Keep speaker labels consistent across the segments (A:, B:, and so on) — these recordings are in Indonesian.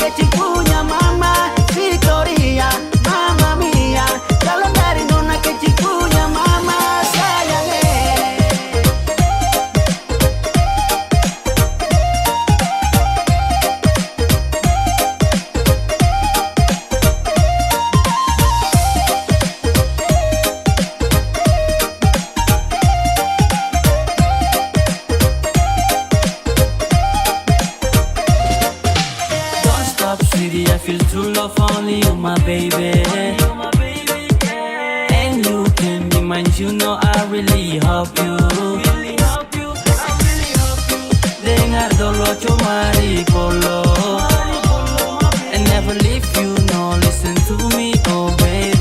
A: kecil punya mama Victoria, mama mia. Calon dari nona kecil punya mama sayangnya.
B: Sweetie, I feel true love only you, my baby. And you can be mine, you know I really hope you. Dengar dolo cumari polo, and never leave you, no listen to me, oh baby.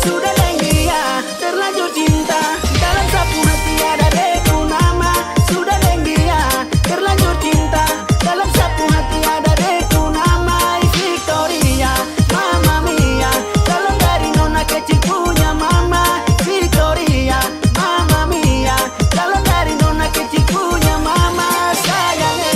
A: Sudah dan dia terlanjur cinta, dalam sapu hati ada deku nama. Sudah dan dia terlanjur cinta, dalam sapu hati ada deku nama Victoria, mama mia. Calon dari nona kecil punya mama Victoria, mama mia. Calon dari nona kecil punya mama sayangnya.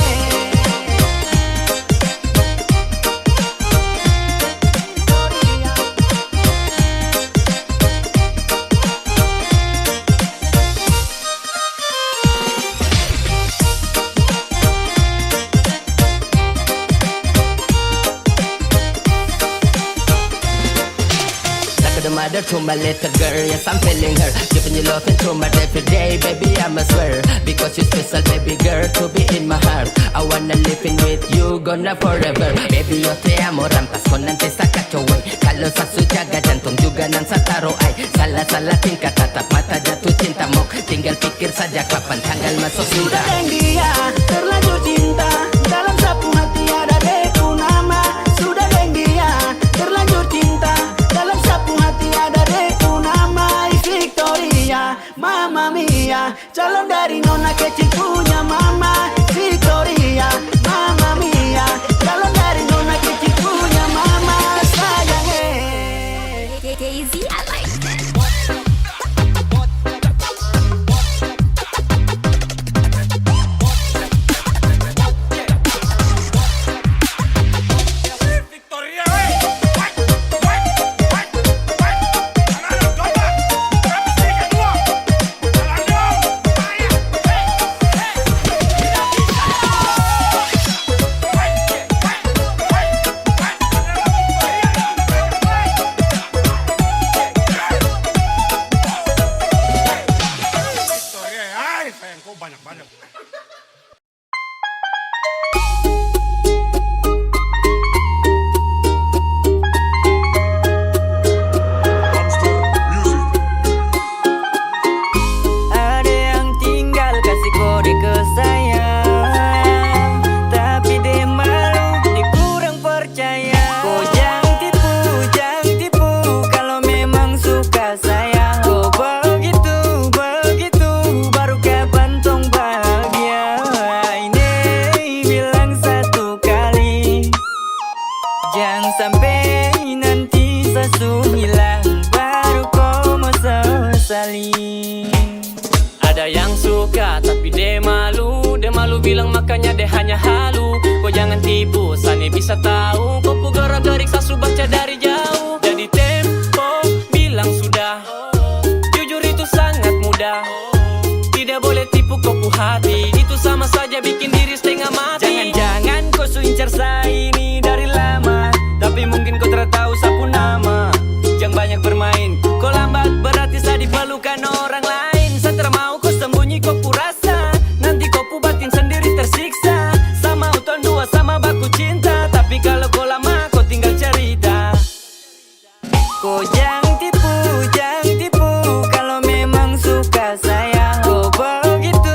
C: The mother to my little girl, yes I'm feeling her. Giving you love into my every day, baby I'ma swear. Because you special baby girl to be in my heart. I wanna live in with you, gonna forever. Baby yo te amo, rampas ko nanti sa kacauan. Kalau sa sujaga jantung juga nang sa taro ay. Salah-salah tingkah tatap mata jatuh cinta mo. Tinggal pikir saja kapan tanggal masuk
A: Sudah
C: sudah.
A: dan dia terlanjur cinta, dalam sapu hati ada deku nama. Sudah dan dia terlanjur cinta, dalam sapu hati ada deku nama Victoria, mama mia. Calon dari nona kecil punya mama Victoria, mama mia. Calon dari nona kecil punya mama sayangnya.
D: Daisy, I like that.
E: banyak.
B: Ada yang tinggal kasih kode ke saya, tapi dia malu, dia kurang percaya. Kau jangan tipu, kalau memang suka saya. Kau begitu, baru kapan tong bahagia. Ini bilang satu kali, jangan sampai nanti sesu hilang, baru kau mau sesali. Ada yang suka tapi dia malu bilang makanya dia hanya halu. Kau jangan tipu, Sani bisa tahu. Kau gara-garik sasu baca dari jauh. Jadi tempo bilang sudah, jujur itu sangat mudah. Tidak boleh tipu kopu hati, itu sama saja bikin diri setengah mati. Jangan kau incar saya ini dari lama, tapi mungkin kau tertahu sapu nama. Jangan banyak bermain, kau lambat berarti saya diperlukan orang lain. Saya termau kau sembunyi kau rasa, nanti kau batin sendiri tersiksa. Sama uton dua sama baku cinta, tapi kalau kau lama kau tinggal cerita. Kau jangan tipu, kalau memang suka saya. Kau begitu,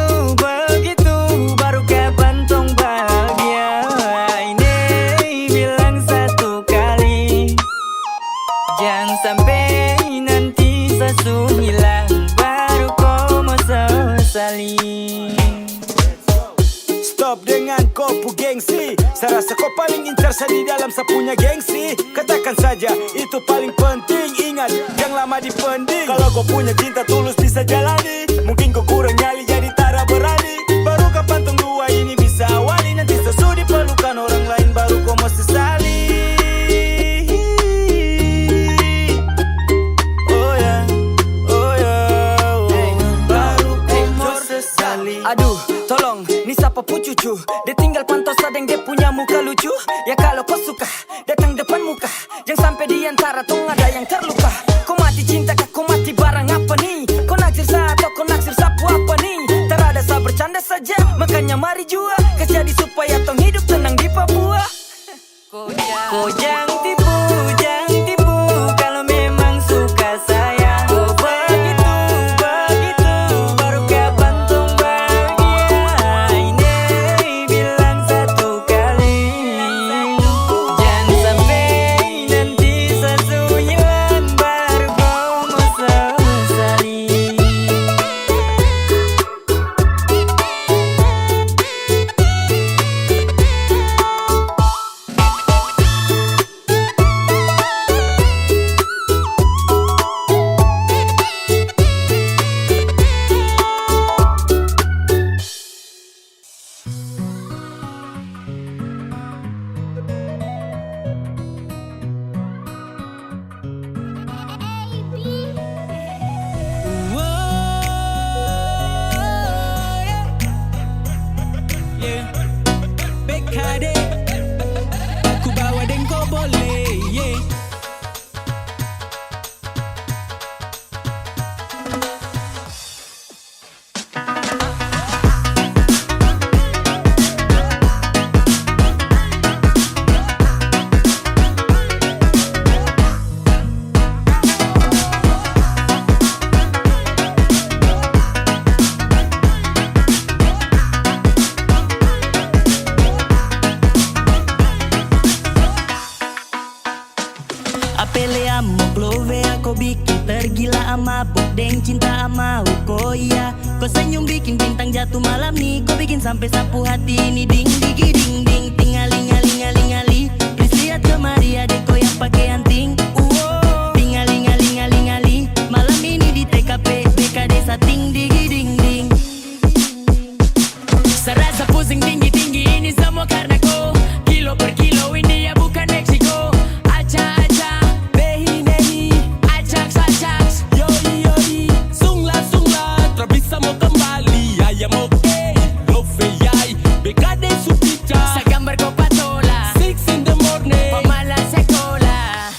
B: baru kapan tong bahagia. Ini bilang satu kali, jangan sampai nanti sesu hilang, baru kau mau sesali.
E: Stop dengan kopu gengsi, saya rasa kau paling incar saya di dalam sapunya gengsi. Katakan saja itu paling penting, ingat jangan lama dipending. Kalau kau punya cinta tulus bisa jalani, mungkin kau kurang nyali jadi tak berani. Baru kapan tong dua ini bisa awali, nanti sesu diperlukan orang lain.
B: ku cucu. Dia tinggal pantau sadeng dia punya muka lucu. Ya kalau kau suka datang depan muka, jangan sampai di antara tong ada yang terluka. Kau mati cinta kah kau mati barang apa nih? Kau naksir saya atau kau naksir sapu apa nih? Terada saya bercanda saja, makanya mari jua kasih supaya tong hidup tenang di Papua. Kau jangan tipu, jangan tipu. Kalau memang suka sayang, kau begitu, begitu. Baru kapan tong bahagia? Ini bilang satu kali. Jangan sampai nanti satu hilang, baru kau mau sesali.
F: BKD, aku bawa dengko boleh, yeah.
B: Apele amo glove aku bikin tergila ama deng cinta ama uko iya. Kau senyum bikin bintang jatuh malam nih. Kau bikin sampai sapu hati ini ding digi ding ding. Tingali ngali ngali ngali. Please lihat kemari adek kau yang pakai anting. Tingali ngali ngali ngali. Malam ini di TKP BKD sating digi ding ding. Serasa pusing tinggi tinggi ini semua karena kau. Kilo per kilo ini ya bukan Meksiko.
F: Bisa mau kembali, ayam oke, love yai, BKD Supica.
B: Sa gambar ko patola,
F: 6 in the morning,
B: pamala sekolah.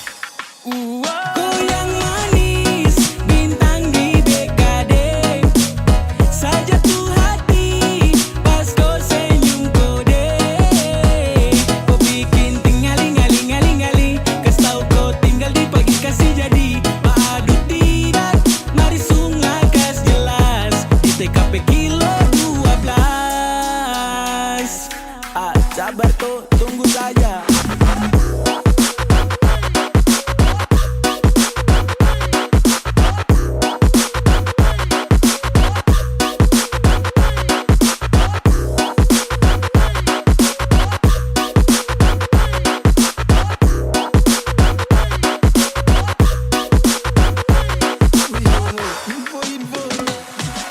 F: Kau yang manis, bintang di BKD. Saja tuh hati, pas kau senyum kode. Kau bikin tingali ngali ngali ngali. Kasih tau kau tinggal di pagi kasih jadi. Paadu tidak, mari sungai kas jelas. TKP kilo 12.
E: Sabar tuh, tunggu saja.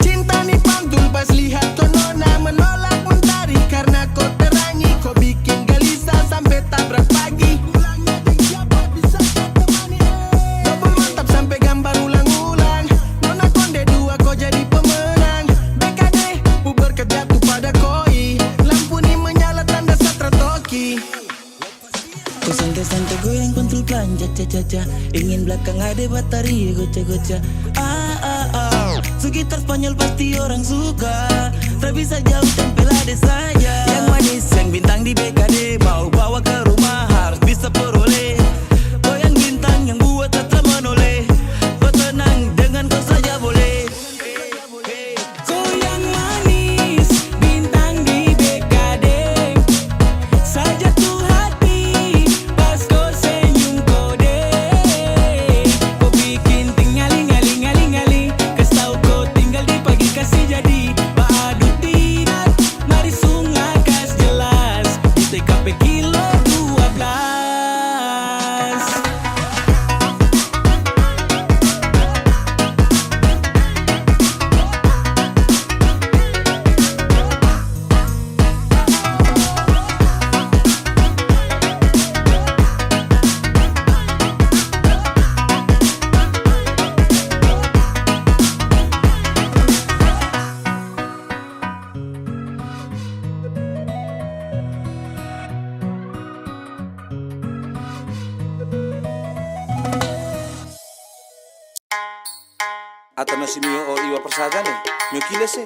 F: Cinta nih pantul pas lihat kau nona menolak mentari karena kau terangi. Kau bikin gelisah sampai tabrak pagi. Ulangnya deng siapa bisa kau temani. Double mantap sampai gambar ulang-ulang. Nona konde dua kau jadi pemenang. BKD puber jatuh pada koi. Lampu nih menyala tanda satra toki.
B: Kau santai-santai goyang kontrol pelan caca-caca. Ingin belakang ada batari goca-goca. Sekitar Spanyol pasti orang suka. Tak bisa jauh tempel ada saja. Yang manis, yang bintang di BKD. Mau bawa ke rumah harus bisa peroleh. Kau yang bintang yang buat tetap menoleh. Kau tenang dengan kau saja boleh.
F: Kau yang manis, bintang di BKD. Saja tuh hati, pas kau senyum kode. Kau bikin tingali ngali ngali ngali. Kasih tau kau tinggal di pagi kasih jadi. Paadu tidak, mari sungai kas jelas. Di TKP kilo 12.
E: Atau nasi mio o iwa persagane mio kile se.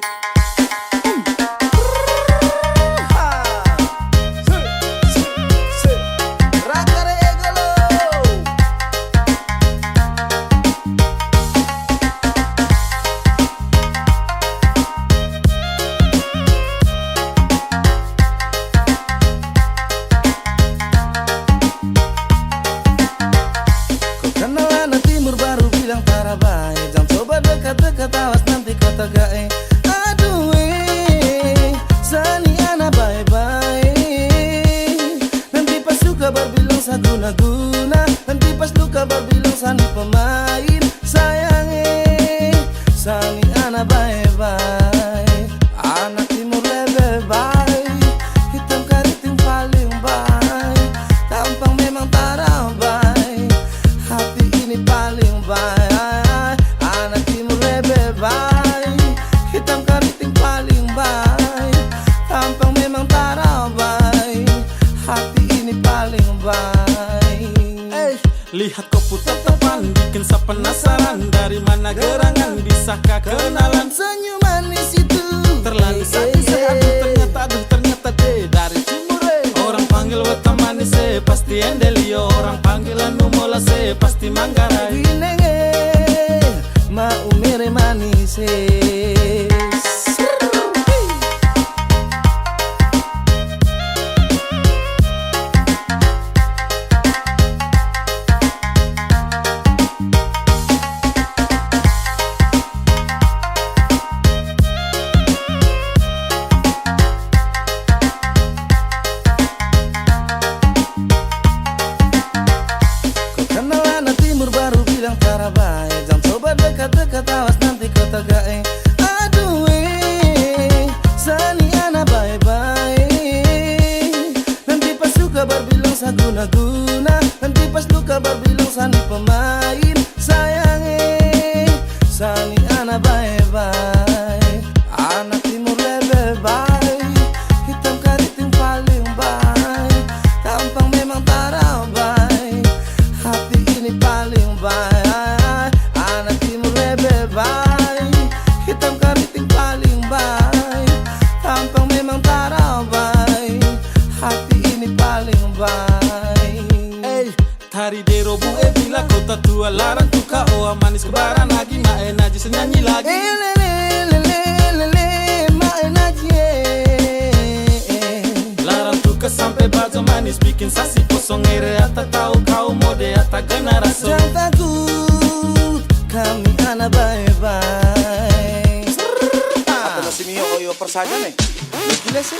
G: Dekat-dekat awas nanti kau tegae. Aduh sani ana bye-bye. Nanti pas luka berbilang sa guna-guna. Nanti pas luka berbilang sani pemain. Sayang sani ana bye-bye. Anak timur lebih baik. Hitam keriting paling baik. Tampang memang tarabai. Hati ini paling baik. Hitam keriting paling baik. Tampang memang tarabai. Hati ini paling baik.
F: Lihat kau tatapan bikin saya penasaran. Dari mana gerangan bisakah kenalan?
G: Senyum manis itu
F: Terlalu sadis ternyata deh dari Cimure. Orang panggil wata manis pasti Endelio. Orang panggilan Numola pasti Manggarai.
G: Winenge mau mere manis. Dekat-dekat awas nanti kau tegae. Aduh sani ana bye-bye. Nanti pas luka berbilang sa guna-guna. Nanti pas luka berbilang sani pemain. Sayang sani ana bye-bye. Anak timur lebih baik. Hitam keriting paling baik. Tampang memang tarabai. Hati ini paling baik. Hitam keriting paling baik. Tampang memang tarabai. Hati ini paling baik.
F: Tari dero bu bila kota tua larang tuka oa manis kebaran lagi mae naji senyanyi lagi. Larang tuka sampai bazo manis bikin sasi kosong ere ata tahu kau mode ata generasi.
G: Jangan takut kami anak bye-bye.
E: Atau nasi mio o iwa persagane mio kile se.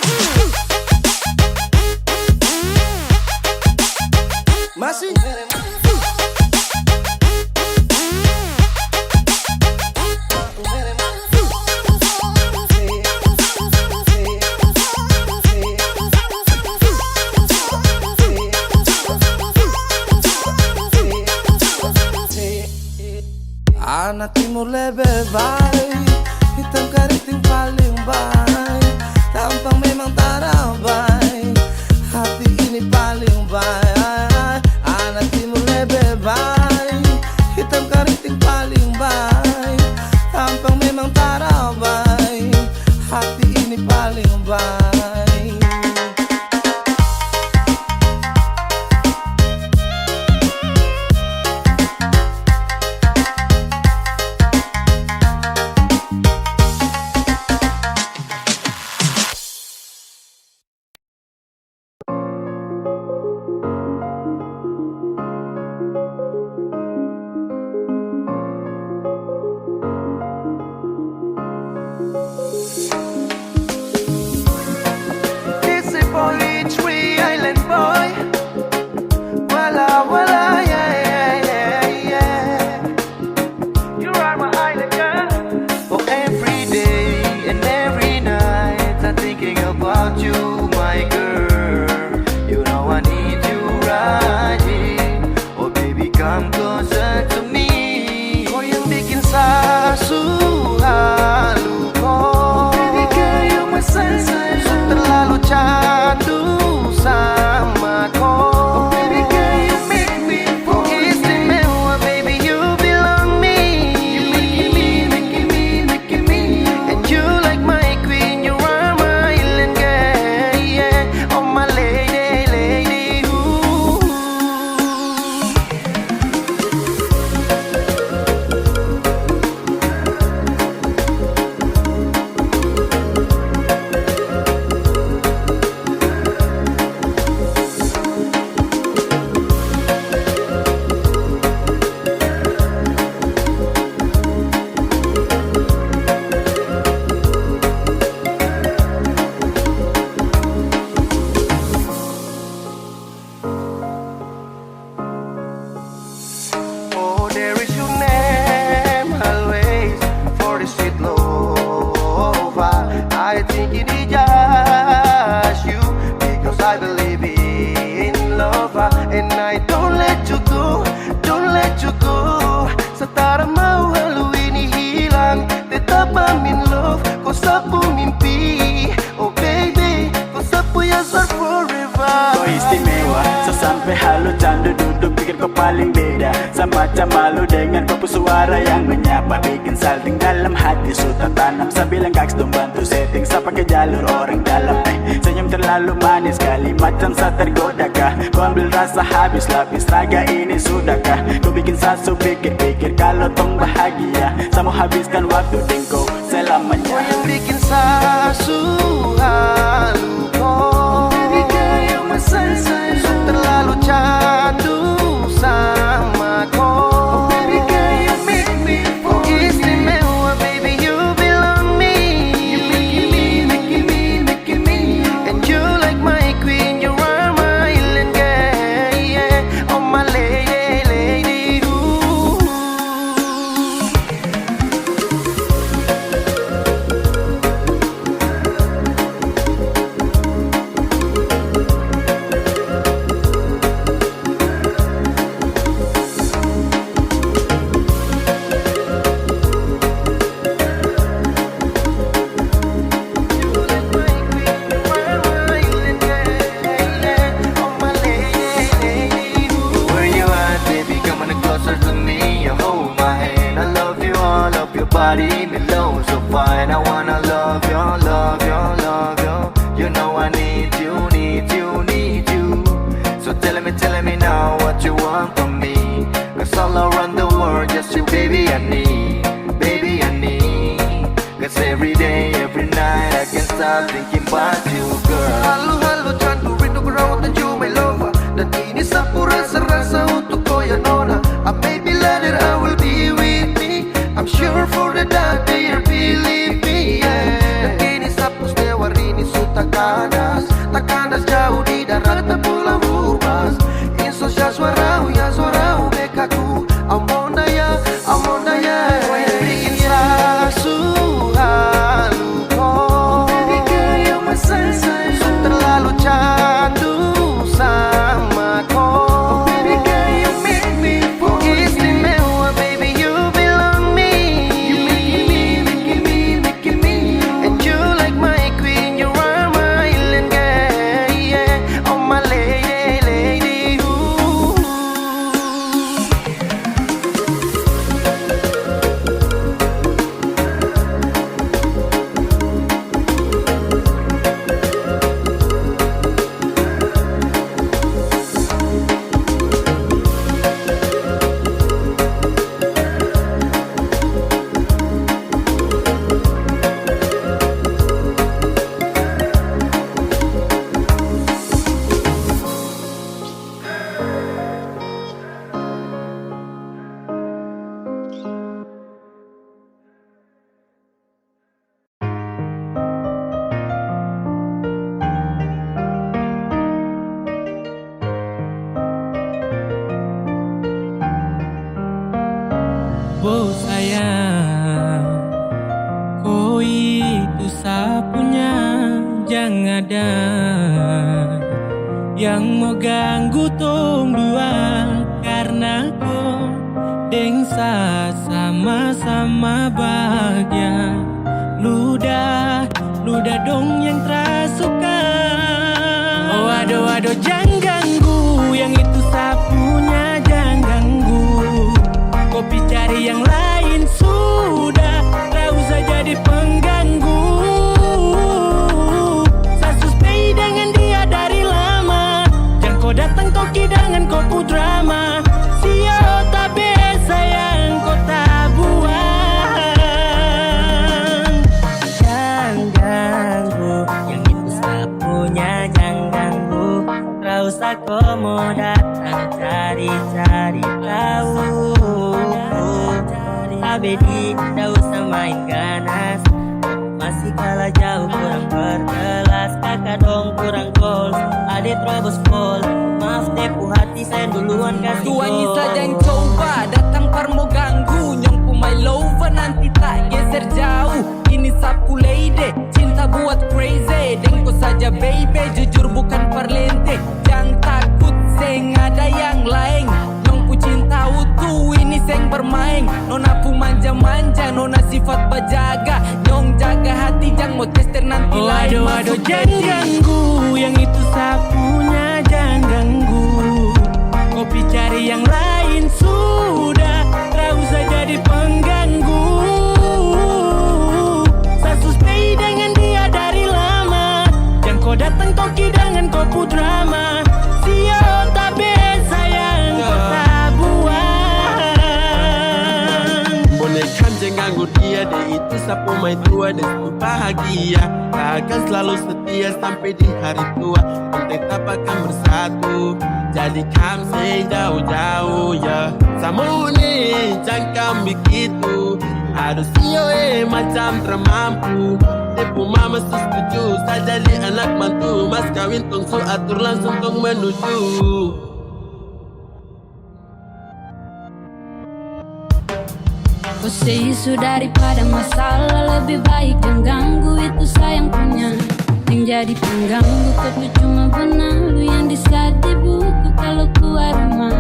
G: Masih anak timur lebih baik. Hitam keriting paling baik. Tampang memang tarabai. Hati ini paling baik. Anak timur lebih baik. Hitam keriting paling baik. Tampang memang tarabai. Hati ini paling baik. cukup. Setara mau halu ini hilang, tetap I'm in love. Kau sapu mimpi, oh baby, kau sapu yang forever.
E: Kau istimewa, sesampai halu candu duduk pikir kau paling beda. Semacam malu dengan papu suara yang menyapa, bikin salting dalam hati. Sudah tanam sambil gaks dong bantu setting. Sa pakai jalur orang dalam, senyum terlalu manis kali macam sa tergoda kah. Kau ambil rasa habis lapis raga ini sudahkah. Kau bikin sasu pikir-pikir kalau tong bahagia. Sa mau habiskan waktu dengko selamanya.
G: Kau yang bikin sasu halu kau, baby girl you're my sunshine. So terlalu candu sama kau, baby girl you make me fall. Istimewa baby you belong me. You making me. And you like my queen, you are my island girl, yeah. Oh my lady, ooh. Where you at, baby? Come on closer to me. You hold my hand. I love you all of your body. Me low so fine. I wanna love you, love you, love you. You know I need you, need you, need you. So tell me now what you want from me. Cause all around the world, just you, baby, I need. Baby, I need. Cause every day, every night, I can't stop thinking about you, girl. Halo, candu rindu berawat dan you, my lover. Dan ini sapu rasa-rasa untuk kau ya nona. I may be later, I will be with me. I'm sure for the day you'll believe me, yeah. Dan ini sapu setiawar ini suta kanas. Tak kanas jauh di darat tak pulang rubas. Insos ya suarau bekaku. Amonda ya kau yang bikin sasu halu kau, baby girl you're my sunshine. So terlalu candu sama kau, baby girl you make me fall. Istimewa baby you belong me. You making me. And you like my queen, you are my island girl, yeah. Oh my lady, ooh.
F: Oh sayang, kau itu sapunya, jangan ada yang mau ganggu tong dua. Karena kau dengsa sama-sama bahagia. Ludah dong yang terasuka. Oh aduh jangan ganggu, yang itu sapunya jangan ganggu. Kopi cari yang lain sudah, tak usah jadi pengganggu. Saya suspei dengan dia dari lama. Jangan kau datang kau kidangan kau pu drama. Sio tak biasa yang kau tak buang. Jangan ganggu, yang itu sapunya jangan ganggu. Tak usah kau mau datang cari-cari tahu. Abedi, tak usah main ganas. Masih kalah jauh kurang berkelas. Kakak dong kurang goals, adik terobos pol. Maaf tepu hati saya duluan kasih gol.
B: Tuannya saja yang coba datang parmo ganggu. Nyongku my lover nanti tak geser jauh. Ini sapu lady, cinta buat crazy. Dengko saja baby, jujur bukan parlente. Jangan takut, seng ada yang lain. Nyongku cinta utuh ini
F: bermain, nona pu manja-manja, nona sifat bajaga, nyong jaga hati jang mau tester nanti lain masuk. Waduh jangan ganggu, yang itu sapunya jangan ganggu. Kopi cari yang lain sudah, tak usah jadi pengganggu. Saya stay dengan dia dari lama, jangan kau datang toki dengan kau pu drama. Sio tabe sayang kau tak buang.
H: Boleh kan jangan ganggu dia, dia itu sapu main tua dan sapu bahagia. Tak akan selalu setia sampai di hari tua, tetap akan bersatu. Jadi kamu say jauh-jauh ya. Sama nih jangan begitu, harus sio macam termampu. Tepu mama setuju, saya jadi anak mantu. Mas kawin tungsu atur langsung tong menuju.
I: Kau say isu daripada masalah, lebih baik jangan ganggu, itu sayang punya. Yang jadi pengganggu kau cuma benalu yang disaat di buku kalau keluar rumah.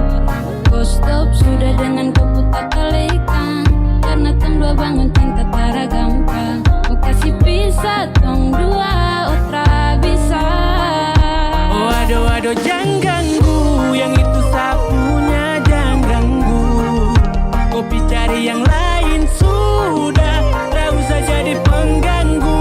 I: Kau stop sudah dengan kau putar kalekan, karena tong dua bangun cinta tara gampang. Kau kasih pisah tong dua otra bisa.
F: Waduh jangan ganggu, yang itu sapunya jangan ganggu. Kopi cari yang lain sudah, tak usah jadi pengganggu.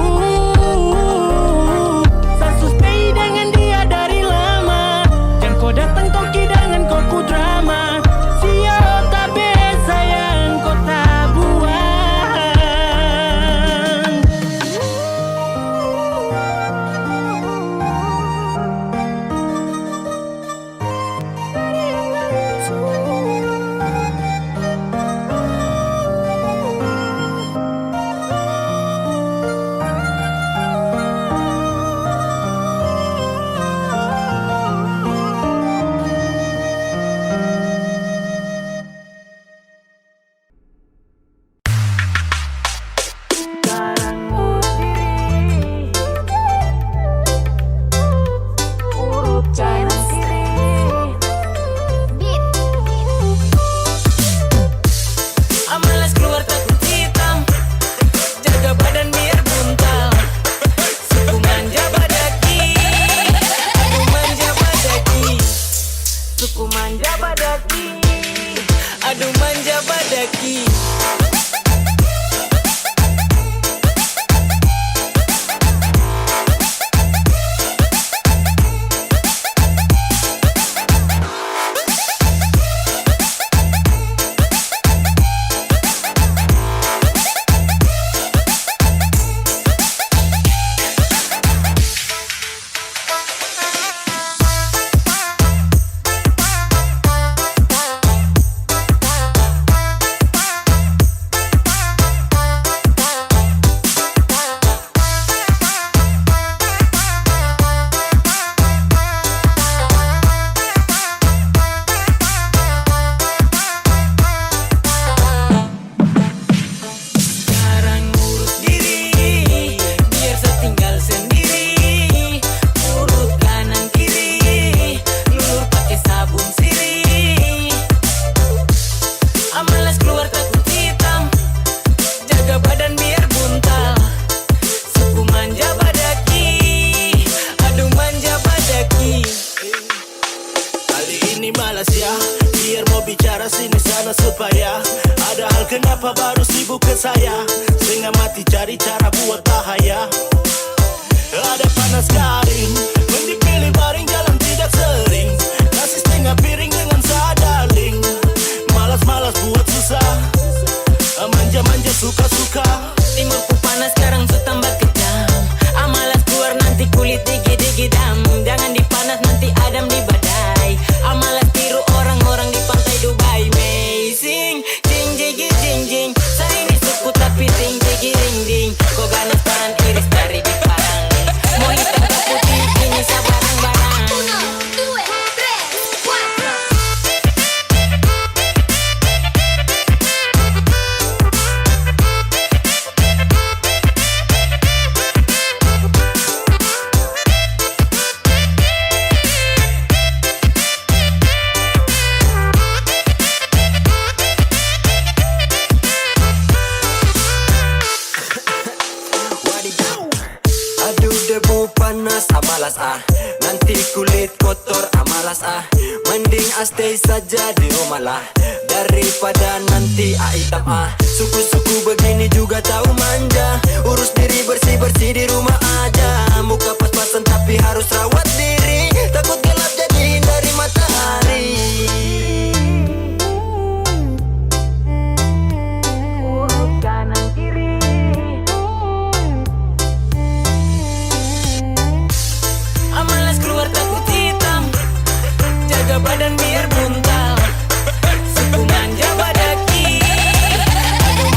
F: Datang toki dengan kau drama. Sio tabe sayang kau tak buang.
G: Kenapa baru sibuk ke saya, sehingga mati cari cara buat bahaya. Ada panas garing, mending pilih baring jalan tidak sering. Kasih setengah piring dengan sadaling. Malas-malas buat susah, manja-manja suka-suka.
B: Timurku panas sekarang su tambah kejam. Amalas keluar nanti kulit digi-digi dam. Jangan dipanas nanti adam di badai. Amalas tiru orang-orang di pantai Dubai. Amazing, jing jing jing jing. Saya ini suku tapi ting jing ding ding. Kau ganas tangan iris dari di parang. Mau hitam ke putih ini sabarang-barang. malas nanti kulit kotor malas mending stay saja di rumah lah daripada nanti hitam suku-suku begini juga tahu manja urus diri bersih-bersih di rumah aja muka pas-pasan tapi harus rawat diri takut gelap jadi hindari matahari urus kanan kiri malas keluar takut hitam jaga badan biar buntal suku manja badaki aduh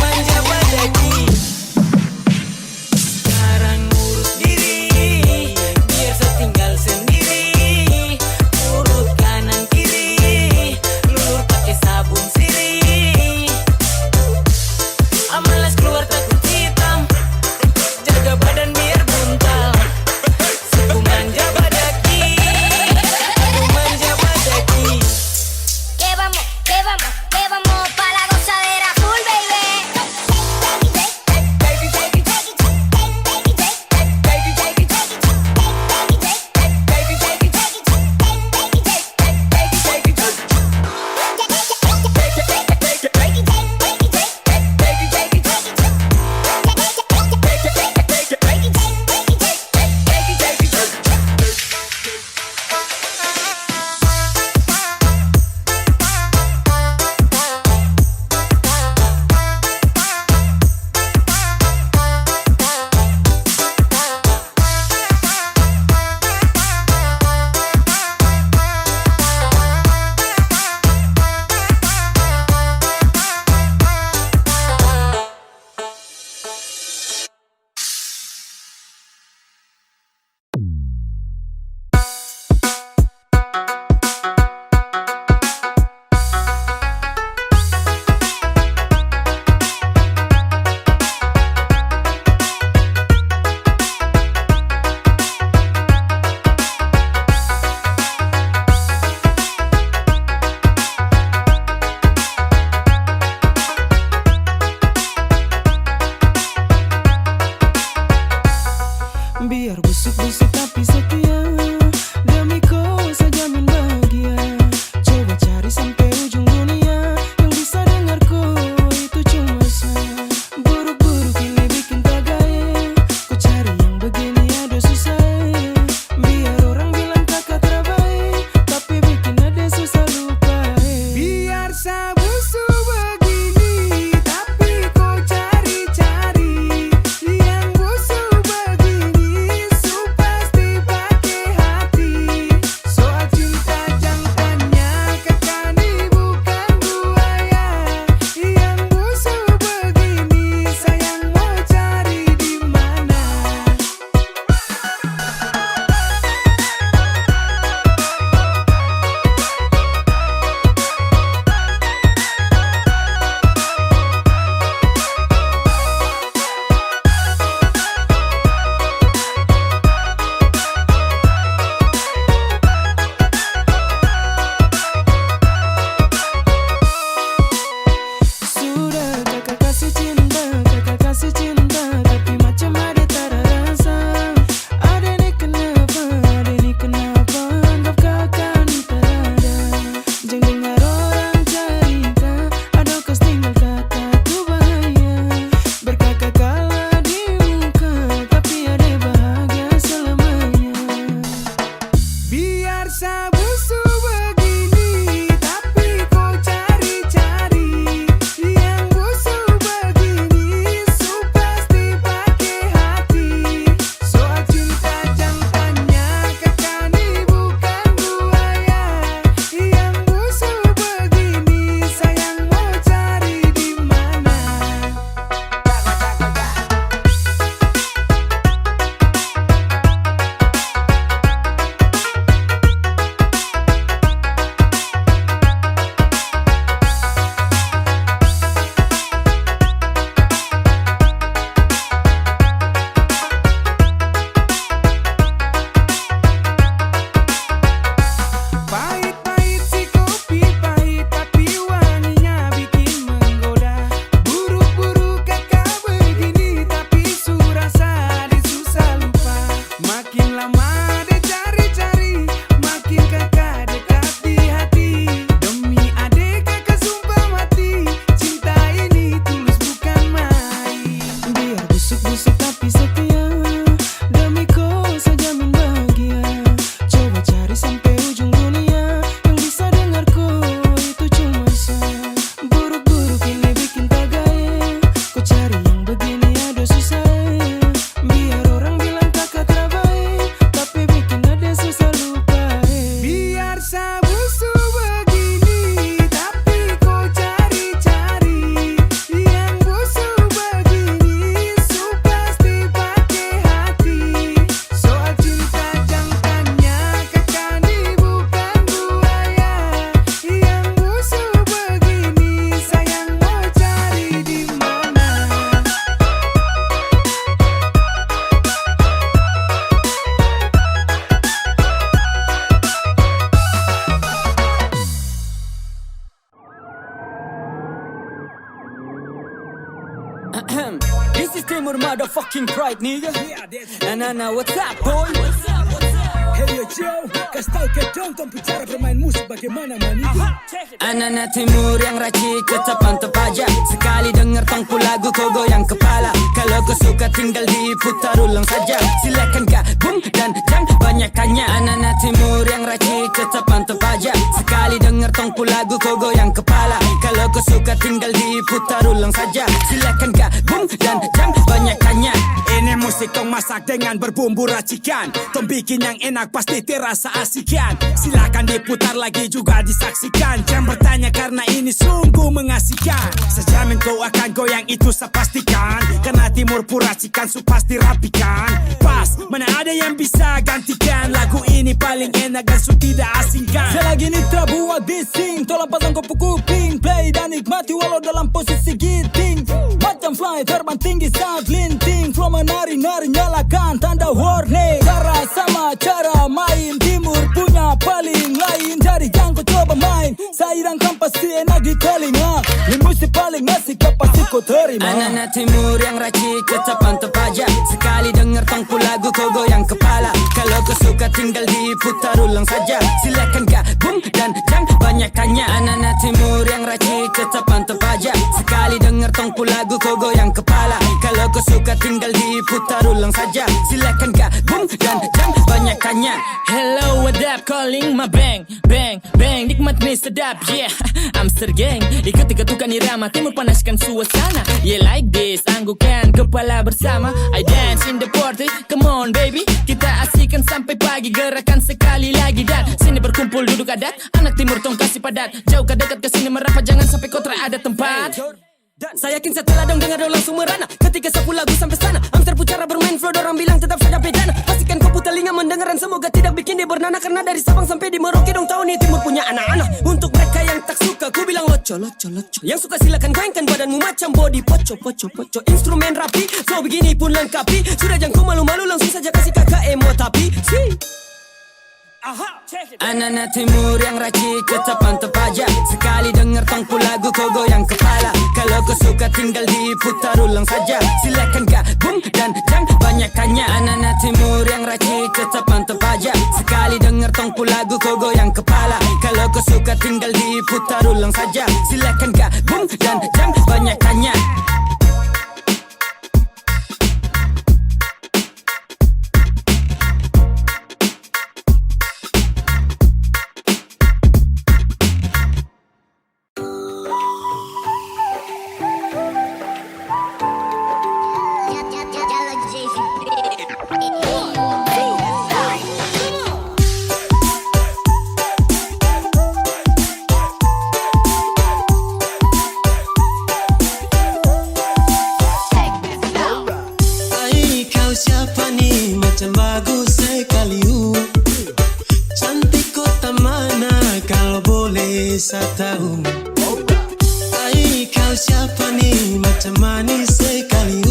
B: This is Timur motherfucking pride, nigga. Nah, what's up, boy?
E: Hey yo Joe, kasih tau ke dong tong bicara bermain musik bagaimana maniga.
B: Anak-anak timur yang racik tetap mantap aja. Sekali denger tongku lagu kau goyang kepala. Kalau kau suka tinggal diputar ulang saja. Silakan gabung dan jangan banyak tanya. Anak-anak timur yang racik tetap mantap aja. Sekali denger tongku lagu kau goyang kepala. Kalau kau suka tinggal diputar ulang saja. Silakan gabung dan jangan banyak tanya.
E: Ini musik tong masak dengan berbumbu racikan. Tong bikin yang enak pasti terasa asikan. Silakan diputar lagi juga disaksikan. Jangan bertanya karena ini sungguh mengasihkan. Sejamin kau akan goyang itu saya pastikan. Karena timur puracikan su pasti rapikan. Pas, mana ada yang bisa gantikan. Lagu ini paling enak dan su tidak asingkan.
F: Selagi nitra buat bising, tolong pasang kopu kuping, play dan nikmati walau dalam posisi giting. Macam fly terbang tinggi saat linting, flow menari-nari nyalakan tanda warning. Cara sama cara main, timur punya paling lain. Jadi jangan kau coba main, sairangkan pasti enak di telinga. Ini musik paling asik pasti kau terima.
B: Anak-anak timur yang racik tetap mantap aja. Sekali denger tongku lagu kau goyang kepala. Kalau kau suka tinggal diputar ulang saja. Silakan gabung dan jangan banyak tanya. Anak-anak timur yang racik tetap mantap aja. Sekali denger tongku lagu kau goyang kepala. Kalau kau suka tinggal diputar ulang saja. Silakan gabung dan jangan banyak tanya.
F: Hello, what up, calling my bang, bang, bang. Nikmat nih sedap, yeah. Amster gang, ikut-ikutukan irama. Timur panaskan suasana, yeah like this. Anggukan kepala bersama, I dance in the party. Come on baby, kita asikan sampai pagi. Gerakan sekali lagi dan sini berkumpul duduk adat. Anak timur tong kasih padat. Jauh ke dekat ke sini merapat, jangan sampai kau tak ada tempat. Saya yakin setelah dong dengar dong langsung merana. Ketika sapu lagu sampai sana, Amster pucara bermain flow, dorang bilang tetap saja bedana. Pastikan kau putar telinga mendengaran, semoga tidak bikin dia bernana. Karena dari Sabang sampai di Merauke dong tahu nih timur punya anak-anak. Untuk mereka yang tak suka, ku bilang loco, loco, loco. Yang suka silakan goyangkan badanmu macam body poco, poco, poco. Instrumen rapi, flow begini pun lengkapi. Sudah jangan kau malu-malu, langsung saja kasih kakak emo tapi anak-anak timur yang racik tetap mantap aja. Sekali denger tongku lagu kau goyang kepala. Kalau kau suka tinggal diputar ulang saja. Silakan gabung dan jangan banyak tanya. Anak-anak timur yang racik tetap mantap aja. Sekali denger tongku lagu kau goyang kepala. Kalau kau suka tinggal diputar ulang saja. Silakan gabung dan jangan banyak tanya.
J: Saya tahu, ai kau siapa nih, macam manis sekali.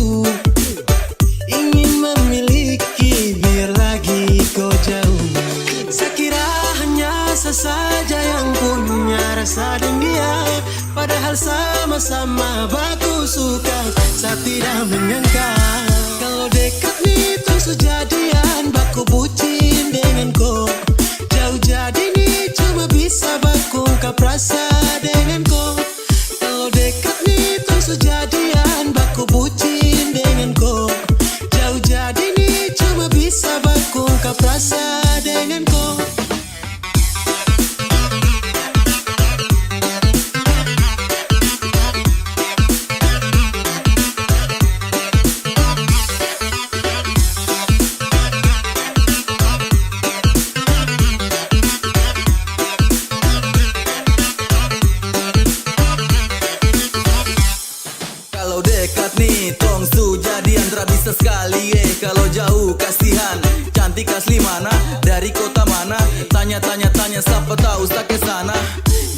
J: Ingin memiliki biar lagi kau jauh. Saya kira hanya saya saja yang punya rasa dengan dia, padahal sama-sama baku suka. Saya tidak menyangka kalau dekat nih terus jadian, baku bucin dengan kau. Jauh jadi nih cuma bisa baku ungkap rasa dengan kau. Kalau dekat nih terus jadian, baku bucin dengan kau. Jauh jadi nih cuma bisa baku ungkap rasa dengan kau.
K: Sekali kalau jauh kasihan. Cantik asli mana, dari kota mana? Tanya siapa tahu tak ke sana.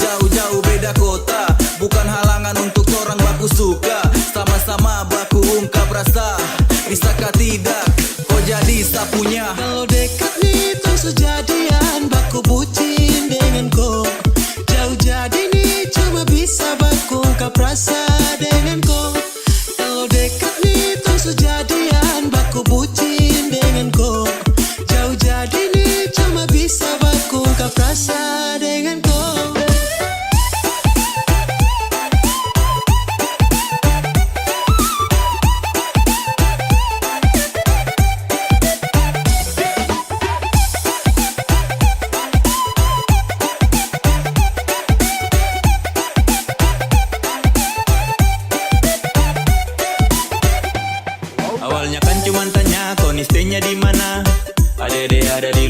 K: Jauh-jauh beda kota, bukan halangan untuk orang baku suka. Sama-sama baku ungkap rasa, bisakah tidak kau jadi sapunya?
J: Kalau dekat nih terus jadian, baku bucin dengan kau. Jauh jadi nih cuma bisa baku ungkap rasa dengan kau. Kalau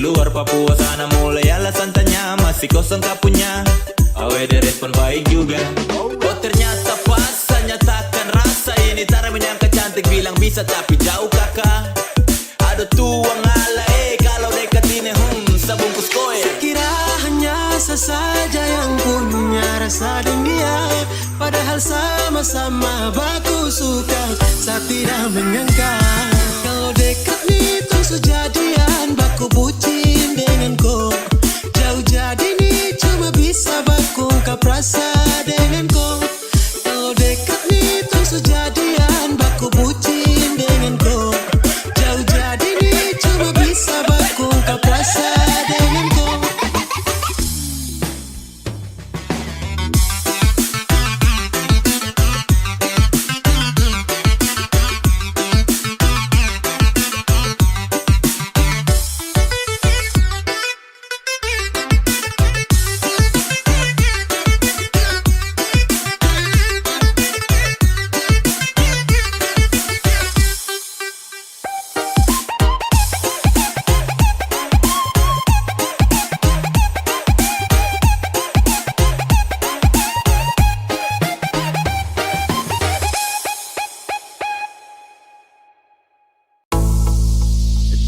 K: luar Papua sana mulai alasan tanya masih kosong tak punya. Awe de respon baik juga. Oh ternyata pas nyatakan rasa ini tak menyangka cantik bilang bisa tapi jauh kakak. Ada tuang ala kalau dekat ini sabungkus koe.
J: Kira hanya saya saja yang punya rasa dengan dia, padahal sama-sama baku suka. Saya tidak menyangka kalau dekat itu sejadian baku bucin dengan kau. Jauh jadi nih cuma bisa baku ungkap rasa dengan kau. Kalau dekat itu sejadian baku bucin dengan kau. Jauh jadi nih cuma bisa baku ungkap rasa dengan kau.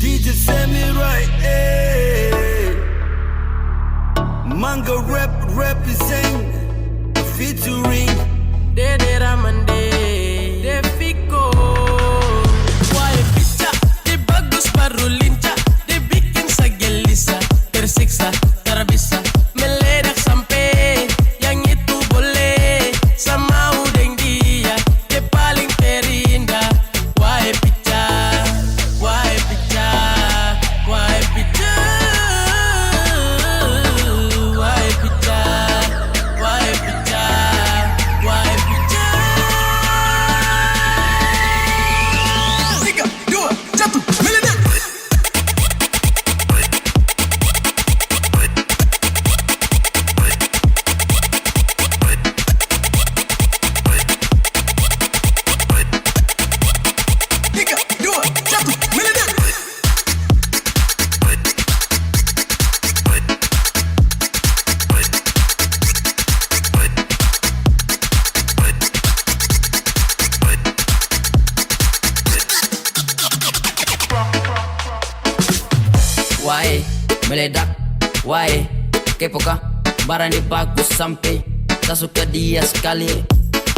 E: DJ Samurai, Manga rap represent featuring
F: Dede Ramande, Deviko. Why pica, dia bagus baru lincah, dia bikin saya gelisah, tersiksa, tak bisa meledak sampai yang itu boleh sama udeng dia, dia paling terindah. Why pica, why pica, why pica, why pica, why pica, why pica. 3, 2, 1, meledak.
C: Why meledak? Why kepo kah? Barang dia bagus sampai tak suka dia sekali.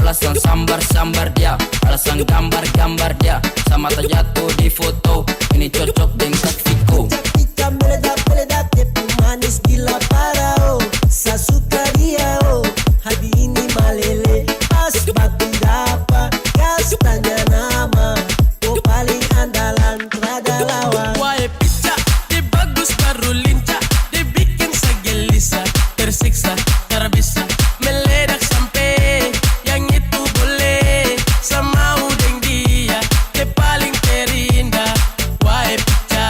C: Alasan sambar-sambar dia, alasan gambar-gambar dia, sama tak jatuh di foto. Ini cocok dengan Kak Viko.
A: Ketika meledak-meledak tepu manis gila parah oh. Saya suka dia oh. Hati ini malele. Pas baku dapat gas tanya nama. Kau paling andalan terada lawan.
F: Why pica, dia bagus baru lincah, dia bikin saya gelisah, tersiksa, tak bisa meledak sampai yang itu boleh sama udeng dia, dia paling terindah. Why pica.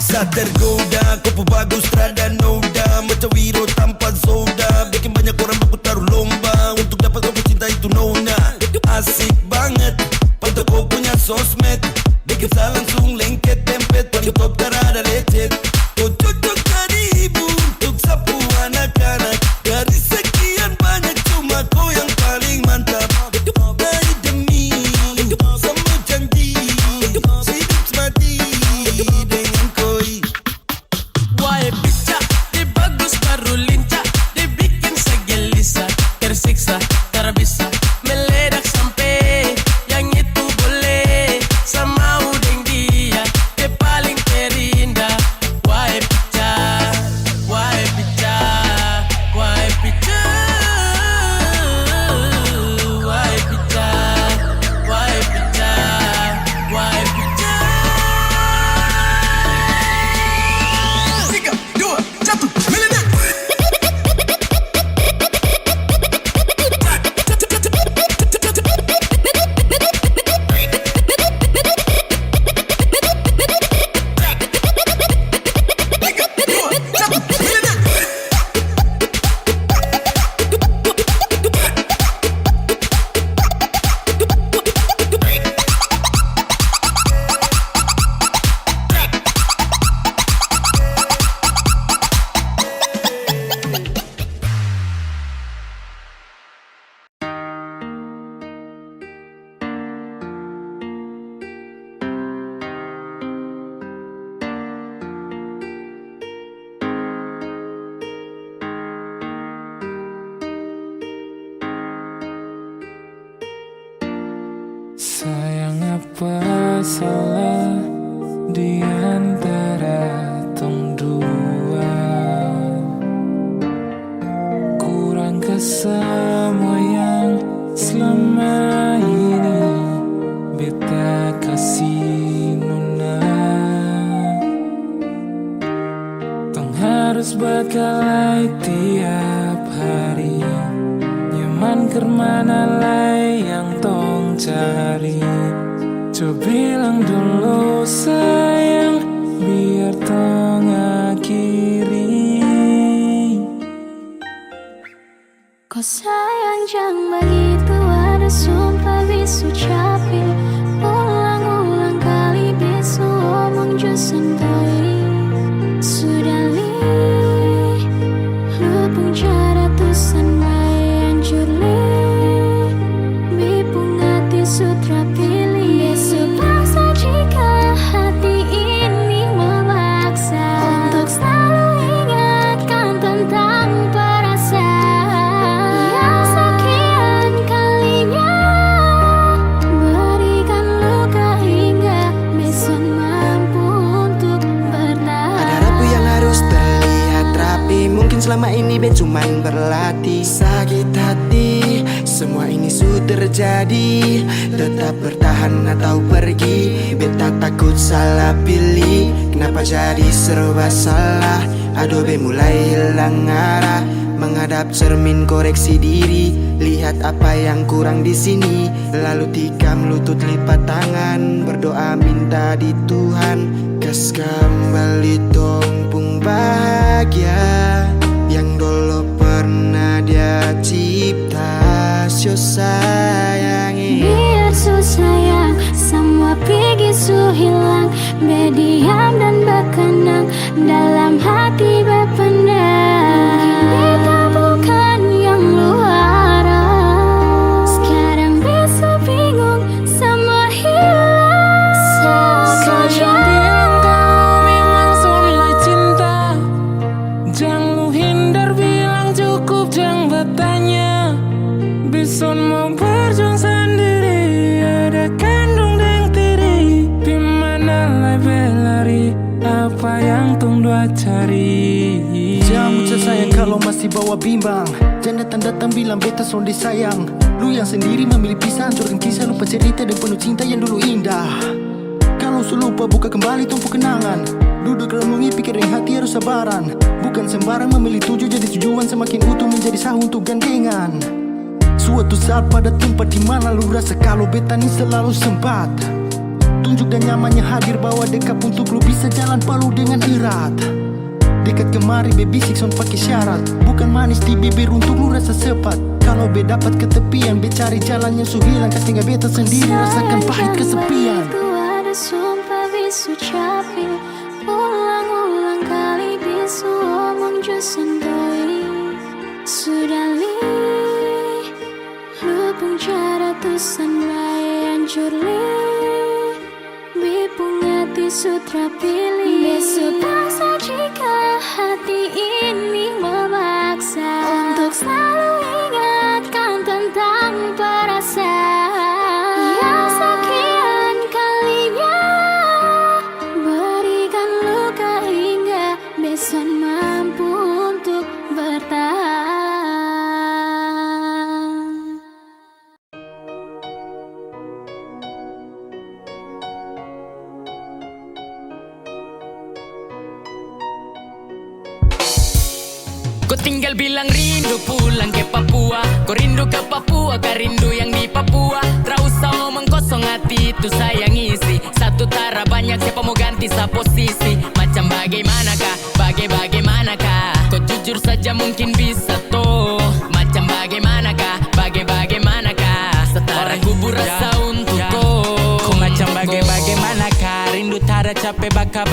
E: Saat tergoda, kau pun bagus terada noda. Macam Wiro tanpa soda. Bikin banyak orang baku taruh lomba untuk dapat kau cinta itu nona. Asik banget, pantau kau punya sosmed. Bikin saya langsung lengket tempet. Paling top terada lecet. Kau cocok jadi ibu untuk sapu anak-anak. Dari sekian banyak cuma kau yang paling mantap. Dari demi sama janji hidup semati dengan koi.
F: Why pica, dia bagus baru lincah, dia bikin saya gelisah, tersiksa, tak bisa meledak sampai yang itu boleh apa salah di antara tong dua? Kurang ke semua yang selama ini beta kasih nona. Tong harus berkelahi tiap hari, nyaman kermana lai yang tong cari. Coba bilang dulu sayang, biar tong akhiri.
I: Kau sayang jangan begitu, ada sumpah bisu capi. Ulang-ulang kali bisu omong jo sendiri. Sudah li, lupung cara tusan mai hancur li. Bipung hati sutra pilih. Besok paksa jika hati ini memaksa untuk selalu ingatkan tentang perasaan yang sekian kalinya berikan luka hingga besok mampu untuk bertahan.
L: Ada rapi yang harus terlihat rapi, mungkin selama ini bet cuman berlatih. Sakit hati, semua ini sudah terjadi. Tetap bertahan atau pergi, beta takut salah pilih. Kenapa jadi serba salah? Aduh be mulai hilang arah. Menghadap cermin koreksi diri, lihat apa yang kurang di sini. Lalu tikam lutut lipat tangan, berdoa minta di Tuhan. Kas kembali tompung bahagia yang dulu pernah dia cipta. Syo sayangi,
I: biar su sayang, semua pergi su hilang. Berdiam dan berkenang, dalam hati berpendam. Kita bukan yang luar. Sekarang besok bingung, semua hilang.
F: Sayang bilang kau memang soleh cinta, jangan lu hindar bilang cukup, jangan bertanya. Bison mau berjuang sendiri, ada kandung dan tiri. Dimana lai berlari, apa yang tong dua cari.
G: Jangan ucap sayang kalau masih bawa bimbang. Jangan datang-datang bilang beta sonde sayang. Lu yang sendiri memilih pisah, hancurkan kisah, lupa cerita dan penuh cinta yang dulu indah. Kalau su lupa buka kembali tumpu kenangan. Duduk renungi pikirin hati harus sabaran. Bukan sembarang memilih tujuh jadi tujuan, semakin utuh menjadi sah untuk gandengan. Suatu saat pada tempat di mana lu rasa kalau beta ni selalu sempat. Tunjuk dan nyamannya hadir, bawa dekat untuk lu bisa jalan palu dengan erat. Dekat kemari baby Sixon pakai syarat, bukan manis di bibir untuk lu rasa sepat. Kalau be dapat ketepian, be cari jalan yang su hilang. Kas tinggal beta sendiri rasakan pahit kesepian.
I: Itu ada sumpah bisu capi. Ulang-ulang kali bisu omong jo sendiri. Sudah li, lupung cara tusan lai hancur li. Bipung hati sutra pilih. Besok paksa jika hati ini memaksa untuk selalu ingatkan tentang perasaan yang sekian kalinya berikan luka hingga besok mampu untuk bertahan.
B: Kau tinggal bilang rindu pulang ke Papua. Kau rindu ke Papua, kau rindu yang di Papua. Tak usah omong kosong, hati itu sayang isi. Satu tara banyak, siapa mau ganti sa posisi. Macam bagaimanakah, bagaimanakah. Kau jujur saja mungkin bisa toh. Macam bagaimanakah, bagaimanakah. Setara kubur rasa untuk kau.
F: Kau macam bagaimanakah. Rindu tara capek baka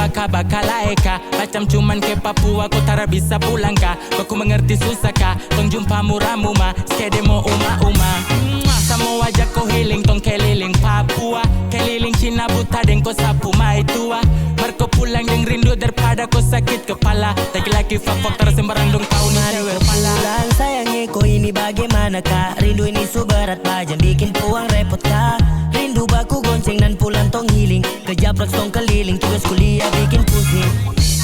F: laeka. Macam cuman ke Papua, kau tara bisa pulang kah. Kau mengerti susah kah. Tong jumpa muramu ma, skede mo uma. Sama wajah kau healing, tong keliling Papua. Keliling Cina buta dan kau sapu mai tua. Marco pulang dengan rindu daripada kau sakit kepala. Laki-laki fak tersembarang dong kau ni cewek kepala.
M: Pulang sayangnya kau ini bagaimana kak. Rindu ini su berat bajan bikin puang repot kak. Rindu baku gonceng dan pulang
B: kompleks dong keliling, tugas kuliah bikin pusing.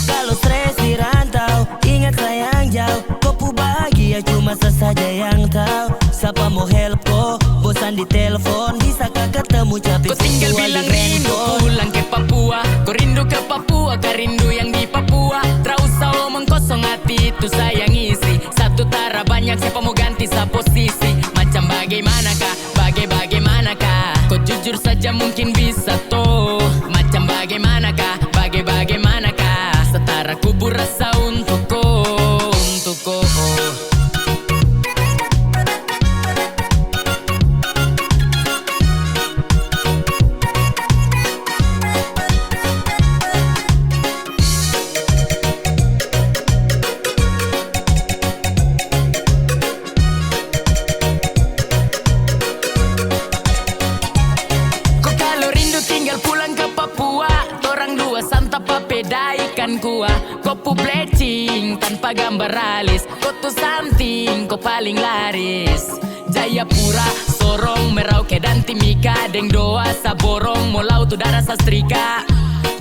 B: Kalau stres di rantau, ingat sayang jauh. Kopu bahagia cuma sesaja yang tahu. Siapa mau help kok, bosan di telepon, bisakah ketemu capek.
M: Kau tinggal bilang rindu pulang ke Papua. Kau rindu ke Papua, kau rindu yang di Papua. Tak usah omong kosong, hati itu sayang isi. Satu tara banyak, siapa mau ganti sa posisi. Macam bagaimanakah, bagaimanakah. Kau jujur saja mungkin bisa toh. Macam bagaimanakah, bagaimanakah. Setara kubur rasa untuk kau, untuk kau. Bedaikan kuah, kopu blecing tanpa gambar alis. Kau tuh something, kau paling laris. Jayapura, Sorong, Merauke dan Timika. Deng doa saborong, Molau tuh darah sastrika.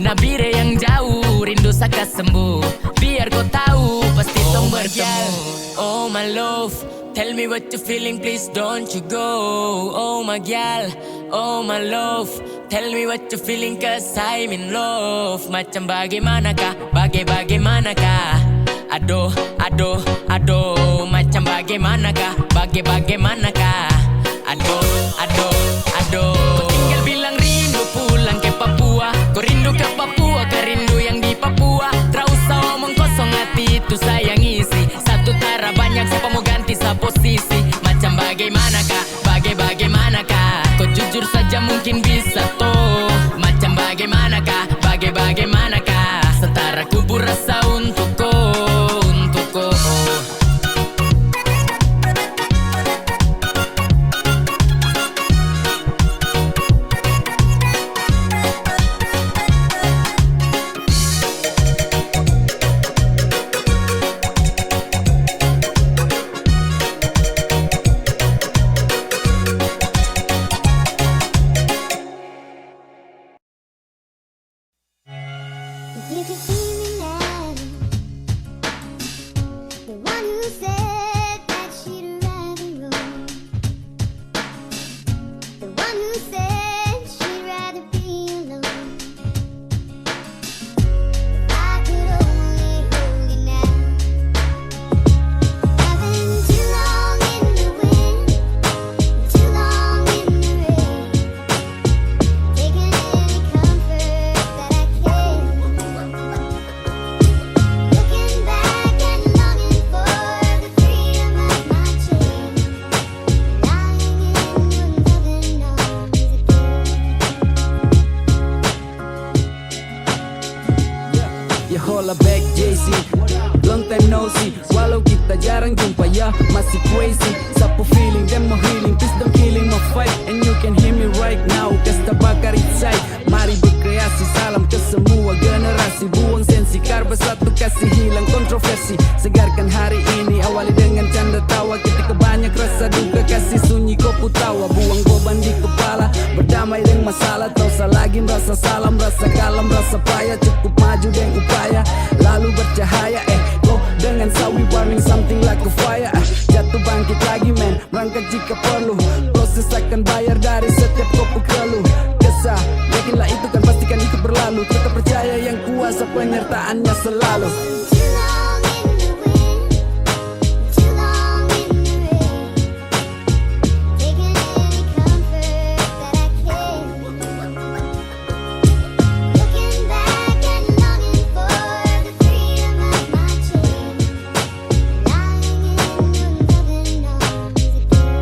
M: Nabire yang jauh, rindu saka sembuh. Biar kau tahu, pasti tong bertemu. Oh my love, tell me what you feeling, please don't you go. Oh my gal, oh my love, tell me what you feeling, cause I'm in love. Macam bagaimanakah, bagaimanakah. Aduh, aduh, aduh. Macam bagaimanakah, bagaimanakah. Aduh, aduh, aduh. Kau tinggal bilang rindu pulang ke Papua. Kau rindu ke Papua, kau rindu yang di Papua. Tak usah omong kosong, hati itu sayang isi. Satu tara banyak, siapa mau ganti sa posisi. Macam bagaimanakah, bagaimanakah. Kau jujur saja mungkin bisa toh. Macam bagaimanakah, bagaimanakah. Setara kubur rasa untuk kau, untuk kau.
D: You can see me now, the one who said that she'd rather roam, the one who said she'd rather be alone. If I could only hold you now. I've been too long in the wind, too long in the rain, taking any comfort that I can. Looking back and longing for the freedom of my chain, lying in your loving arms again.
N: Ya hola back JC, long time no see. Walau kita jarang jumpa ya masih crazy. Sapu feeling dan mau healing, please don't killing my fight. And you can hear me right now, kasta bakar inside. Mari berkreasi, salam ke semua generasi. Buang sensi, karba satu kasih hilang kontroversi. Segarkan hari ini, awali dengan canda tawa. Ketika banyak rasa duka, kasih sunyi kopu tawa. Buang beban di kepala, berdamai dengan masalah. Tak usah lagi merasa salah, merasa kalah, merasa payah. Cukup maju dengan upaya, lalu bercahaya. Kok dengan sawi warning something like a fire. Jatuh bangkit lagi men, berangkat jika perlu. Proses akan bayar dari setiap kopu keluh. Kesah, yakinlah itu kan pastikan ikut berlalu. Kita percaya yang kuasa penyertaannya selalu.
D: Too long in the wind, too long in the rain, taking any comfort that I can. Looking back and longing for the freedom of my chain, lying in your loving arms again.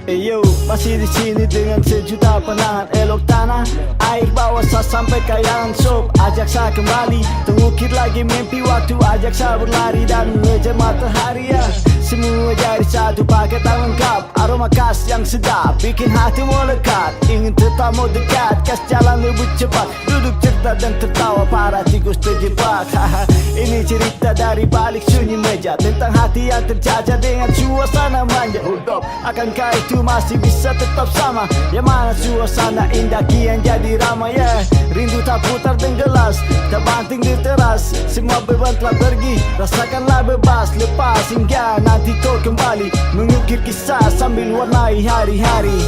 A: Yo, masih di sini dengan sejuta pandangan elok tanah air bawah saya sampai kayangan sob. Ajak saya kembali, mengukir lagi mimpi waktu. Ajak saya berlari dan mengejar matahari ya. Semua jadi satu paket tak lengkap. Aroma khas yang sedap bikin hatimu lekat. Ingin tetap mau dekat, kas jalan lebih cepat. Duduk cerita dan tertawa, para tikus terjebak. Ini cerita dari balik sunyi meja, tentang hati yang terjajah dengan suasana manja. Akankah itu masih bisa tetap sama? Yang mana suasana indah kian jadi ramai, rindu tak putar dan gelas, tak banting di teras. Semua beban telah pergi, rasakanlah bebas. Lepas hingga nanti kau kembali, mengukir kisah sambil warnai hari-hari.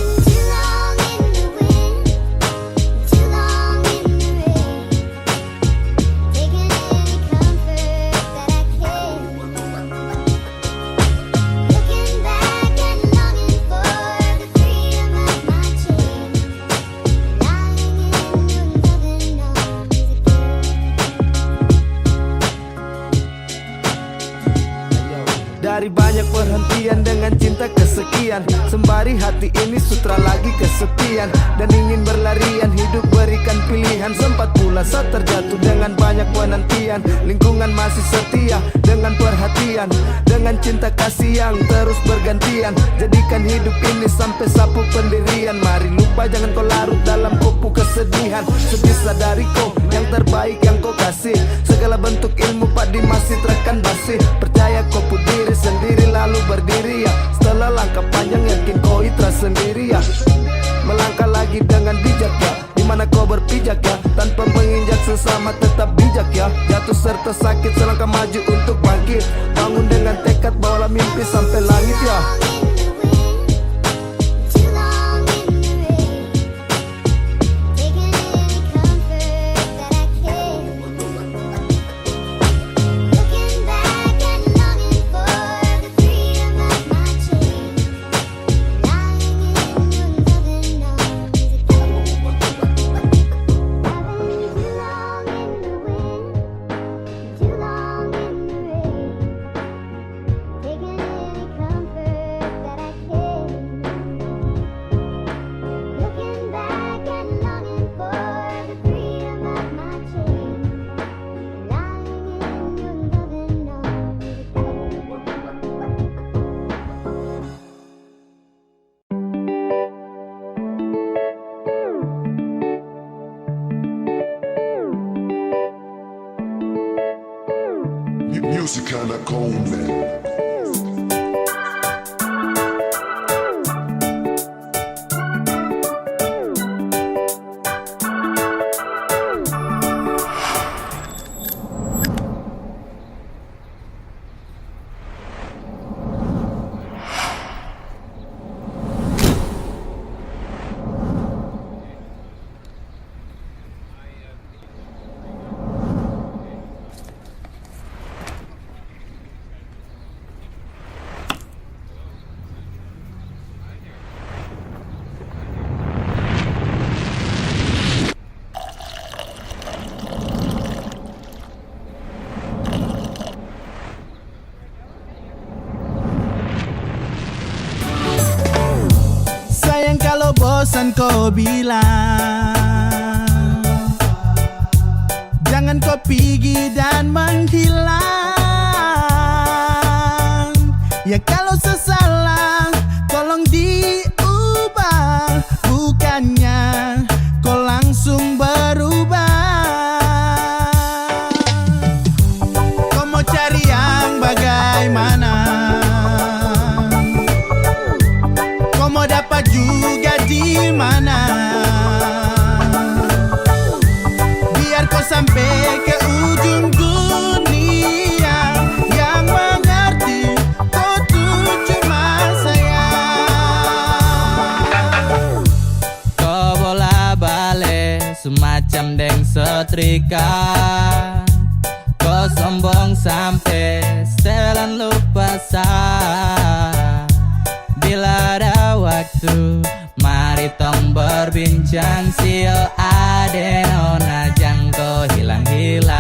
G: Dari banyak perhentian dengan cinta kesekian, sembari hati ini sutra lagi kesepian. Dan ingin berlarian, hidup berikan pilihan. Sempat pula saat terjatuh dengan banyak penantian. Lingkungan masih setia dengan perhatian, dengan cinta kasih yang terus bergantian. Jadikan hidup ini sampai sapu pendirian. Mari lupa, jangan kau larut dalam kupu kesedihan. Sebisa dari kau yang terbaik yang kau kasih. Segala bentuk ilmu padi masih terkan basi. Percaya kau pun diri sendiri lalu berdiri ya. Setelah langkah panjang yakin kau itra sendiri ya. Melangkah lagi dengan bijak ya, dimana kau berpijak ya. Tanpa menginjak sesama tetap bijak ya. Jatuh serta sakit selangkah maju untuk bangkit. Bangun dengan tekad bawalah mimpi sampai langit ya.
O: Music anak Coleman.
F: Kalau bosan kau bilang, jangan kau pergi dan menghilang. Ya kalau sesalah tolong diubah, bukannya kau langsung berubah. Kau mau cari yang bagaimana? Kau mau dapat juga di mana? Biar kau sampai ke ujung dunia, yang mengerti kau tuh cuma sayang.
B: Kau bola balik semacam deng setrika. Kau sombong sampai setelan lupa sah. Bila ada waktu, mari tong berbincang. Sio adeno najang kau hilang-hilang.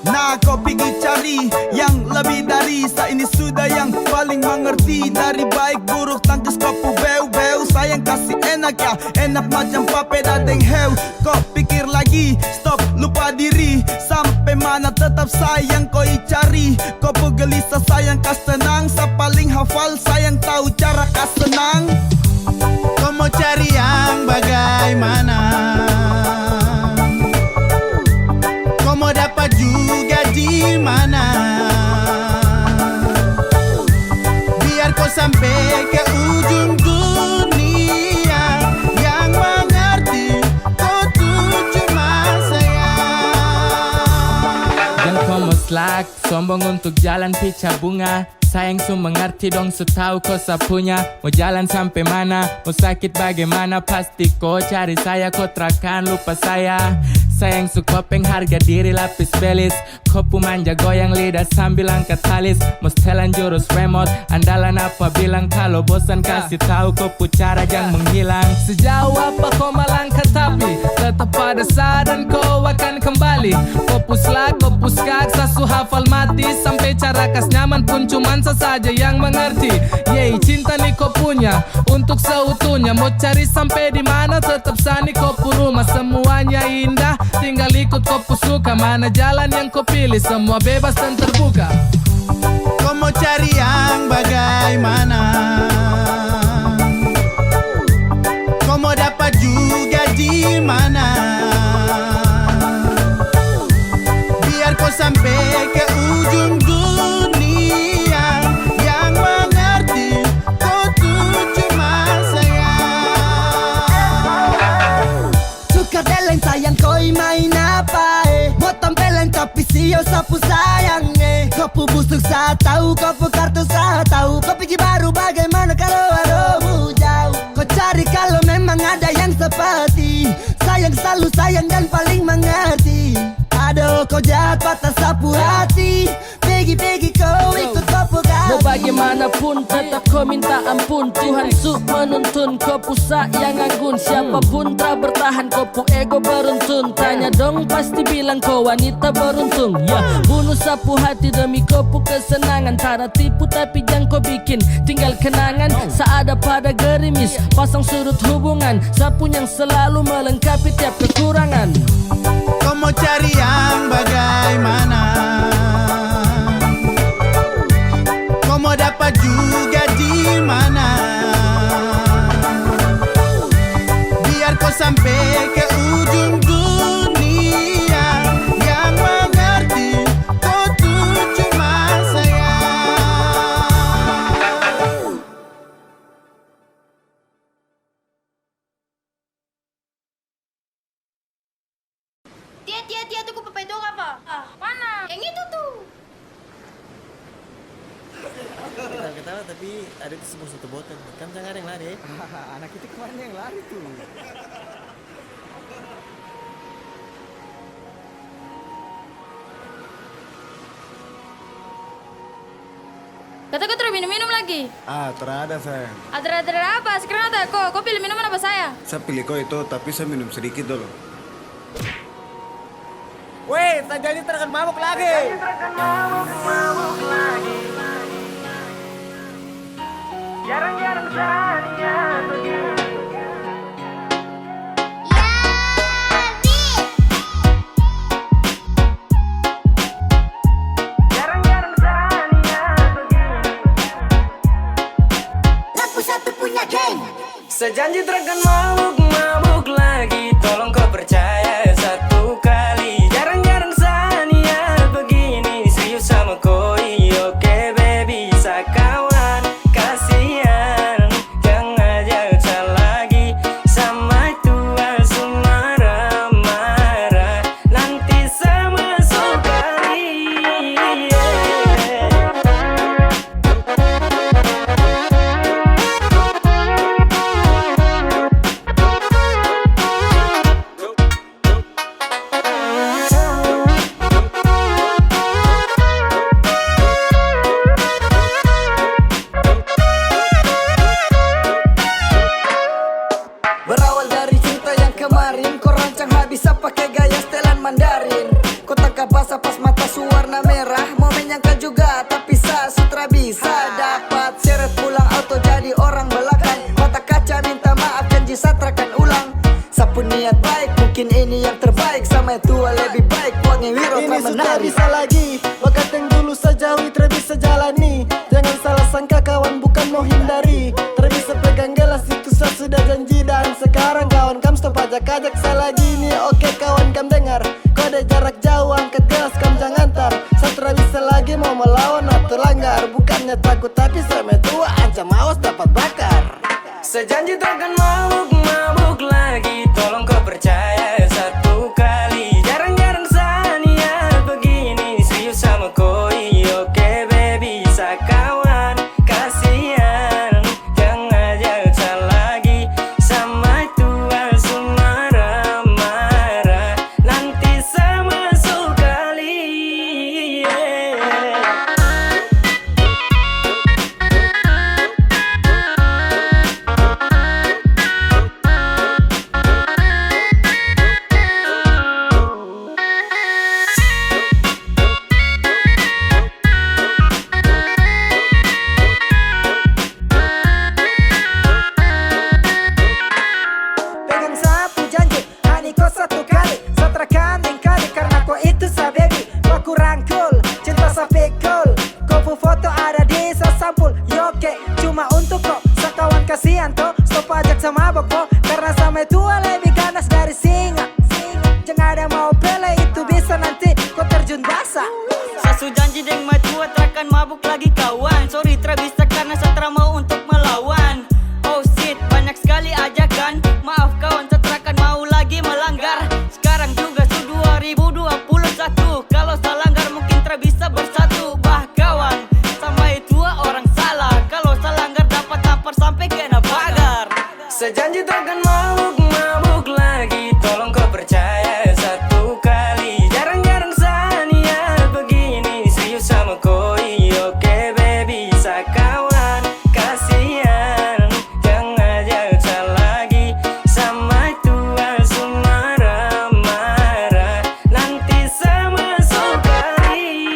F: Nah kau pergi cari yang lebih dari ini sudah yang paling mengerti. Dari baik buruk tangkis kopu beu-beu. Sayang kasih enak ya, enak macam papeda deng heu. Kau pikir lagi, stop lupa diri. Sampai mana tetap sayang kau cari. hati. Kau gelisah sayang kas tenang, sa paling hafal sayang tahu cara kas senang. Kau mau cari yang bagaimana? Kau mau dapat juga di mana? Biar kau sampai ke ujung dunia, yang mengerti kau tuh cuma saya.
M: Jangan kau mau slack, sombong untuk jalan pica bunga. Sayang su mengerti dong, su tahu kau sapunya. Mau jalan sampai mana, mau sakit bagaimana, pasti kau cari saya, kau takkan lupa saya. Sayang su kopeng harga diri lapis belis. Kopu manja goyang lidah sambil angkat talis. Mau setelan jurus remote, andalan apa bilang. Kalau bosan kasih tahu kopu cara jangan menghilang. Sejauh apa kau melangkah tapi tetap pada saat dan kau akan kembali. Kopu slack, kopu skak, sasu hafal mati. Sampai cara kas nyaman pun cuman saja yang mengerti. Yeay, cinta nih kau punya untuk seutuhnya. Mau cari sampai di mana tetap sani kopu rumah. Semuanya indah, tinggal ikut kopu suka. Mana jalan yang kau pilih, semua bebas dan terbuka.
F: Kau mau cari yang bagaimana? Kau mau dapat juga di mana? Biar kau sampai ke ujung dunia, yang mengerti kau tuh cuma saya.
A: Suka deleng sayang koi main apa Mau tampeleng tapi sio sapu sayang Kopu busuk saat tahu, kopu kartu saat tahu. Kau pikir baru bagaimana kalau aduh jauh. Kau cari kalau memang ada yang seperti sayang, selalu sayang dan paling mengerti. Aduh kau jahat patah sapu hati. Pegi kau ikut kopu kami.
P: Mau bagaimanapun tetap kau minta ampun. Tuhan su menuntun kopu yang anggun. Siapapun tak bertahan kopu ego beruntun. Tanya dong pasti bilang kau wanita beruntung. Ya bunuh sapu hati demi kopu kesenangan. Tara tipu tapi jangan kau bikin tinggal kenangan. Seada pada gerimis pasang surut hubungan. Sapu yang selalu melengkapi tiap kekurangan.
F: Kau mau cari yang bagaimana? Kau mau dapat juga di mana? Biar kau sampai ke ujung dunia, yang mengerti kau tuh cuma saya.
Q: Tia, tuh papai dong apa? Mana? Yang itu tuh.
R: Ketawa tapi ada di sebuah satu botol. Kan jangan ada yang lari.
N: Anak itu kemana yang lari tuh?
Q: Kata kau terus minum lagi?
G: Terada sayang.
Q: Ada apa? Sekarang ada kau pilih minuman apa saya?
G: Saya pilih kau itu, tapi saya minum sedikit dulu.
N: Weh, tak jadi terkan mabuk lagi.
B: Jarang-jarang saya begini. Jarang-jarang saya begini.
D: Lampu satu punya geng.
B: Sejanji terkan mabuk lagi. Tolong kau percaya satu kali. Jarang-jarang saya begini. Serius sama koi, oke baby, sakawan. Kasihan, jangan ajak lagi. Sama tua marah-marah. Nanti sama sekali.
A: Berawal dari cinta yang kemarin, kau rancang habis pakai gaya setelan Mandarin. Kau tangkap basah pas mata warna merah. Mau menyangka juga tapi sutra bisa dapat. Seret pulang auto jadi orang belakang. Mata kaca minta maaf janji satrakan ulang. Sapu niat baik mungkin ini yang terbaik. Sama tua lebih baik wangi wiro tak menarik. Ini sudah bisa lagi, bakat yang dulu saja
G: ajak-ajak salah gini. Oke kawan kam dengar, kode jarak jauh angkat gelas kam jangan tar. Satra bisa lagi mau melawan atau langgar. Bukannya takut tapi sama tua ancam awas dapat bakar.
B: Sejanji takkan mabuk lagi. Tolong kau percaya satu kali. Jarang-jarang Sania begini. Serius sama koi. Oke baby sakawan. Kasihan jangan ajak lagi. Sama tua marah-marah. Nanti sama sekali.
A: Pegang sapu janji, hani kau satu kali. Satra kandeng kali karena kau itu sa baby. Aku rangkul, cinta sampai cool. Kau foto ada di sampul. Yoke, cuma untuk kau. Sakawan kasihan toh, stop ajak sama boko. Karena sama tua lebih ganas dari singa. Jangan ada mau pele itu bisa nanti kau terjun basah.
B: Sasu janji deng matua takkan mabuk lagi kawan. Sorry tra bisa karena Satra mau untuk melawan. Oh shit banyak sekali ajakan. Maaf kawan Satra kan mau lagi melanggar. Sekarang juga su 2021. Kalau salah langgar mungkin tra bisa bersatu. Bah kawan sama itu orang salah. Kalau salah langgar dapat tampar sampai kena pagar. Sejanji takkan mabuk lagi. Tolong kau percaya satu kali. Jarang-jarang Sania begini. Serius sama koi. Oke baby sakawan. Kasihan jangan ajak lagi. Sama tua marah-marah. Nanti sama sekali.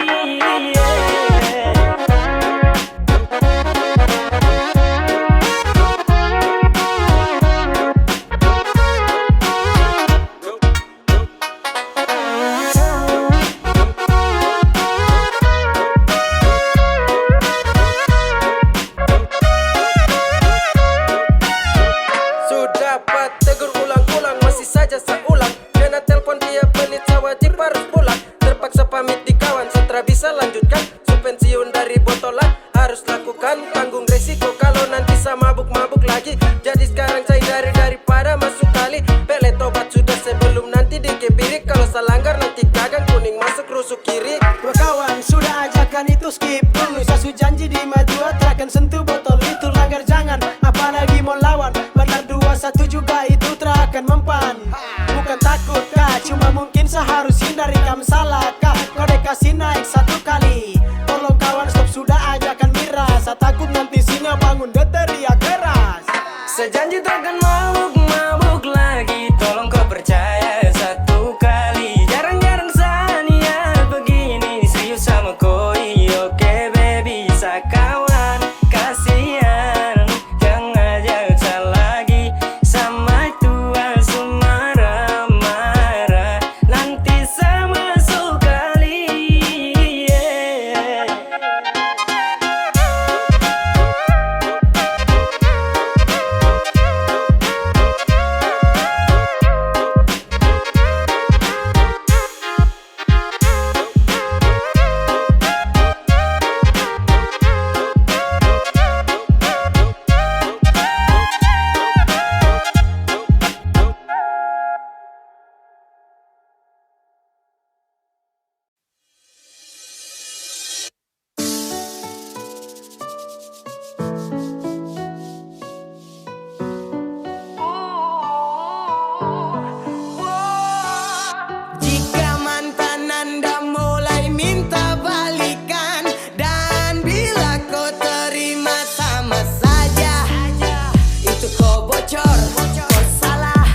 G: Sudah dapat tegur ulang-ulang masih saja seulang. Kena telepon dia pelit wajib harus pulang. Terpaksa pamit di kawan Satra bisa lanjutkan. Su pensiun dari botolan harus lakukan. Tanggung resiko kalau nanti sama mabuk lagi. Jadi sekarang saya daripada masuk kali. Pele tobat sudah sebelum nanti dikebiri. Kalau salanggar nanti gagang kuning masuk rusuk kiri.
A: Dua kawan sudah ajakan itu skip dulu. Sasu janji di maju akan sentuh botol itu langgar jangan. Apalagi mau lawan. Benar 2-1 juga itu terakan mempan. Bukan takut kah, cuma mungkin seharus hindari kam salah kah. Kode kasih naik satu kali. Tolong kawan stop sudah ajakan miras. Saya takut nanti singa bangun dia teriak keras.
B: Sejanji takkan mabuk lagi. Tolong kau percaya satu kali. Jarang-jarang Sania begini. Serius sama koi. Oke baby sakawan. Kasihan jangan ajak lagi. Sama tua marah-marah. Nanti sama sekali.
L: Jika mantan Anda mulai minta balikan, dan bila kau terima sama saja, itu kau bocor, kau salah,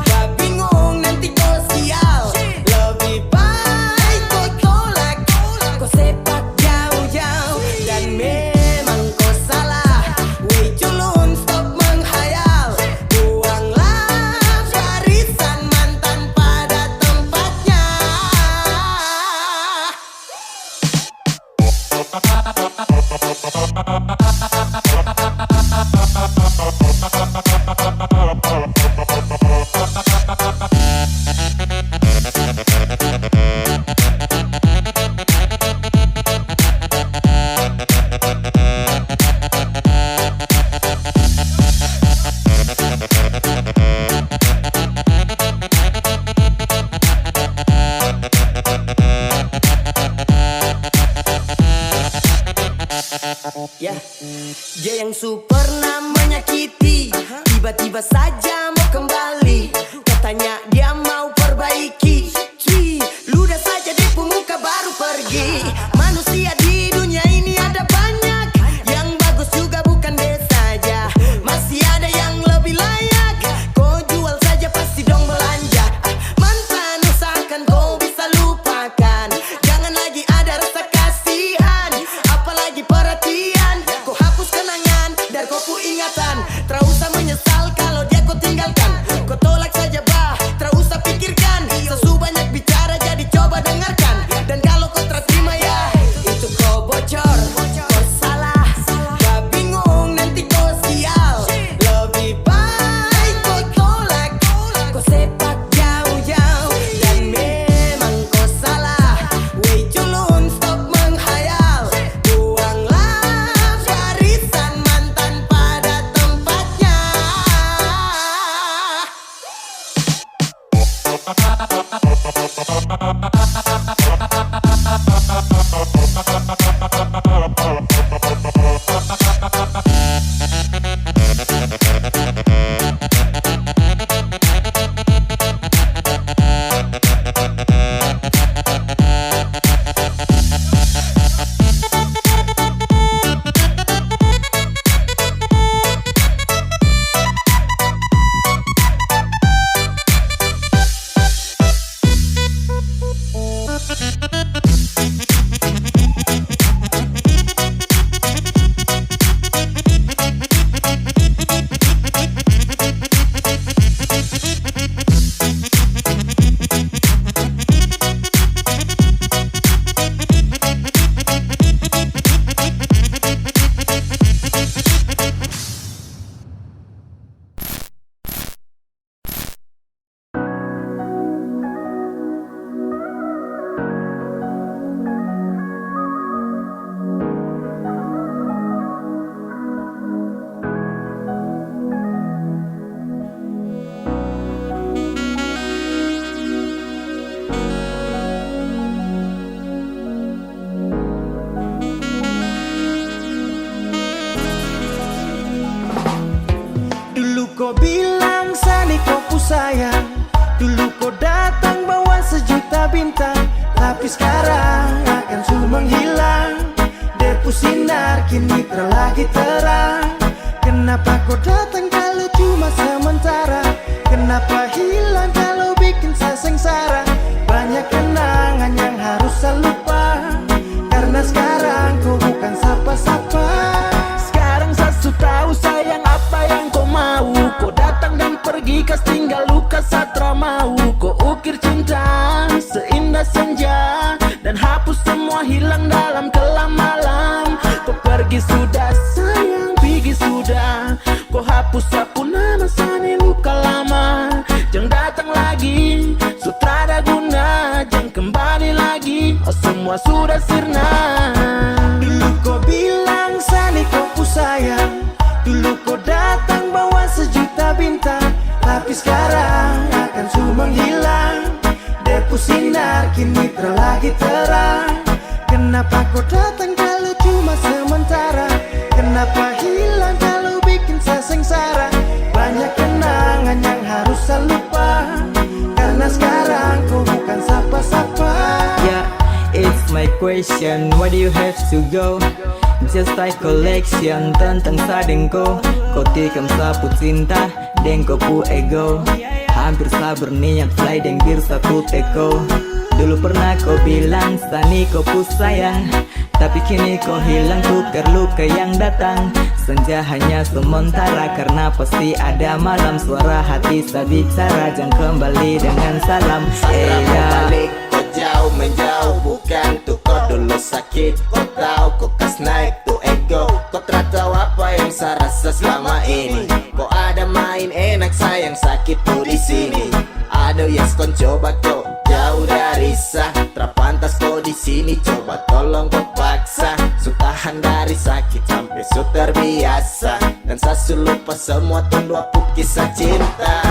L: gak bingung nanti kau sial. Lebih baik kau tolak, kau sepak jauh-jauh, dan memang kau salah. Weh culun stop menghayal, buanglah barisan mantan pada tempatnya. Ya, dia yang super menyakiti, tiba-tiba saja mau kembali. Katanya dia mau perbaiki. Cuy, ludah saja di pemuka baru pergi. Manusia di dunia ini ada banyak, yang bagus juga bukan dia saja. Masih ada yang lebih layak, kau jual saja pasti dong belanja. Mantan usahakan kau bisa lupakan, jangan lagi ada rasa kasihan, apalagi perhatian. Kau hapus kenangan dari kopu ingatan, tak usah menyesal kalau dia kau tinggalkan. Kau tolak saja bah, tak usah pikirkan. Sesu banyak bicara jadi coba dengarkan. Dan kalau kau terima ya, itu kau bocor, kau salah, gak bingung nanti kau sial. Lebih baik kau tolak, kau sepak jauh-jauh. Dan memang kau salah, wey culun stop menghayal. Buanglah barisan mantan pada tempatnya. Dulu kau bilang Sani kau ku sayang, dulu kau datang bawa sejuta bintang. Tapi sekarang akan su menghilang, depu sinar kini terlagi terang. Kenapa kau datang kalau cuma sementara? Kenapa hilang kalau bikin saya sengsara? Banyak kenangan yang harus saya lupa, karena sekarang kau bukan sapa-sapa. Sekarang saya su tahu sayang apa yang kau mau. Kau datang dan pergi kas tinggal luka satra mau. Kau ukir cinta seindah senja, dan hapus semua hilang dalam kelam malam. Kau pergi sudah sayang, pergi sudah. Kau hapus sapu nama Sani luka lama. Jangan datang lagi, sutra ada guna. Jangan kembali lagi, oh semua sudah sirna. Dulu kau bilang Sani kau ku sayang, dulu kau datang bawa sejuta bintang. Tapi sekarang akan su menghilang, depu sinar kini terlagi terang. Kenapa kau datang kalau cuma sementara? Kenapa hilang kalau bikin saya sengsara? Banyak kenangan yang harus saya lupa, karena sekarang kau bukan sapa-sapa.
B: Yeah, it's my question, why do you have to go? Just like collection tentang sadengko. Kau tikam sapu cinta, deng kau pu ego. Hampir sabar niat fly deng bir satu teko. Dulu pernah kau bilang Sani kau pu sayang, tapi kini kau hilang tukar luka yang datang. Senja hanya sementara, karena pasti ada malam. Suara hati saya bicara, jangan kembali dengan salam.
S: Balik, kau jauh menjauh, bukan tuh kau dulu sakit. Kau tahu kau kas naik tuh ego. Kau tak tahu apa yang saya rasa selama ini. Kau ada main enak sayang, sakit tuh di sini. Aduh yes kau coba kau jauh dari sah, terpantas kau di sini. Coba tolong kau paksa, su tahan dari sakit sampai su terbiasa. Dan saya su lupa semua tuh 20 kisah cinta.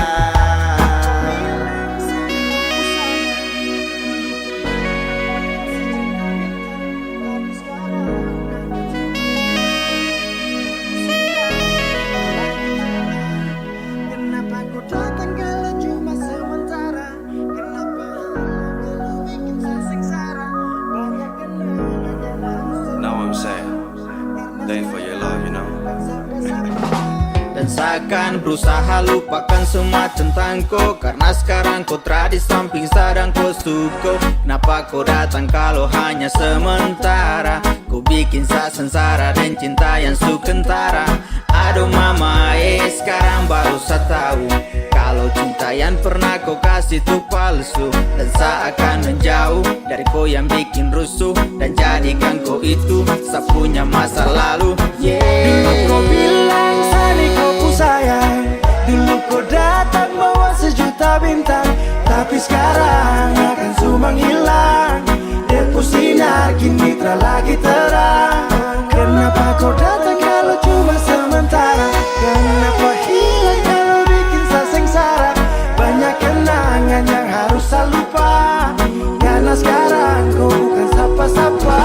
T: I'm saying? Thanks for your love, you know.
K: Dan seakan berusaha lupakan semua tentangku, karena sekarang kau terada di samping sedang kau suka. Kenapa kau datang kalau hanya sementara? Kau bikin saya sengsara dan cinta yang sukentara. Aduh mama, sekarang baru saya tahu kalau cinta yang pernah kau kasih itu palsu. Dan saya akan menjauh dari kau yang bikin rusuh, dan jadikan kau itu saya punya masa lalu.
G: Dulu kau bilang Sani kau pun sayang, dulu kau datang bawa sejuta bintang, tapi sekarang akan semua hilang. Depo sinar kini tak lagi terang. Kenapa kau datang kalau cuma sementara? Kenapa hilang kalau bikin saya sengsara? Banyak kenangan yang harus saya lupa, karena sekarang kau bukan siapa-siapa.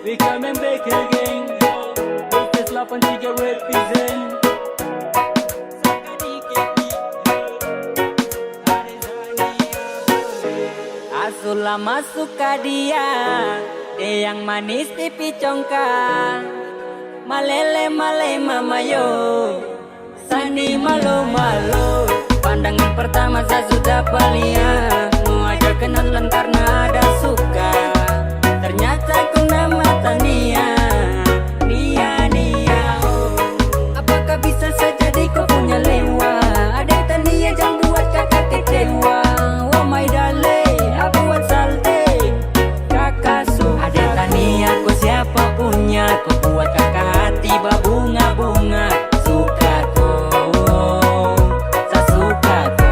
N: We coming back again. This is 83 represent.
B: Asulah masuk ke dia yang manis pipi congkak. Malele male mama yo, Sani malu malu. Pandangan pertama saya sudah palia, mau ajak kenalan karena ada suka. Ternyata ku nama Tania, Nia oh. Apakah bisa saja di kau punya lewa? Ada Tania yang buat kakak kecewa. Oh my darling, aku buat salte kakak su. Ada Tania ku siapa punya, ku buat kakak hati berbunga-bunga. Suka ku, saya suka ku.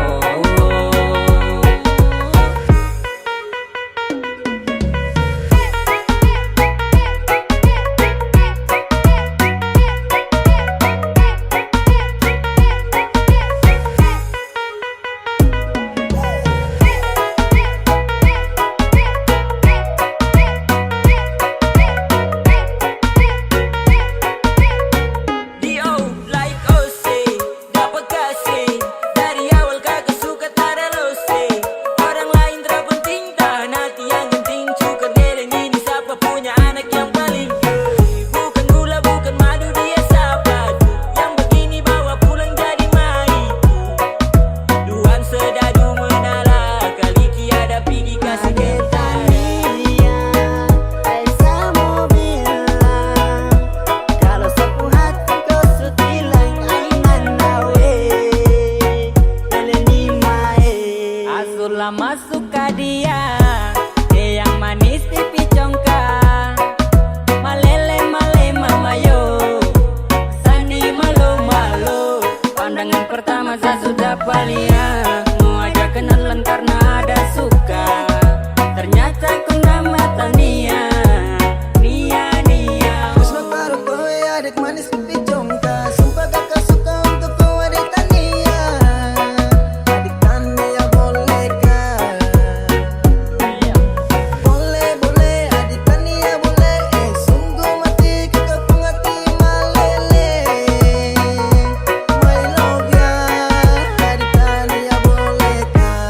B: Masuk ke dia yang manis pipi congkak. Malele male mama yo, Sani malu malu. Pandangan pertama saya sudah palia, mau ajak kenalan karena ada suka. Ternyata ku nama Tania, Nia
G: Kusma baru kau adik manis pipi congkak. Sumpah kakak suka untuk kau adik Tania. Adik Tania boleh kah? Boleh adik Tania boleh. Sungguh mati kakak pun hati malele. My love ya, adik Tania boleh kah?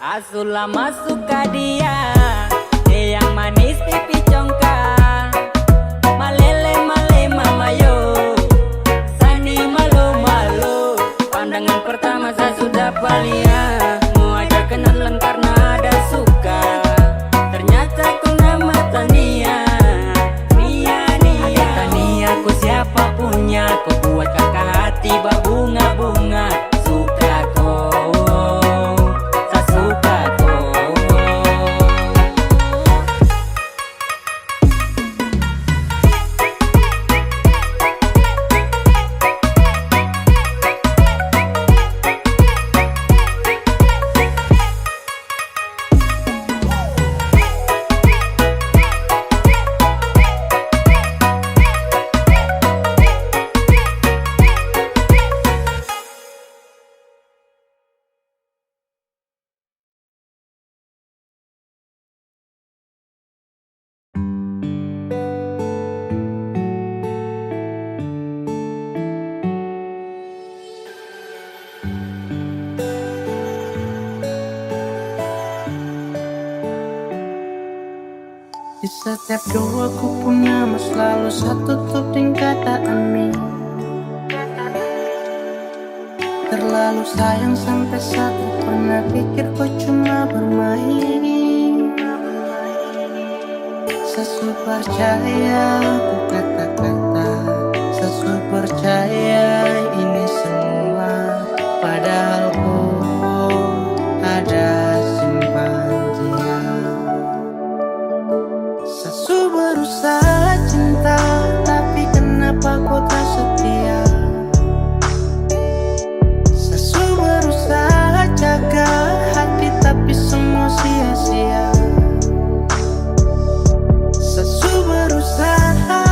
B: Asulah masuk ke dia yang manis pipi congkak. Malele male mama yo, Sani malu malu. Pandangan pertama saya sudah palia, mau ajak kenalan karena ada suka. Ternyata ku nama Tania, Nia Ada Tania
A: Setiap doaku punya mas selalu satu tuding kata amin. Terlalu sayang sampai satu pernah pikir kau cuma bermain. Sesu percaya ku kata-kata, sesu percaya ini semua, padahal ku ada simpan dia. Sesu berusaha cinta, tapi kenapa kau tak setia? Sesu berusaha jaga hati, tapi semua sia-sia. Sesu berusaha,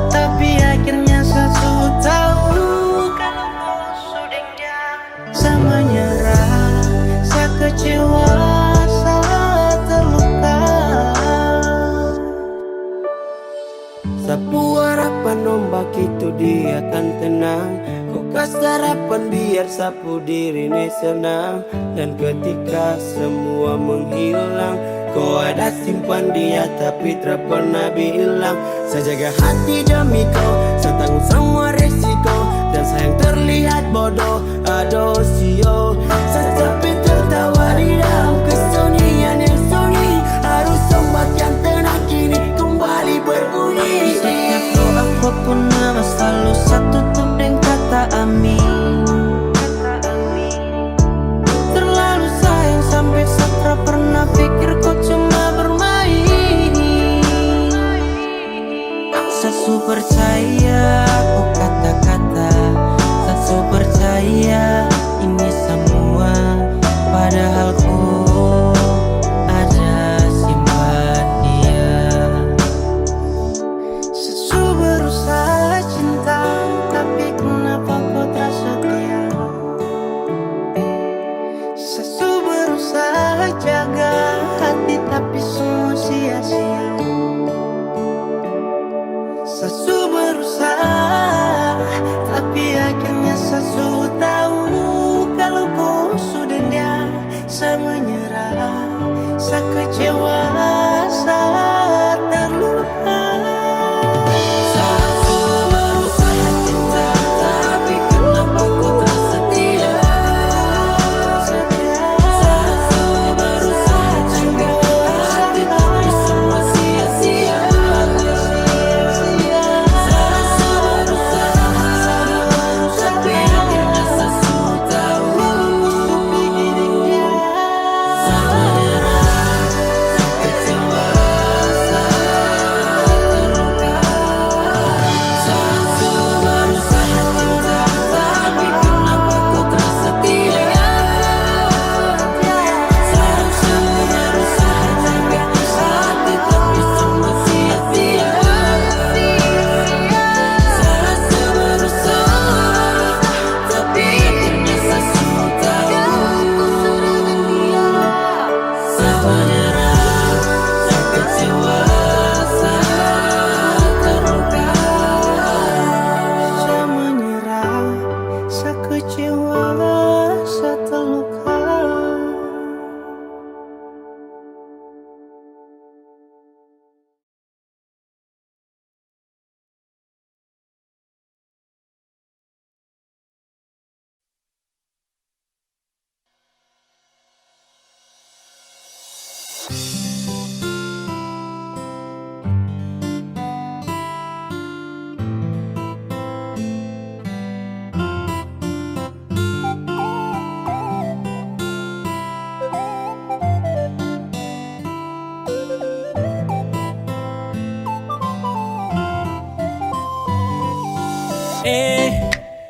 A: tapi akhirnya sesu tahu kalau kau sudah dia. Saya menyerah, saya kecewa, saya terluka.
U: Sapu harapan ombak itu dia akan tenang. Kau kasih harapan biar sapu diri ini senang. Dan ketika semua menghilang, kau ada simpan dia tapi tak pernah bilang. Saya jaga hati demi kau, saya tanggung semua resiko. Dan sayang terlihat bodoh, aduh sio. Saya tapi tertawa di dalam kesunyian yang sunyi. Harus ombak yang tenang kini kembali berbunyi.
A: Setiap doaku pun nama selalu satu tuding kata amin. Terlalu sayang sampai satra pernah pikir kau cuma bermain. Sesu percaya ku kata-kata, sesu percaya ini semua, padahal ku ada simpan dia. Sesu berusaha cinta, tapi kenapa kau tak setia? Sesu berusaha jaga hati, tapi semua sia-sia. Sesu berusaha, tapi akhirnya sesu tahu kalau kau sudah dia. Saya menyerah, saya kecewa, saya terluka. Sesu berusaha cinta, tapi kenapa kau tak setia? Sesu berusaha jaga hati, tapi semua sia-sia. Sesu berusaha, tapi akhirnya sesu tahu. Saya menyerah, saya kecewa, saya terluka. Sesu berusaha cinta, tapi kenapa kau tak setia? Sesu berusaha jaga hati, tapi semua sia-sia. Sesu berusaha, tapi akhirnya sesu tahu. Saya menyerah, saya kecewa, saya terluka. Saya menyerah, saya kecewa, saya terluka.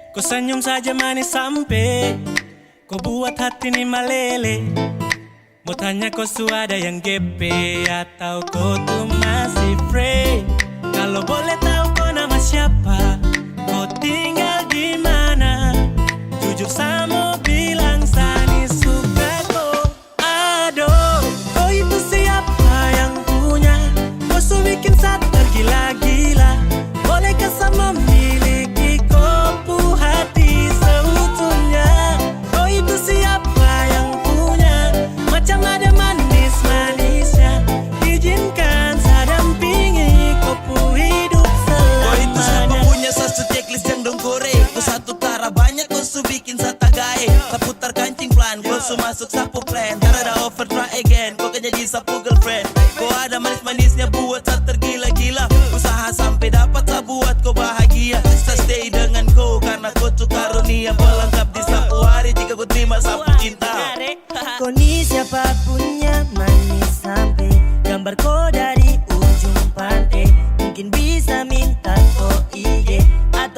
F: Kau senyum saja manis sampai kau buat hati ini meleleh. Mau tanya kau sudah yang GP atau kau tuh masih free? Kalau boleh tahu kau nama siapa, kau tinggal di mana? Jujur sama bilang Sani suka kau. Aduh, kau itu siapa yang punya? Kau su bikin saat tergila-gila. Bolehkah sama memiliki kopu hati seutuhnya? Kau itu siapa yang punya? Macam ada manis-manisnya. Izinkan saya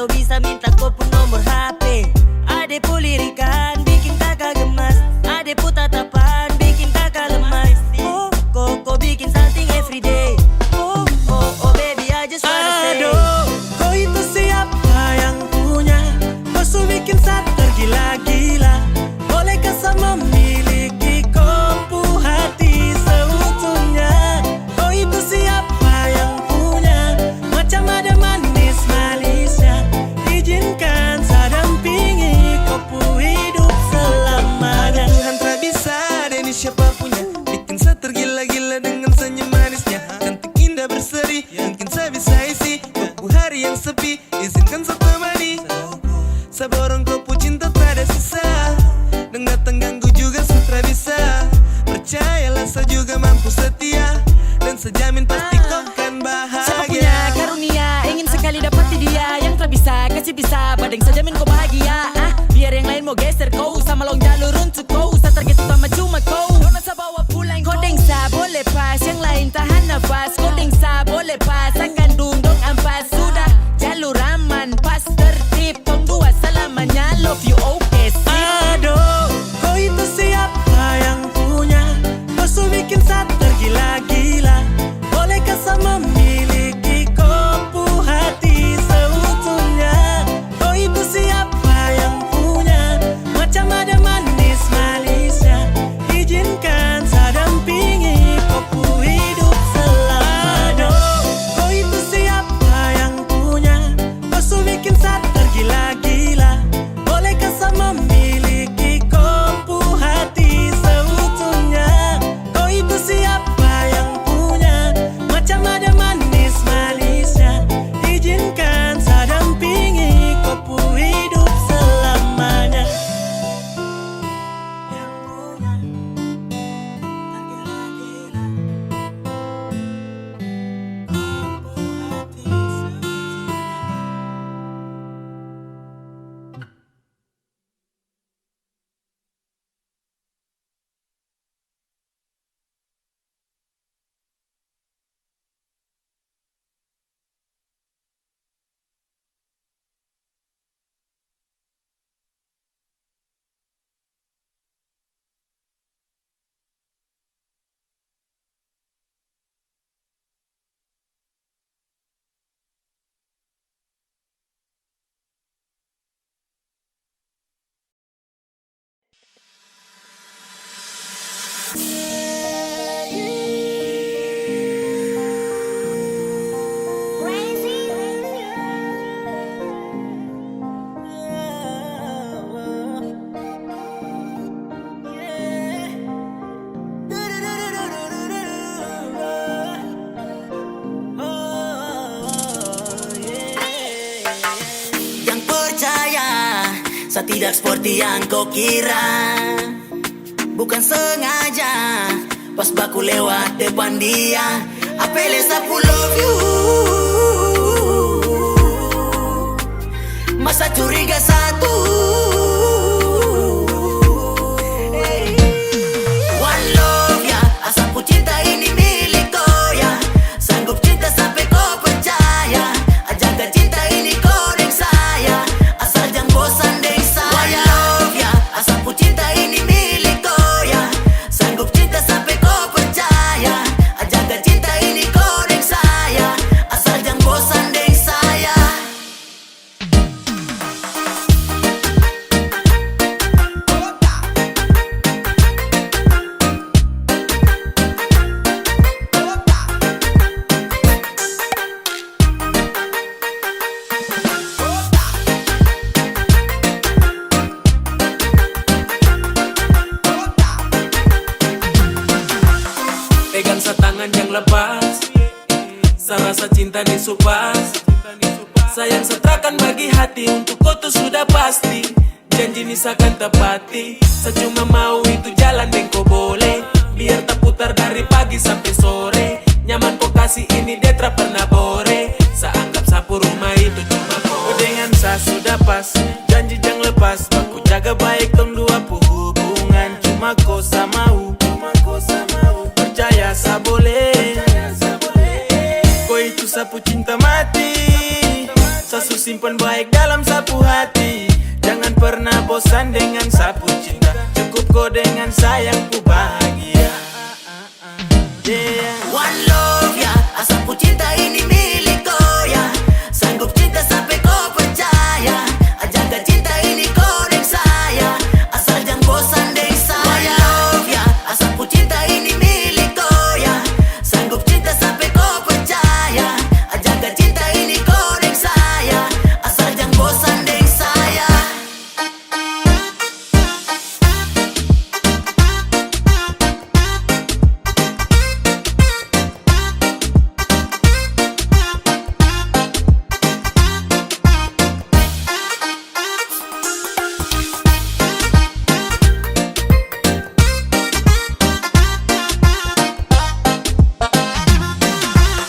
B: atau bisa minta kau pun nomor HP. Ade pu lirikan bikin kakak gemas, ade pu tatapan bikin kakak lemas. Oh, kok bikin something everyday. Oh, baby I just wanna say.
J: Aduh, kau itu siapa yang punya? Kau su bikin saat tergila-gila. Bolehkah saya memiliki kopu hati seutuhnya? Kau itu siapa yang punya? Macam ada manis-manisnya. Izinkan saya dampingi kopu hidup selamanya. Tuhan tak bisa ada ini siapa punya. Bikin saya tergila-gila dengan senyum manisnya. Cantik indah berseri, mungkin saya bisa isi kopu hari yang sepi. Izinkan saya temani. Saya borong kopu cinta tak ada sisa. Dan datang ganggu juga sutra bisa. Percayalah saya juga mampu setia. Dan saya jamin pasti kau kan bahagia.
B: Siapa punya karunia ingin sekali dapati dia. Yang tak bisa kasih bisa badeng saya jamin kau bahagia. Biar yang lain mau geser kau sama long jalur untuk kau. Saya tergeser sama cuma kau. Dona saya bawa pulang kau dengsa boleh pas. Yang lain tahan nafas. Kau dengsa boleh pas. Akan dundung ampas. Sudah jalur aman pas tertib. Tong dua selamanya love you okay sip.
J: Aduh, kau itu siapa yang punya? Kau su bikin saya tergila-gila. Bolehkah saya memiliki kopu hati seutuhnya? Kau itu siapa yang punya? Macam ada manis-manisnya. Izinkan saya dampingi kopu hidup selamanya. Kau itu siapa yang punya? Kau su bikin saya tergila-gila. Bolehkah saya memiliki kopu hati seutuhnya? Kau itu siapa yang punya? Macam ada manis-manisnya. Izinkan saya dampingi kopu hidup selamanya.
B: Yang percaya saya tidak seperti yang kau kira. Bukan sengaja pas baku lewat depan dia. Apele sapu love you. Masa curiga satu. One love ya, asapu cinta ini milik kau ya. Sanggup cinta sampai kau percaya. Jaga cinta ini kau deng saya. Asal jangan bosan deng saya. One love ya, asapu cinta ini milik kau ya. Sanggup cinta sampai kau percaya. Jaga cinta ini kau deng saya. Asal jangan bosan deng saya.
J: Pegang setangan yang lepas. Saya rasa cinta disupas. Sayang setrakan bagi hati. Untuk kau tuh sudah pasti. Janji ini akan tepati. Saya cuma mau itu jalan yang kau boleh. Biar tak putar dari pagi sampai sore. Nyaman kau kasih ini detra pernah bore. Saya anggap sapu rumah itu cuma kau. Dengan saya sudah pas. Janji jangan lepas. Aku jaga baik tong dua hubungan. Cuma kau sama percaya sa boleh. Kau itu sapu cinta mati. Sa
E: simpan baik dalam sapu hati. Jangan pernah bosan dengan sapu cinta. Cukup kau dengan sayangku bahagia.
A: One love ya, sapu cinta ini milik kau ya. Sanggup cinta sampai kau percaya. Jaga cinta ini kau dan saya. Asal jangan bosan deng saya. One love ya, sapu cinta ini milik kau ya. Sanggup cinta sampai kau percaya. Jaga cinta ini kau dan saya. Asal jangan bosan deng saya.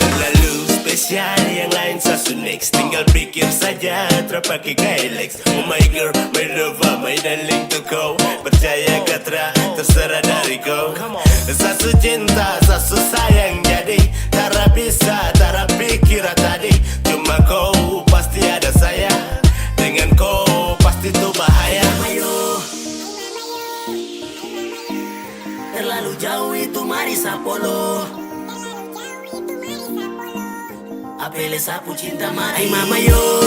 J: Terlalu spesial yang lain sasu next. Tinggal pikir saja terpakai Kylex. Oh my girl, my lover, my darling to go. Percaya katra, terserah dari kau. Sasu cinta, sasu sayang jadi tara bisa, tara pikir tadi. Cuma kau pasti ada saya. Dengan kau pasti tuh bahaya.
A: Terlalu jauh itu mari sapolo. Apele sapu cinta mati. Hai mama yo,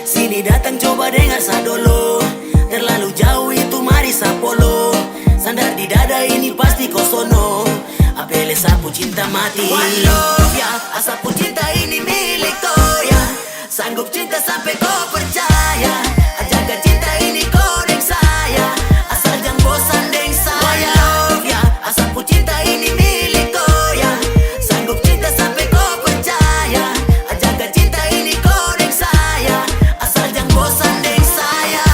A: sini datang coba dengar sadolo. Terlalu jauh itu mari sapolo. Sandar di dada ini pasti kosono. Apele sapu cinta mati. One love ya, sapu cinta ini milik kau ya. Sanggup cinta sampai kau percaya. Jaga cinta ini kau dan saya. Asal jangan bosan deng saya. One love ya, sapu cinta ini milik kau ya. Sanggup cinta sampai kau percaya. Jaga cinta ini kau dan saya. Asal jangan bosan deng saya.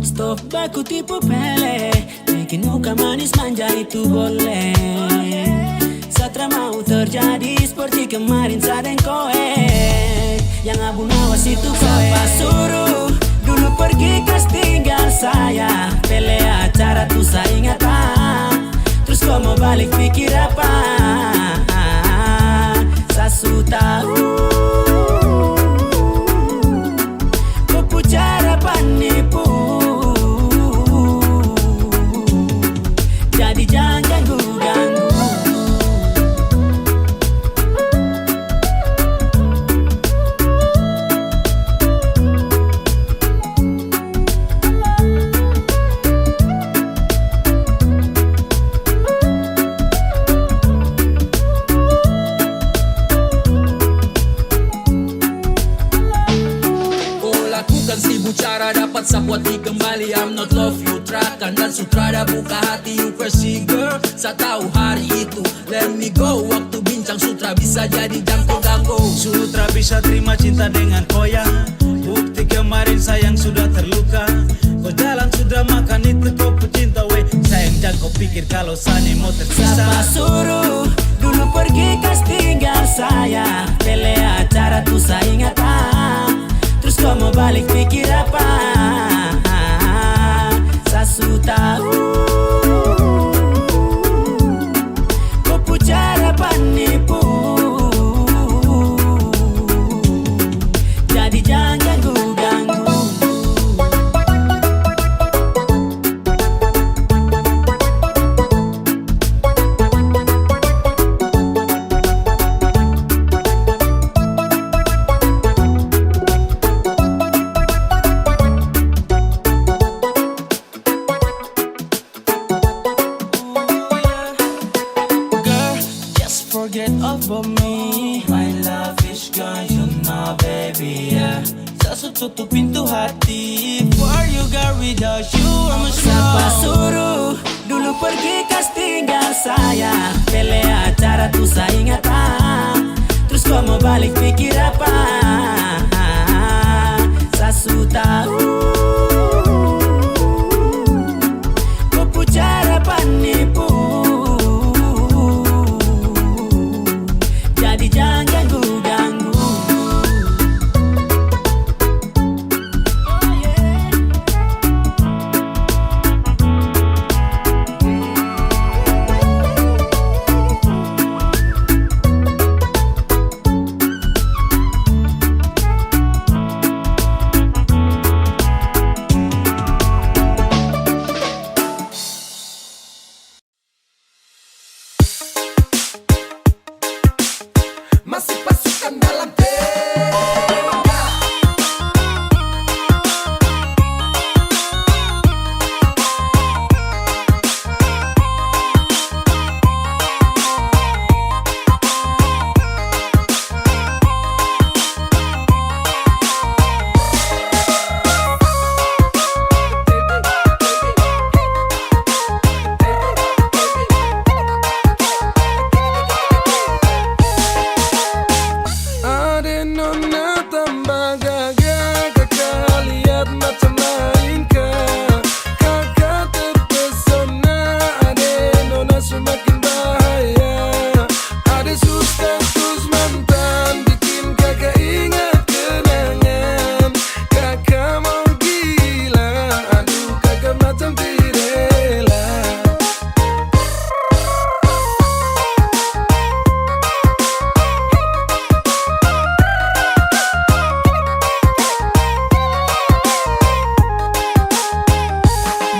F: Stop baku tipu pele, bikin muka manis manja itu boleh. Satra mau terjadi seperti kemarin sadeng koe. Yang abu nawas itu koe. Siapa suruh dulu pergi kas tinggal saya. Pele acara tuh saya ingat terus kau mau balik pikir apa? Sasu tahu kau cara penipu. Jadi jangan ganggu-ganggu.
N: Cara dapat sapu hati kembali. I'm not love you trakan dan sutrada buka hati you crazy girl. Saya tahu hari itu let me go. Waktu bincang sutra bisa jadi jangko-ganggo.
E: Sutra bisa terima cinta dengan koyak. Bukti kemarin sayang sudah terluka. Kau jalan sudah makan itu kau pecinta we. Sayang jangan kau pikir kalau Sani mau tersisa.
F: Siapa suruh dulu pergi kas tinggal saya. Pele acara tuh saya ingat terus kau mau balik pikir apa? Sasu tahu kau cara penipu. Jadi jangan ganggu-ganggu. For me, my love is gone, you know baby, yeah. Sasu tutup pintu hati for you girl, without you I'm a
A: Siapa suruh dulu pergi kas tinggal saya. Pele acara tuh saya ingat terus kau mau balik pikir apa? Sasu tahu kau pu cara penipu. Jadi jangan ganggu-ganggu.
G: Masih pasukan dalam Ade nona tambah gagah, kakak lihat macam lain kah? Kakak terpesona, ade nona semakin bahaya. Ade status mantan, bikin kakak ingat kenangan. Kakak mau gila, aduh kakak macam tirela.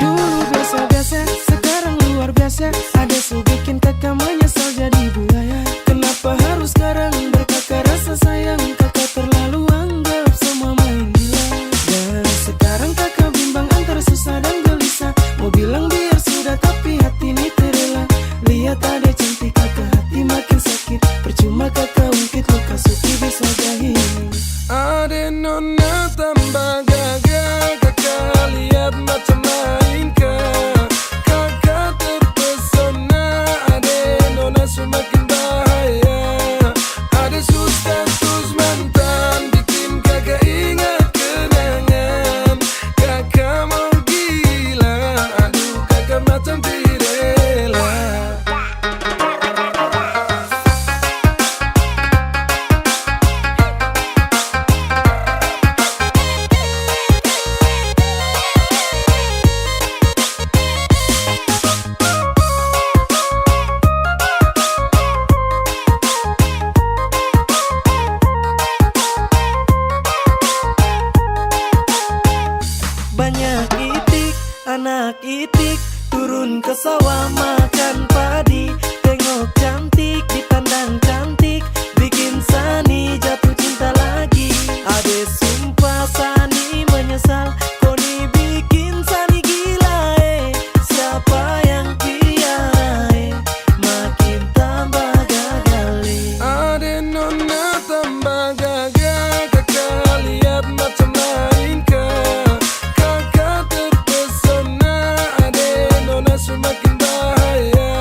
G: Dulu biasa-biasa, sekarang luar biasa. Ada su bikin kakak menyesal jadi budaya. Kenapa harus sekarang berkakak rasa sayang? Kakak terlalu anggap semua main gila. Dan sekarang kakak bimbang antara susah dan gelisah. Mau bilang biar sudah tapi hati ini terela. Lihat ada cantik kakak hati makin sakit. Percuma kakak ungkit luka suki bisa jahit. Ada nona tambah gagah, kakak lihat macam lain kah? Kakak terpesona, ade nona semakin bahaya. Ada status mantan, bikin kakak ingat kenangan. Kakak mau gila, aduh kakak macam tirela. Banyak itik, anak itik, turun ke sawah makan padi. Tengok cantik, dipandang cantik, bikin Sani jatuh cinta lagi. Ade sumpah Sani menyesal, Koni bikin Sani gila siapa yang piara makin tambah gagal Ade nona tambah gagah, kakak lihat macam lain kah? Kakak terpesona, ade nona semakin bahaya.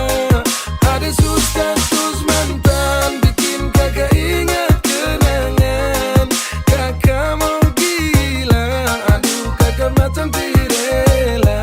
G: Ada status mantan, bikin kakak ingat kenangan. Kakak mau gila, aduh kakak macam tirela.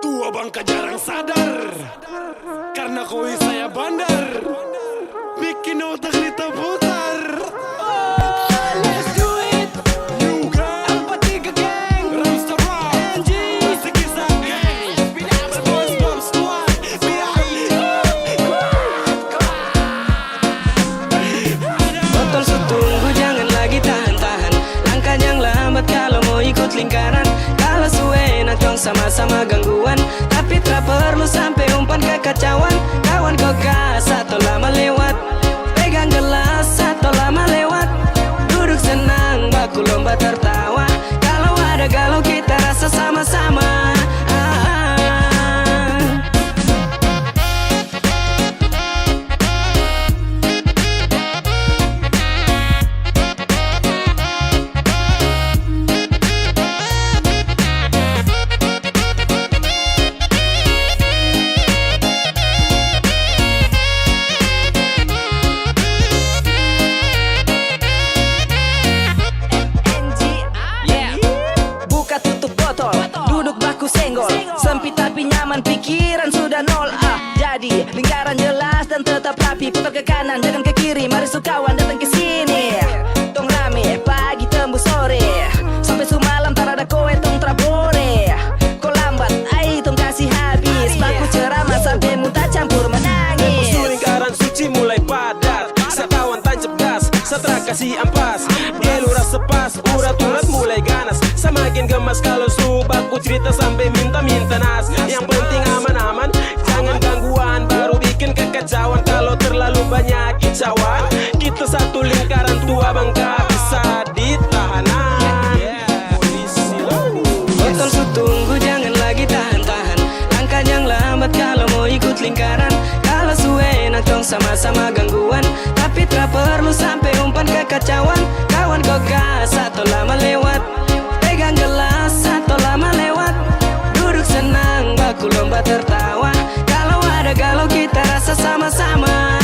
G: Tua bangka jarang sadar, karena koi saya bandar, bikin otak kita putar. Let's do it. You can. Alpha 3 gang. Ramstar Rock. NG. Masih kisah gang. SpongeBob Squad. Biar
A: Pengalaman pikiran sudah nol. Jadi lingkaran jelas dan tetap rapi. Putar ke kanan jangan ke kiri. Mari sukawan datang ke sini. Tong rame pagi tembus sore. Sampai sumalam tak ada kowe tong trabore. Kau lambat ai tong kasih habis. Baku ceramah sampai muntah campur menangis.
E: Tempo lingkaran suci mulai padat. Sakawan tancap gas, setelah kasih ampas. Gelura sepas, urat-urat mulai ganas. Semakin gemas kalau subaku cerita sampai minta-minta nas. Yang penting aman-aman, jangan gangguan. Baru bikin kekacauan kalau terlalu banyak kicauan. Kita satu lingkaran tua bangka bisa ditahanan.
F: Botol su tunggu jangan lagi tahan-tahan. Langkah yang lambat kalau mau ikut lingkaran. Kalau su enak dong sama-sama gangguan. Tapi tak perlu sampai umpan kekacauan. Kawan kau gas atau lama lewat. Pegang gelas atau lama lewat. Duduk senang baku lomba tertawa. Kalau ada galau kita rasa sama-sama.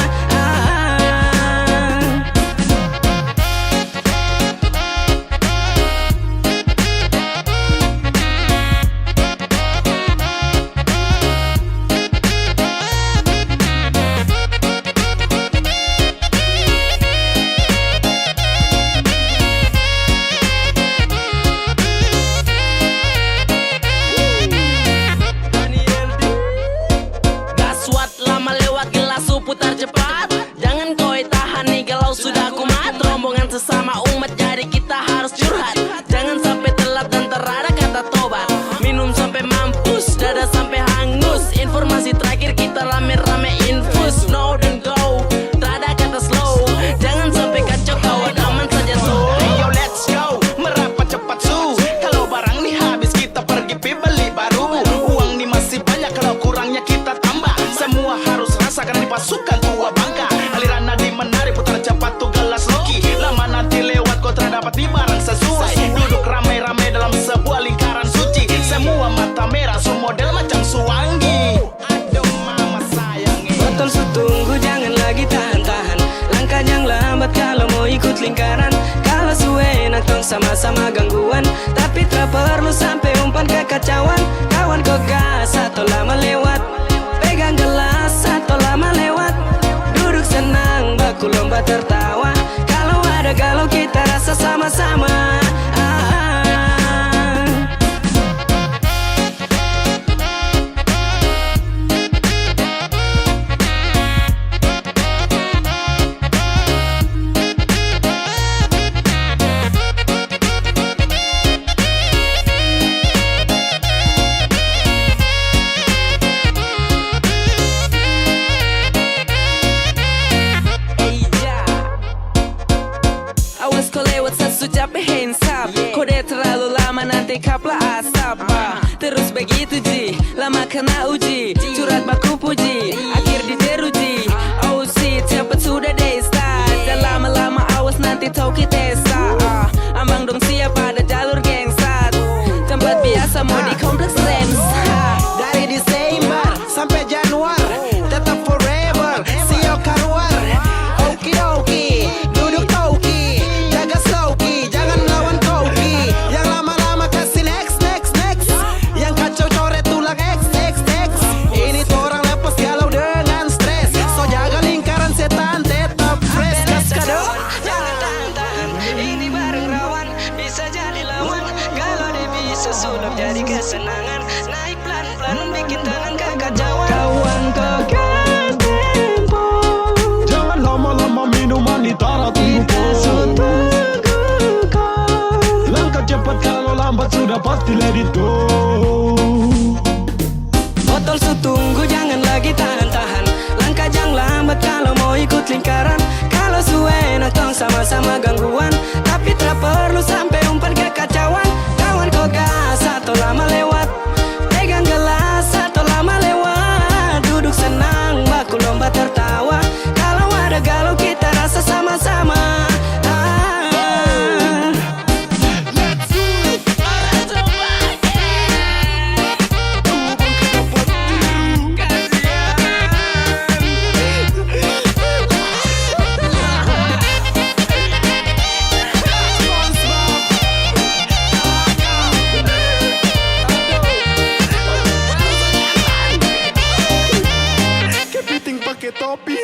A: Gaswat lama lewat gelas su putar cepat. Jangan koi tahan nih kalau sudah kumat. Rombongan sesama umat jadi kita harus curhat. Jangan sampai telat dan terada kata tobat. Minum sampai mampus, dada sampai hangus. Informasi terakhir kita rame-rame infus. No don't go, terada kata slow. Jangan sampai kacau kawan aman saja so.
H: Ayo let's go, merapat cepat su. Kalau barang nih habis kita pergi beli baru. Uang nih masih banyak kalau kurangnya kita tambah. Semua harus rasakan di pasukan tua bangka. Aliran nadi menarik putar cepat tuh gelas loki. Lama nanti lewat kau terdapat di barang sesuai. Duduk ramai-ramai dalam sebuah lingkaran suci. Semua mata merah su model macam suwangi. Aduh mama sayangi.
F: Botol su tunggu jangan lagi tahan-tahan. Langkah yang lambat kalau mau ikut lingkaran. Kalau su enak dong sama-sama gangguan. Tapi tak perlu sampai umpan kekacauan. Kawan kau gas atau lama lewat. Pegang gelas atau lama lewat. Duduk senang baku lomba tertawa. Kalau ada galau kita rasa sama-sama.
A: Awas kau lewat sesu capek hands up. Kode terlalu lama nanti kaplah asap. Terus begitu ji, lama kena uji. Curhat baku puji, akhir diteruji. Oh shit, cepet sudah deh start. Dan lama-lama awas nanti tau kita start. Ambang dong siap pada jalur gengsat. Tempat biasa mau di kompleks Rems.
H: Dari Desember sampai Januari tetap forever. Sio karuar. Oki-oki, duduk toki. Jaga slowki, jangan lawan koki. Yang lama-lama kasih next. Yang kacau coret tulang X. Ini tuh orang lepas galau dengan stres. So jaga lingkaran setan tetap fresh. Gas kado.
F: Jangan tahan-tahan, ini bareng rawan. Bisa jadi lawan. Galau deh bisa sulap jadi kesenangan. Naik pelan-pelan bikin tenang kekacauan. Kawan kau gas tempo.
E: Jangan lama-lama minuman ditara tunggu po. Langkah cepat kalau lambat sudah pasti let it go.
F: Botol su tunggu jangan lagi tahan-tahan. Langkah jangan lambat kalau mau ikut lingkaran. Kalau su enak dong sama-sama gangguan. Tapi tak perlu sampai umpan kekacauan. Kawan kau gas atau lama lewat. Pegang gelas atau lama lewat. Duduk senang baku lomba tertawa. Kalau ada galau kita rasa sama-sama.
C: penting pakai topi.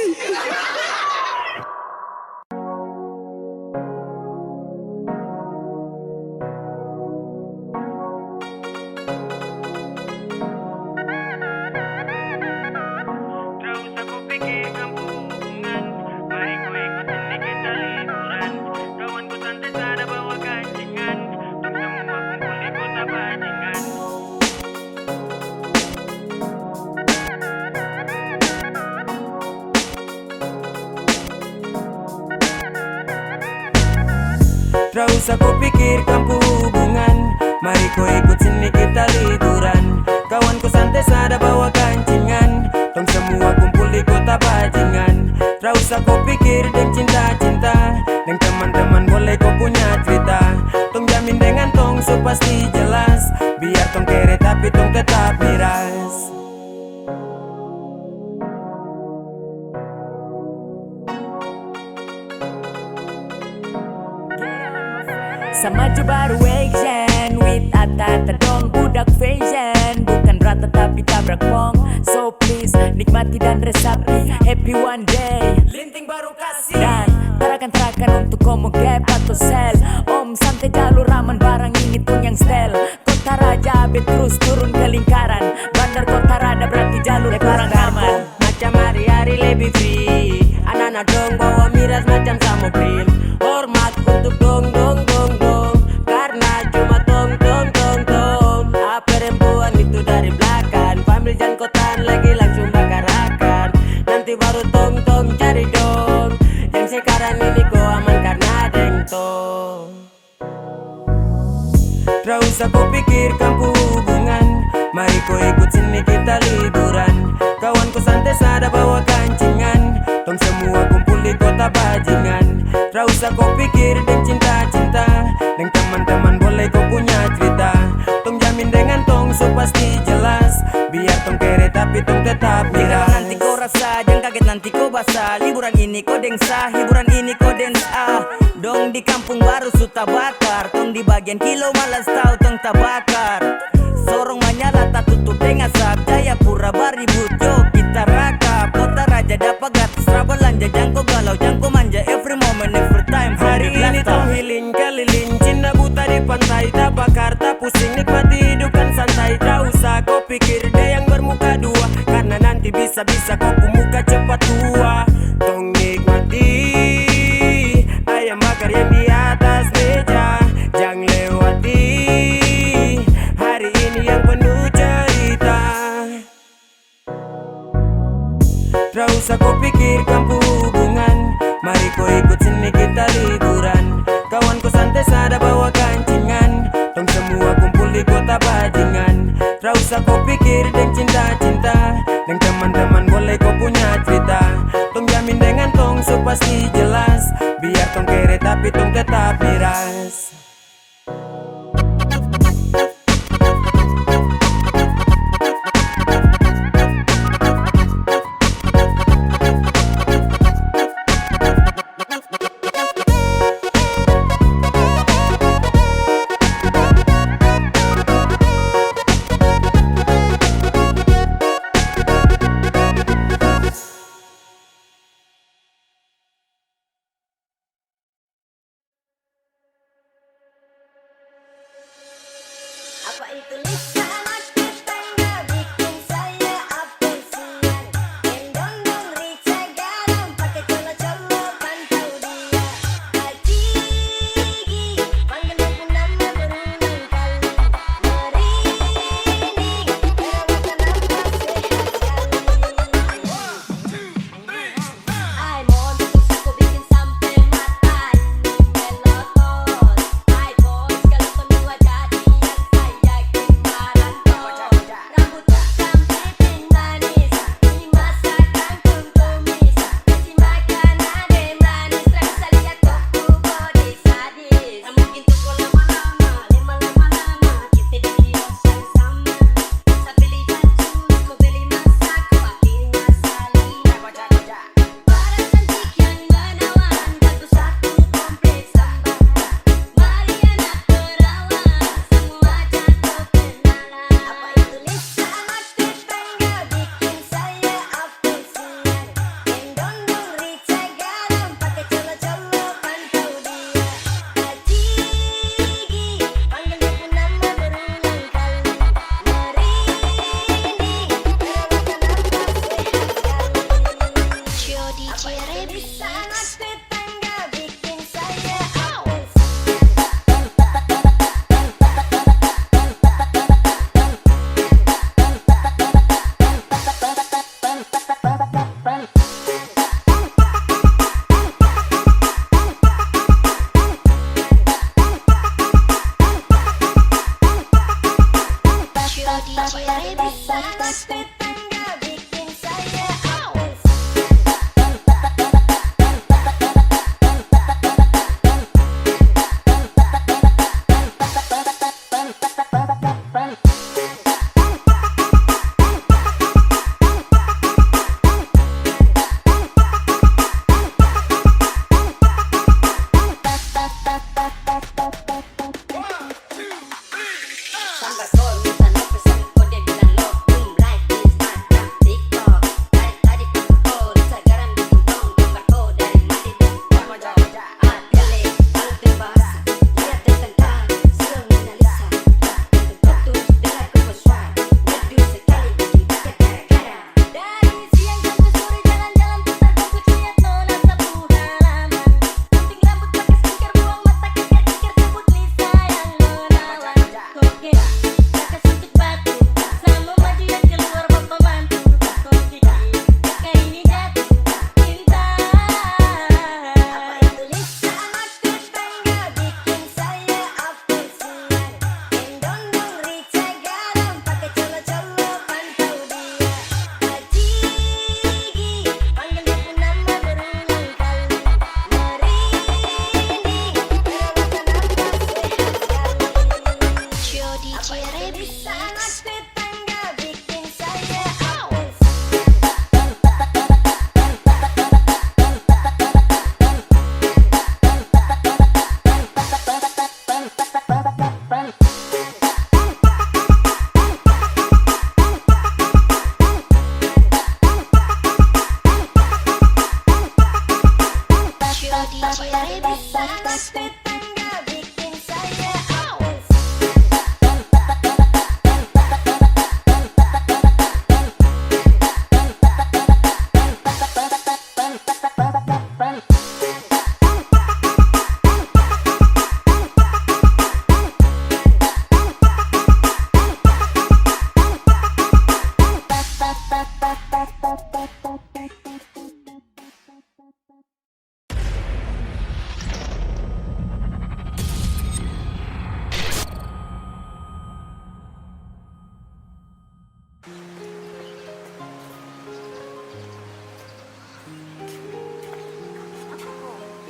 B: Gak usah kau pikirkan hubungan, mari kau ikut sini kita liburan. Kawanku santai sada bawa kancingan, tong semua kumpul di kota bajingan. Gak usah kau pikir dan cinta-cinta, dan teman-teman boleh kau punya cerita. Tong jamin dengan tong so pasti jelas, biar tong kere tapi tong tetap miras.
M: Sama maju baru action with ata-ata dong budak fashion. Bukan rata tapi tabrak pong. So please nikmati dan resapi, happy one day.
B: Linting baru kasih
M: Dan tarakan untuk komo gap atau sel. Om santai jalur aman barang ini tuh yang stel. Kota Raja abe terus turun ke lingkaran. Bandar Kota Rada berarti jalur barang aman.
B: Macam hari-hari lebih free, anak-anak dong bawa miras macam samobil. Hormat untuk dong dong dong dong, karena cuma tong tong tong tong. Perempuan itu dari belakang, pambil jan kotan lagi langsung bakar-bakar. Nanti baru tong tong cari dong, yang sekarang ini kau aman karena deng tong. Gak usah kau pikirkan hubungan, mari kau ikut sini kita liburan. Kawanku santai sada bawa kancingan, tong semua kumpul di kota bajingan. Gak usah kau pikir dan cinta-cinta, dan teman-teman boleh kau punya cerita. Tong jamin dengan tong so pasti jelas, biar tong kere tapi tong tetap miras.
M: Nanti kau rasa, jangan kaget nanti kau basah. Liburan ini kau dengsa, hiburan ini kau dance Dong di kampung baru suta bakar, tong di bagian kilo malas tahu tong tabakar. Sorong menyala tak tutup dengan asap, Jayapura baribut yo kita rakap. Kota Raja dapat gratis belanja, jangko galau jangko manja every moment every time.
B: Hari ini tong healing keliling, Cina buta di pantai, tak bakar tak pusing, nikmati hidup kan santai. Tak usah kau pikir deh yang bermuka dua, karena nanti bisa-bisa kau muka cepat tua. Tong nikmati ayam bakar yang di atas meja, jangan lewati hari ini yang penuh cerita. Gak usah kau pikirkan hubungan, mari kau ikut sini kita liburan. Kawanku santai sada bawa kancingan, tong semua kumpul di kota bajingan. Gak usah kau pikir dan cinta-cinta, dan teman-teman boleh kau punya cerita. Tong jamin dengan tong so pasti jelas, biar tong kere tapi tong tetap miras.
D: Baby shark tetangga bikin saya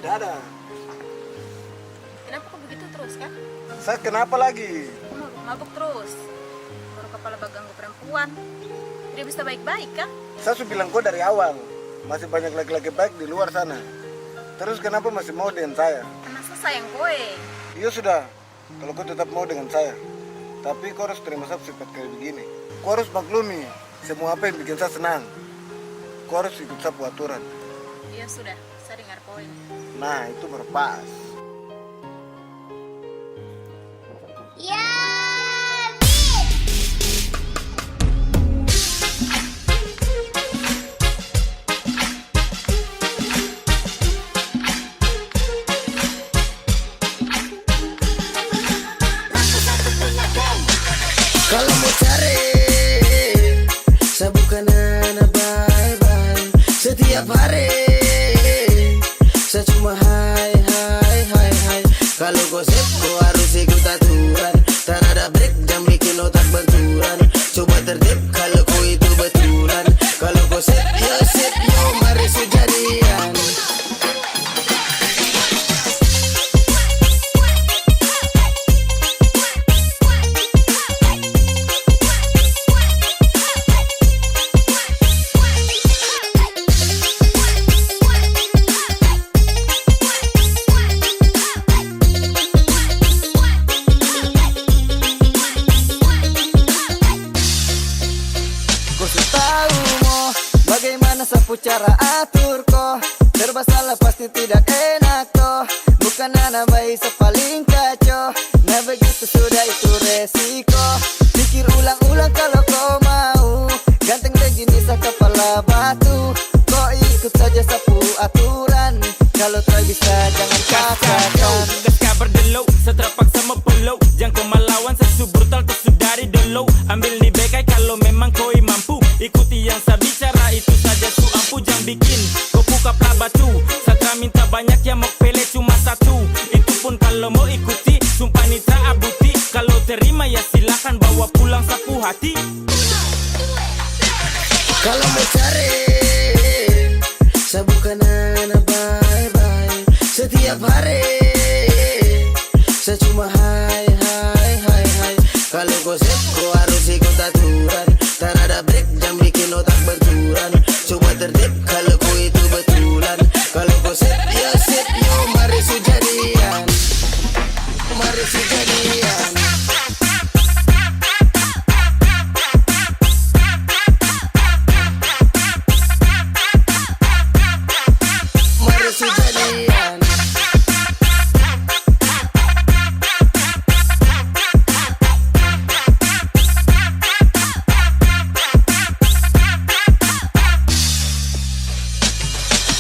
G: Tidak ada.
Q: Kenapa kok begitu terus kan?
G: Saya kenapa lagi?
Q: Mabuk terus. Baru kepala ganggu perempuan. Tidak bisa baik-baik kan?
G: Saya sudah bilang kau dari awal. Masih banyak laki-laki baik di luar sana. Terus kenapa masih mau dengan saya?
Q: Karena saya sayang kowe.
G: Iya sudah. Kalau kau tetap mau dengan saya. Tapi kau harus terima saya sifat kayak begini. Kau harus maklumi semua apa yang bikin saya senang. Kau harus ikut saya aturan.
Q: Iya sudah, saya dengar kowe.
G: Nah, itu berpas.
D: Ya,
L: Kalau mau cari, saya bukan anak bye-bye. Setiap hari saya cuma hai. Kalau gosip kau harus ikut aturan. Tak ada break jam bikin otak benturan. Coba tertib kalau kau itu betulan. Kalau gosip yo sip yo mari sejadian. Sapu cara atur ko, serba salah pasti tidak enak toh. Bukan anak bayi sepaling kacau. Nah begitu sudah itu resiko. Pikir ulang-ulang kalau kau mau. Ganteng begini sa kepala batu. Kau ikut saja sapu aturan. Kalau tak bisa jangan paksakan.
E: Gas kabar delo, setelah paksa mempelo. Jangan kau melawan sesu brutal tersudari delo. Ambil nih bekai kalau memang kau mampu. Ikuti yang saya bicara itu saja su ampu. Jangan bikin kau buka batu. Satra minta banyak yang mau pele cuma satu. Itu pun kalau mau ikuti. Sumpah nitra abuti. Kalau terima ya silakan bawa pulang sapu hati.
L: Kalau mau cari, saya bukan anak bye-bye. Setiap hari saya cuma hai. Kalau gosip kau harus ikut aturan. Tak ada break jam bikin otak benturan. Coba tertib kalau kau itu betulan. Kalau gosip yo sip yo mari sejadian. Mari sejadian. Mari sejadian.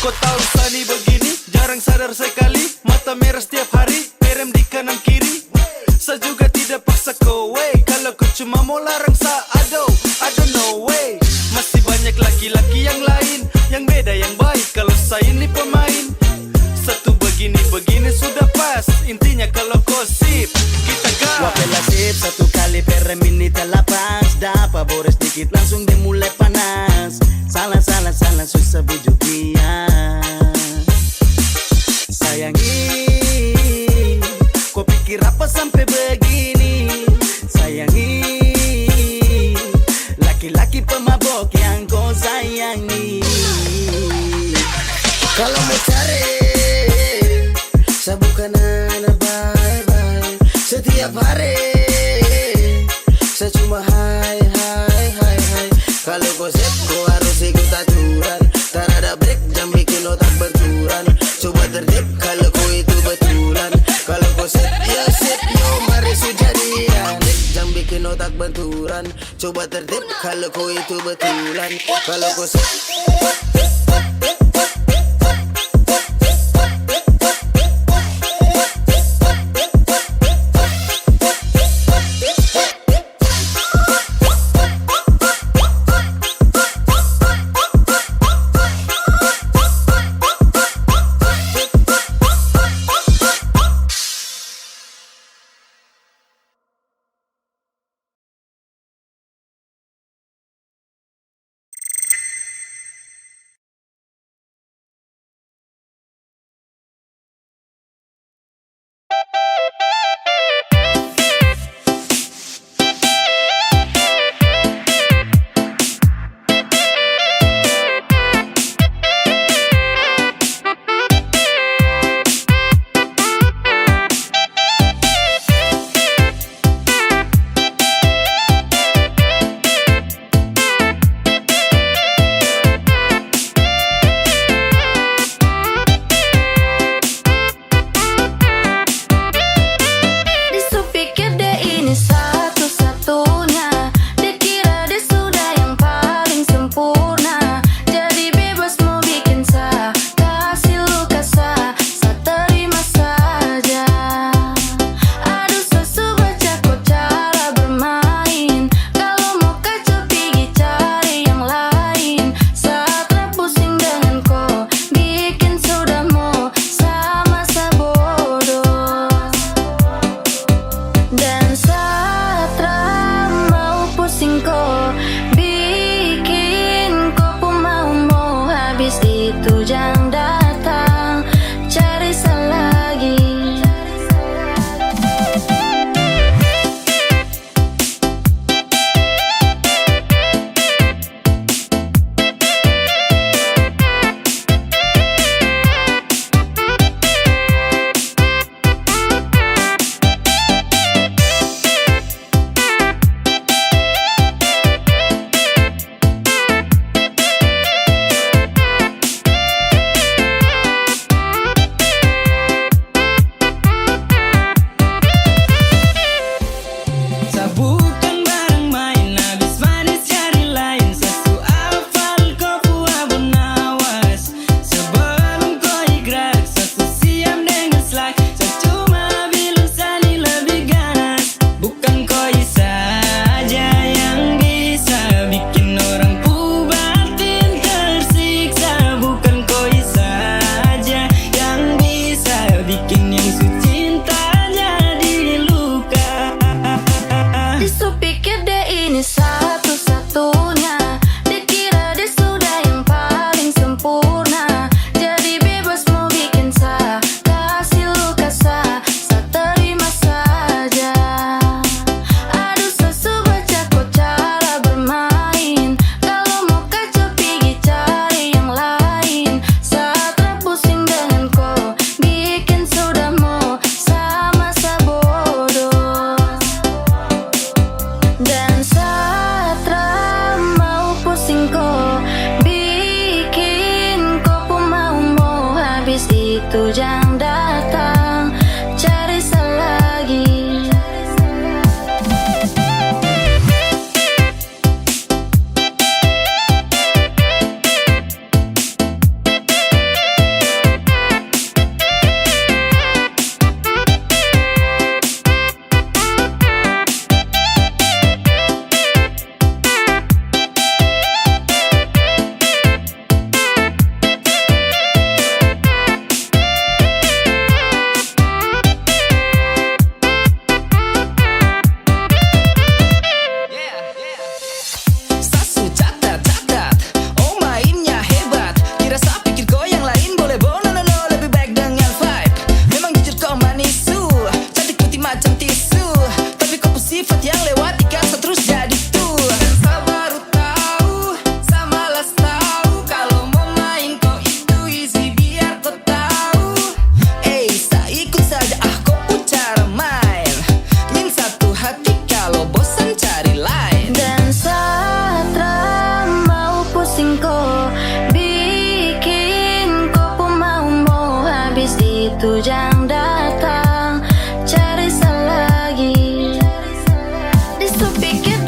H: Kau tahu Sani begini, jarang sadar sekali. Mata merah setiap hari, merem di kanan kiri. Saya juga tidak paksa kau, wey. Kalau kau cuma mau larang saya, I don't know, way. Masih banyak laki-laki yang lain, yang beda, yang baik. Kalau saya ini pemain, satu begini sudah pas. Intinya kalau kau sip, kita gas.
U: Wapela sip, satu kali per menit lapas. Dapat boros dikit langsung dimulai panas. Salah, susah bujuk dia. Sayangi, kau pikir apa sampai begini? Sayangi, laki-laki pemabok yang kau sayangi.
L: Kalau mau cari, saya bukan anak bye-bye. Setiap hari saya cuma hai. Kalau gosip kau harus ikut aturan. Tak ada break jam bikin otak benturan. Coba tertib kalau kau
J: benturan. Coba tertib kalau kau itu betulan. Kalau kau
I: Jangan datang cari lagi. Di pikir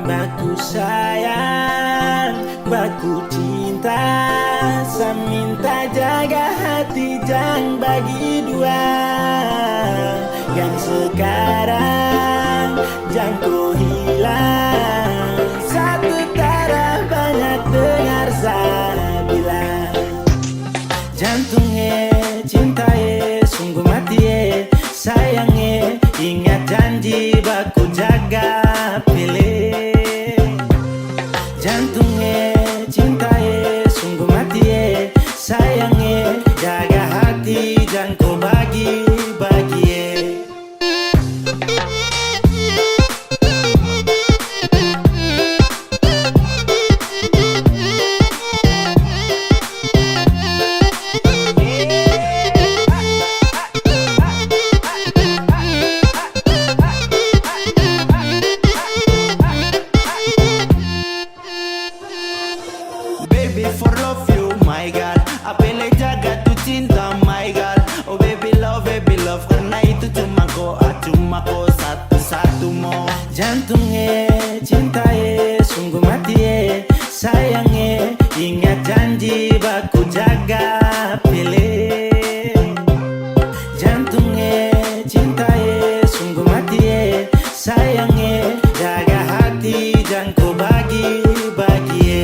U: Baku sayang, baku cinta, saya minta jaga hati jangan bagi dua. Yang sekarang jangan kau hilang, satu taraf banyak dengar saya bilang. Jantungnya cintaye sungguh mati sayangnya, ingat janji baku jaga pilih. Jantungnya cintaye sungguh mati sayangnya, jaga hati jangan kau bagi-bagi. Baby for love you my God, apelai jaga tu cinta my God. Oh baby love karena itu cuma kau satu-satu mo. Jantungnya cintaye sungguh mati sayangnya, ingat janji baku jaga pilih. Jantungnya cintaye sungguh mati sayangnya, jaga hati jangan kau bagi-bagi.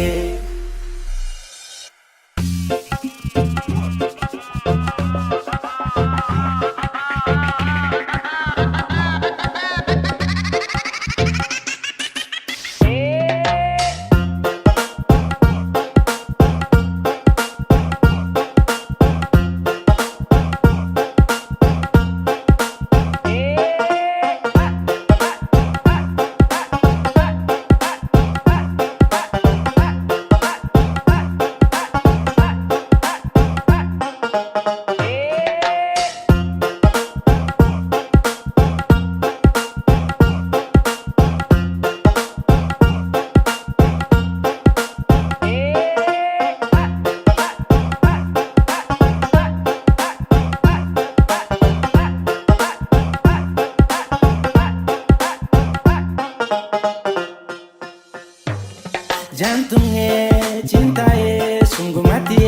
U: Jantungnya cintaye sungguh mati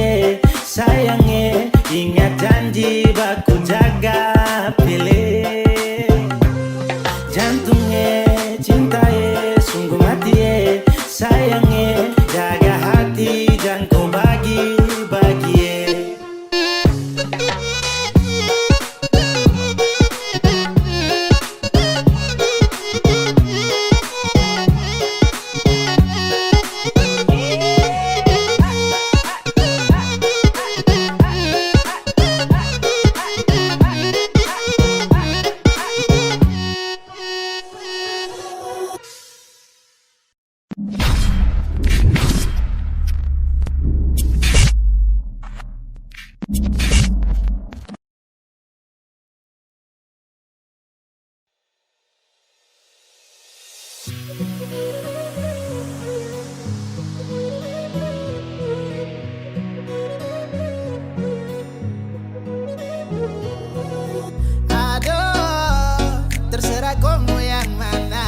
U: sayangnya, ingat janji baku jaga pilih. Jantungnya cintaye sungguh mati sayangnya, jaga hati jangan kau bagi-bagi.
A: Aduh, terserah kau mau yang mana.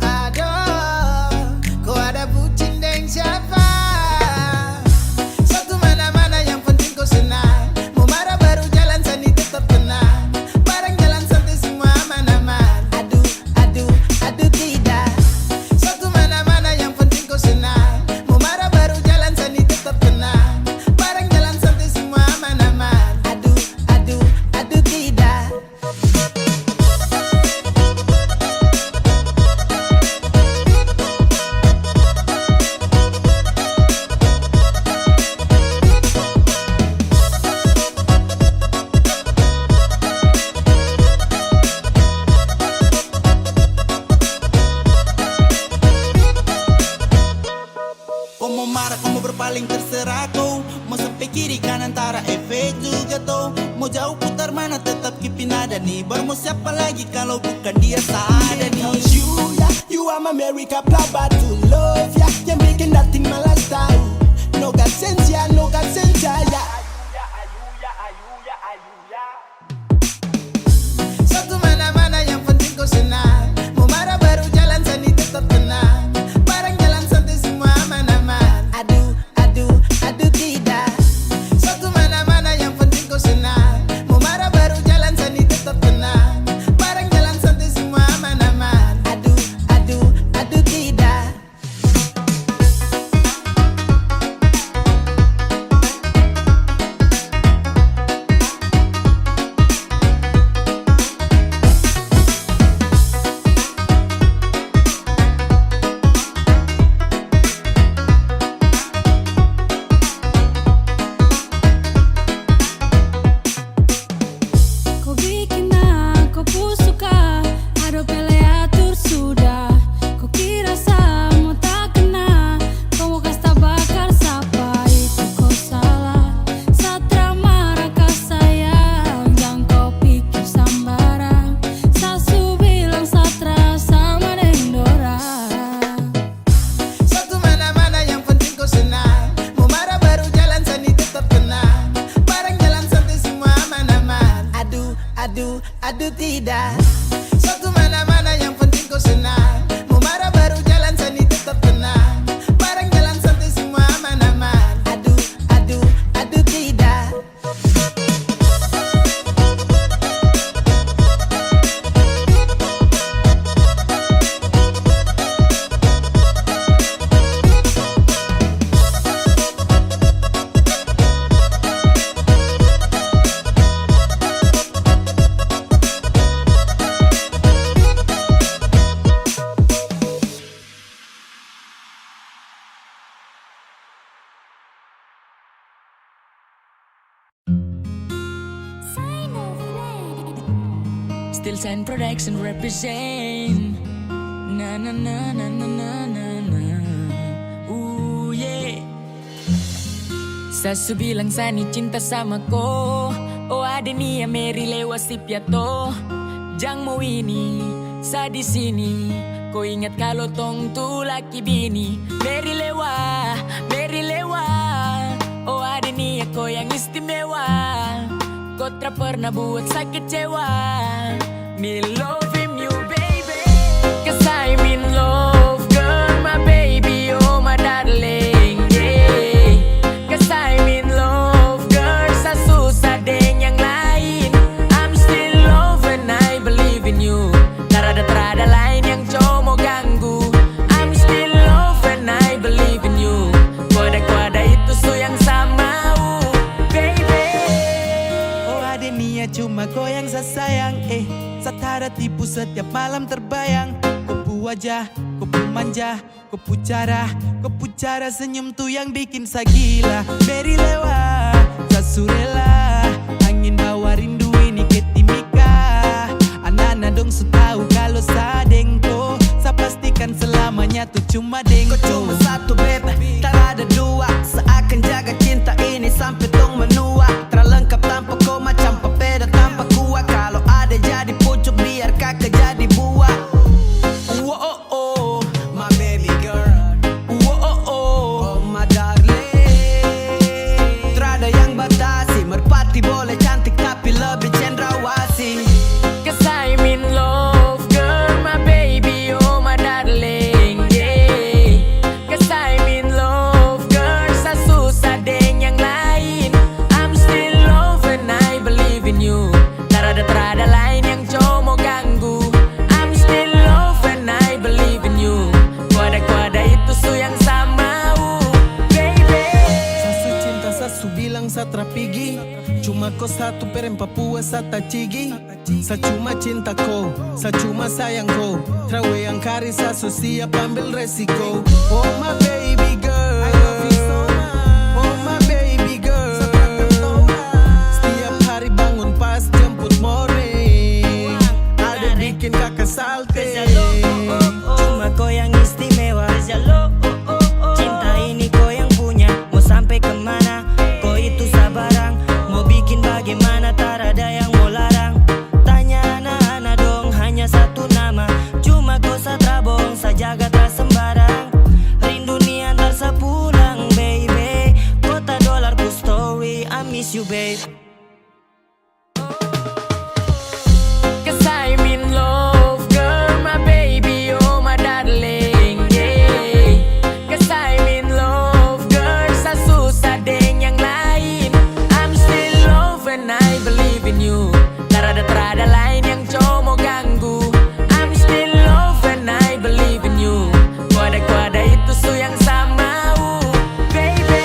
A: Aduh, kau ada bucin dengan siapa? Satu mana-mana yang penting kau senang. Mau marah baru jalan sani tetap tenang. Barang jalan santai semua aman-aman. Aduh, aduh, aduh tidak. Satu mana-mana yang penting kau senang. Mau marah baru jalan sani tetap tenang. Barang jalan santai semua aman-aman. Aduh, aduh, aduh tidak.
H: Kau mau marah, kau mau berpaling terserah kau. Mau sampai kiri kanan antara efek juga tuh. Mau jauh putar mana tetap kipin ada nih. Baru mau siapa lagi kalau bukan dia ada nih.
A: You, yeah, you are my America plaba to love ya. Yang bikin dating malas tahu. No God sense ya, no God sense ya. Satu mana-mana yang penting kau senang. Mau marah baru jalan sani tetap
M: Still Sign Production represent. Na na na na na na na na. Yeah. Sasu bilang Sani cinta sama ko. Oh ada nia Mary lewat si piato. Jang mau ini, sa di sini. Kau ingat kalau tong tu laki bini. Mary lewa. Oh ada nia kau yang istimewa. Kau tak pernah buat saya kecewa. Me love him you baby. Cause I'm in love girl my baby oh my darling yeah. Cause I'm in love girl sa susah deng yang lain. I'm still love and I believe in you. Terada lain yang cuma ganggu. I'm still love and I believe in you. Kuada itu su yang sama baby.
F: Oh ada niat cuma kau yang saya sayang Satara tipu setiap malam terbayang. Kau pu wajah, kau pu manja, kau pu cara senyum tuh yang bikin saya gila. Mary lewa, sasurela, angin bawa rindu ini ke timika. Anak-anak dong su tahu kalau saya dengko. Saya pastikan selamanya tuh cuma dengko.
A: Kau cuma satu bebe, tak ada dua. Seakan jaga cinta ini sampai tong menua. Terlengkap tanpa kau macam papeda tanpa kuah. Kalau ada jadi pucuk biar kakak jadi buah. Oh, my baby girl. Oh, my darling. Terada yang batasi, merpati boleh cantik tapi lebih cendrawasih.
M: Cause I'm in love girl my baby oh my darling yeah. Cause I'm in love girl sa susah deng yang lain. I'm still love and I believe in you. Terada lain yang cuma ganggu. I'm still love and I believe in you. Kuada itu su yang sama baby.
F: Sasu cinta sasu bilang sa trapigi. Cuma kau satu perem Papua sa tacigi. Sa cuma cinta kau, sa cuma sayang kau. Trawe yang kari sasu siap ambil resiko. Oh my baby girl, I love you so much. Oh my baby girl, setiap hari bangun pas jemput morning. Ada bikin kakak salte.
A: Cuma kau yang istimewa. Cinta ini kau yang punya. Mau sampai kemana? Kau itu sabarang. Mau bikin bagaimana? Tak ada yang mau larang. Tanya anak-anak dong, hanya satu nama. Cuma kau satrabong, sajaga tak sembarang. Rindu ni antar sepulang baby. Kota dolar ku story, I miss you babe.
M: Cause I'm in love girl my baby oh my darling yeah. Cause I'm in love girl sa susah deng yang lain. I'm still love and I believe in you. Terada lain yang cuma ganggu. I'm still love and I believe in you. Kuada itu su yang sama baby.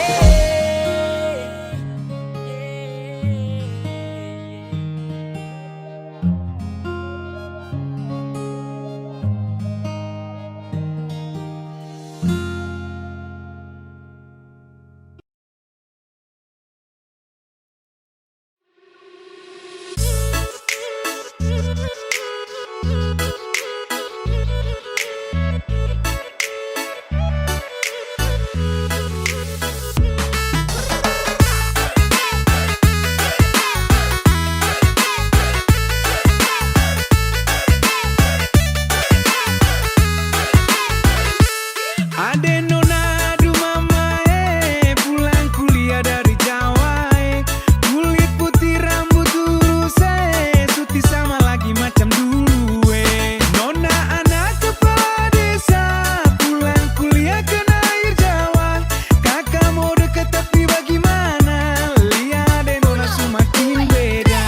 F: Ade nona adu mama pulang kuliah dari Jawa kulit putih rambut lurus suti sama lagi macam dulu nona anak kepala desa pulang kuliah kena air Jawa kakak mau deket tapi bagaimana lihat deh nona semakin beda.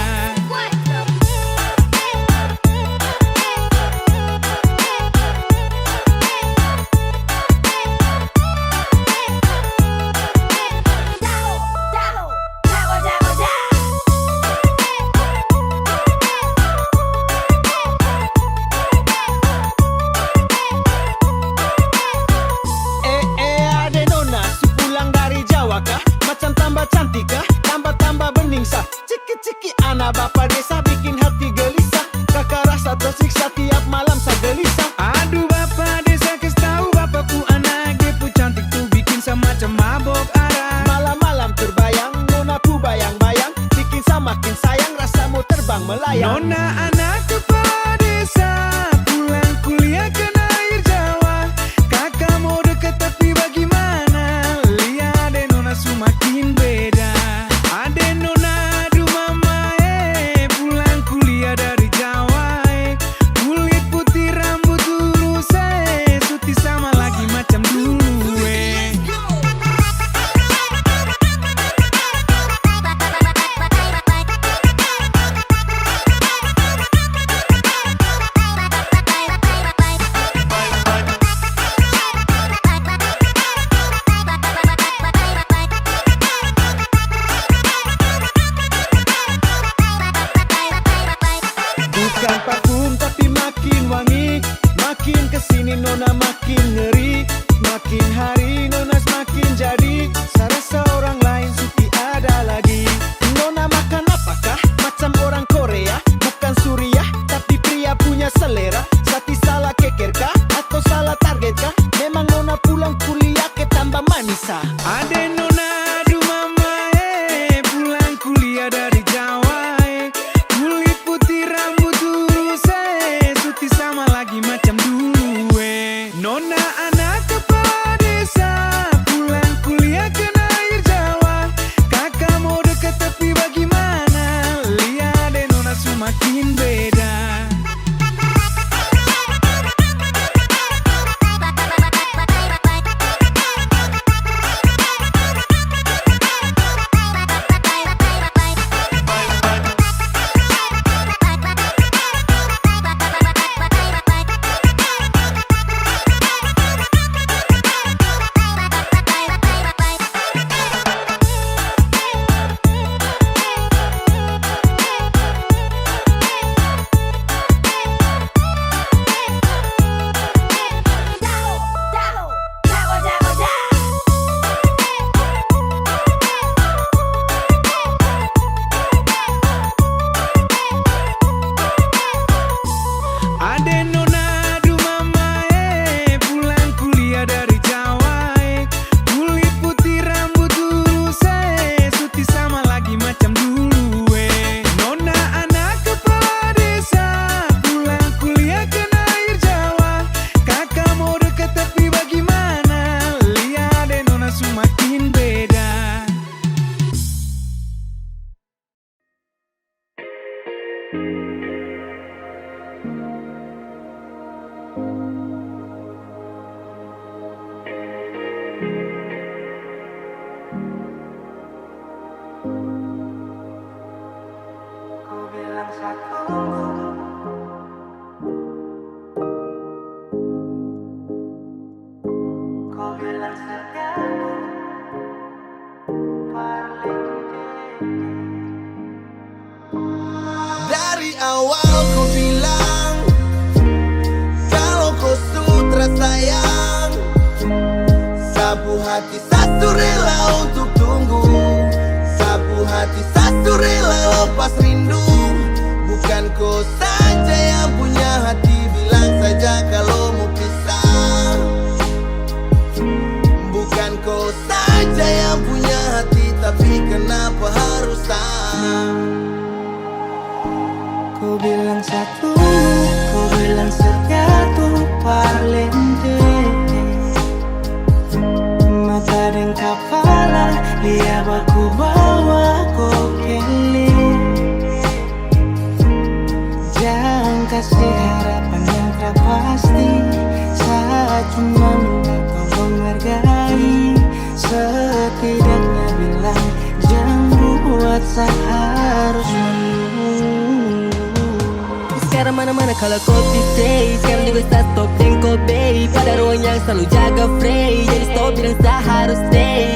A: Ade nona, su pulang dari Jawa kah? Macam tambah cantik kah? Tambah bening sah. Ciki-ciki anak bapak desa bikin hati gelisah. Kakak
E: Nona makin ngeri, makin hari Nona semakin jadi sarasa orang lain suti ada lagi. Nona makan apakah? Macam orang Korea, bukan Suriah, tapi pria punya selera. Sati salah kekerkah atau salah targetkah? Memang Nona pulang kuliah ke tambah manisa. Ade Nona, aduh mama, pulang kuliah dari Jawa, kulit putih rambut lurus, suti sama lagi macam dulu, Nona anak kepala desa, pulang kuliah kena air Jawa. Kakak mau deket tapi bagaimana? Lihat deh Nona semakin beda. Ade Nona, aduh mama, pulang kuliah dari Jawa, kulit putih rambut lurus, suti sama lagi macam dulu, Nona anak kepala desa, pulang kuliah kena air Jawa. Kakak mau deket tapi bagaimana? Lihat deh Nona semakin beda.
A: Kau bilang satu, kau bilang setiaku,
G: Dari awal kau bilang kalau kau sutra sayang, sapu hati satu rela untuk tunggu, sapu hati satu rela lepas rindu. Bukan kau saja yang punya hati, bilang saja kalau mau pisah. Bukan kau saja yang punya hati, tapi kenapa harus
A: kau bilang satu, kau bilang setiaku parlente. Mata dan kepala, lihat aku bawa kau kele. Jangan kasih harapan yang tak pasti, saat cuma kau menghargai. Setidaknya bilang jangan buat seharus menunggu.
P: Sekarang mana-mana kalau kopi stay, sekarang juga start stop dan kopi. Pada ruang yang selalu jaga free, jadi stop bilang tak harus stay.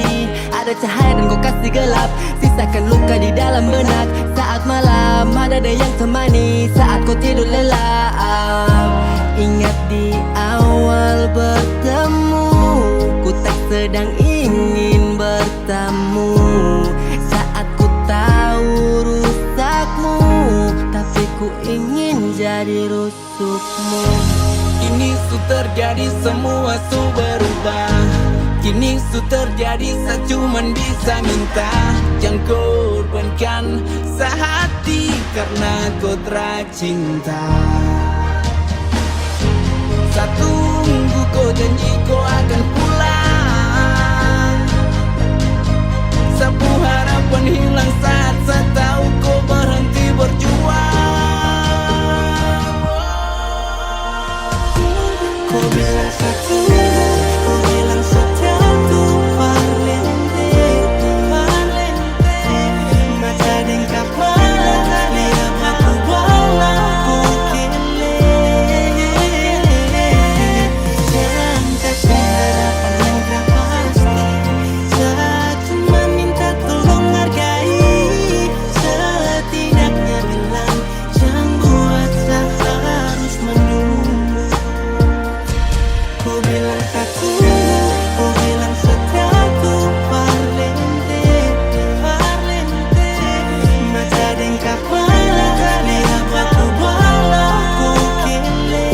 P: Ada cahaya dan kau kasih gelap, sisakan luka di dalam benak. Saat malam ada yang temani, saat kau tidur lelap. Ingat di awal bertemu, ku tak sedang ingin bertamu. Saat ku tahu rusakmu, tapi ku ingin jadi rusukmu.
F: Kini su terjadi semua su berubah. Kini su terjadi saya cuman bisa minta, jangan korbankan sehati karena kau tercinta. Saya tunggu kau janji kau akan pulang. Sapu harapan hilang saat saya tahu kau berhenti berjuang.
A: Kau bilang satu, kau bilang setiaku parlente. Mata dan kepala, lihat aku bawa kau kele.
J: bilang takut, kau bilang sekaku. Parlente, parlente. Mata dan kepala, lihat batu bola ku kile.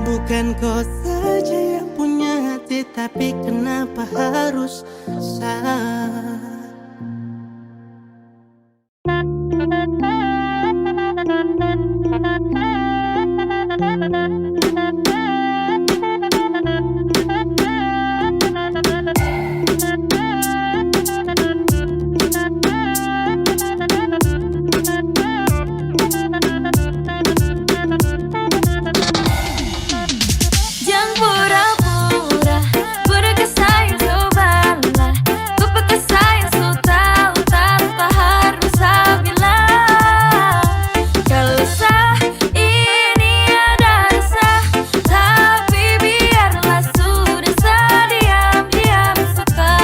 J: Bukan kau saja yang punya hati, tapi kenapa harus sah?
I: Jangan pura-pura, pura kesayang cobalah. Kau pakai sayang so tahu tanpa harus saya bilang. Kalau sah ini ada rasa, tapi biarlah sudah sah, diam-diam suka.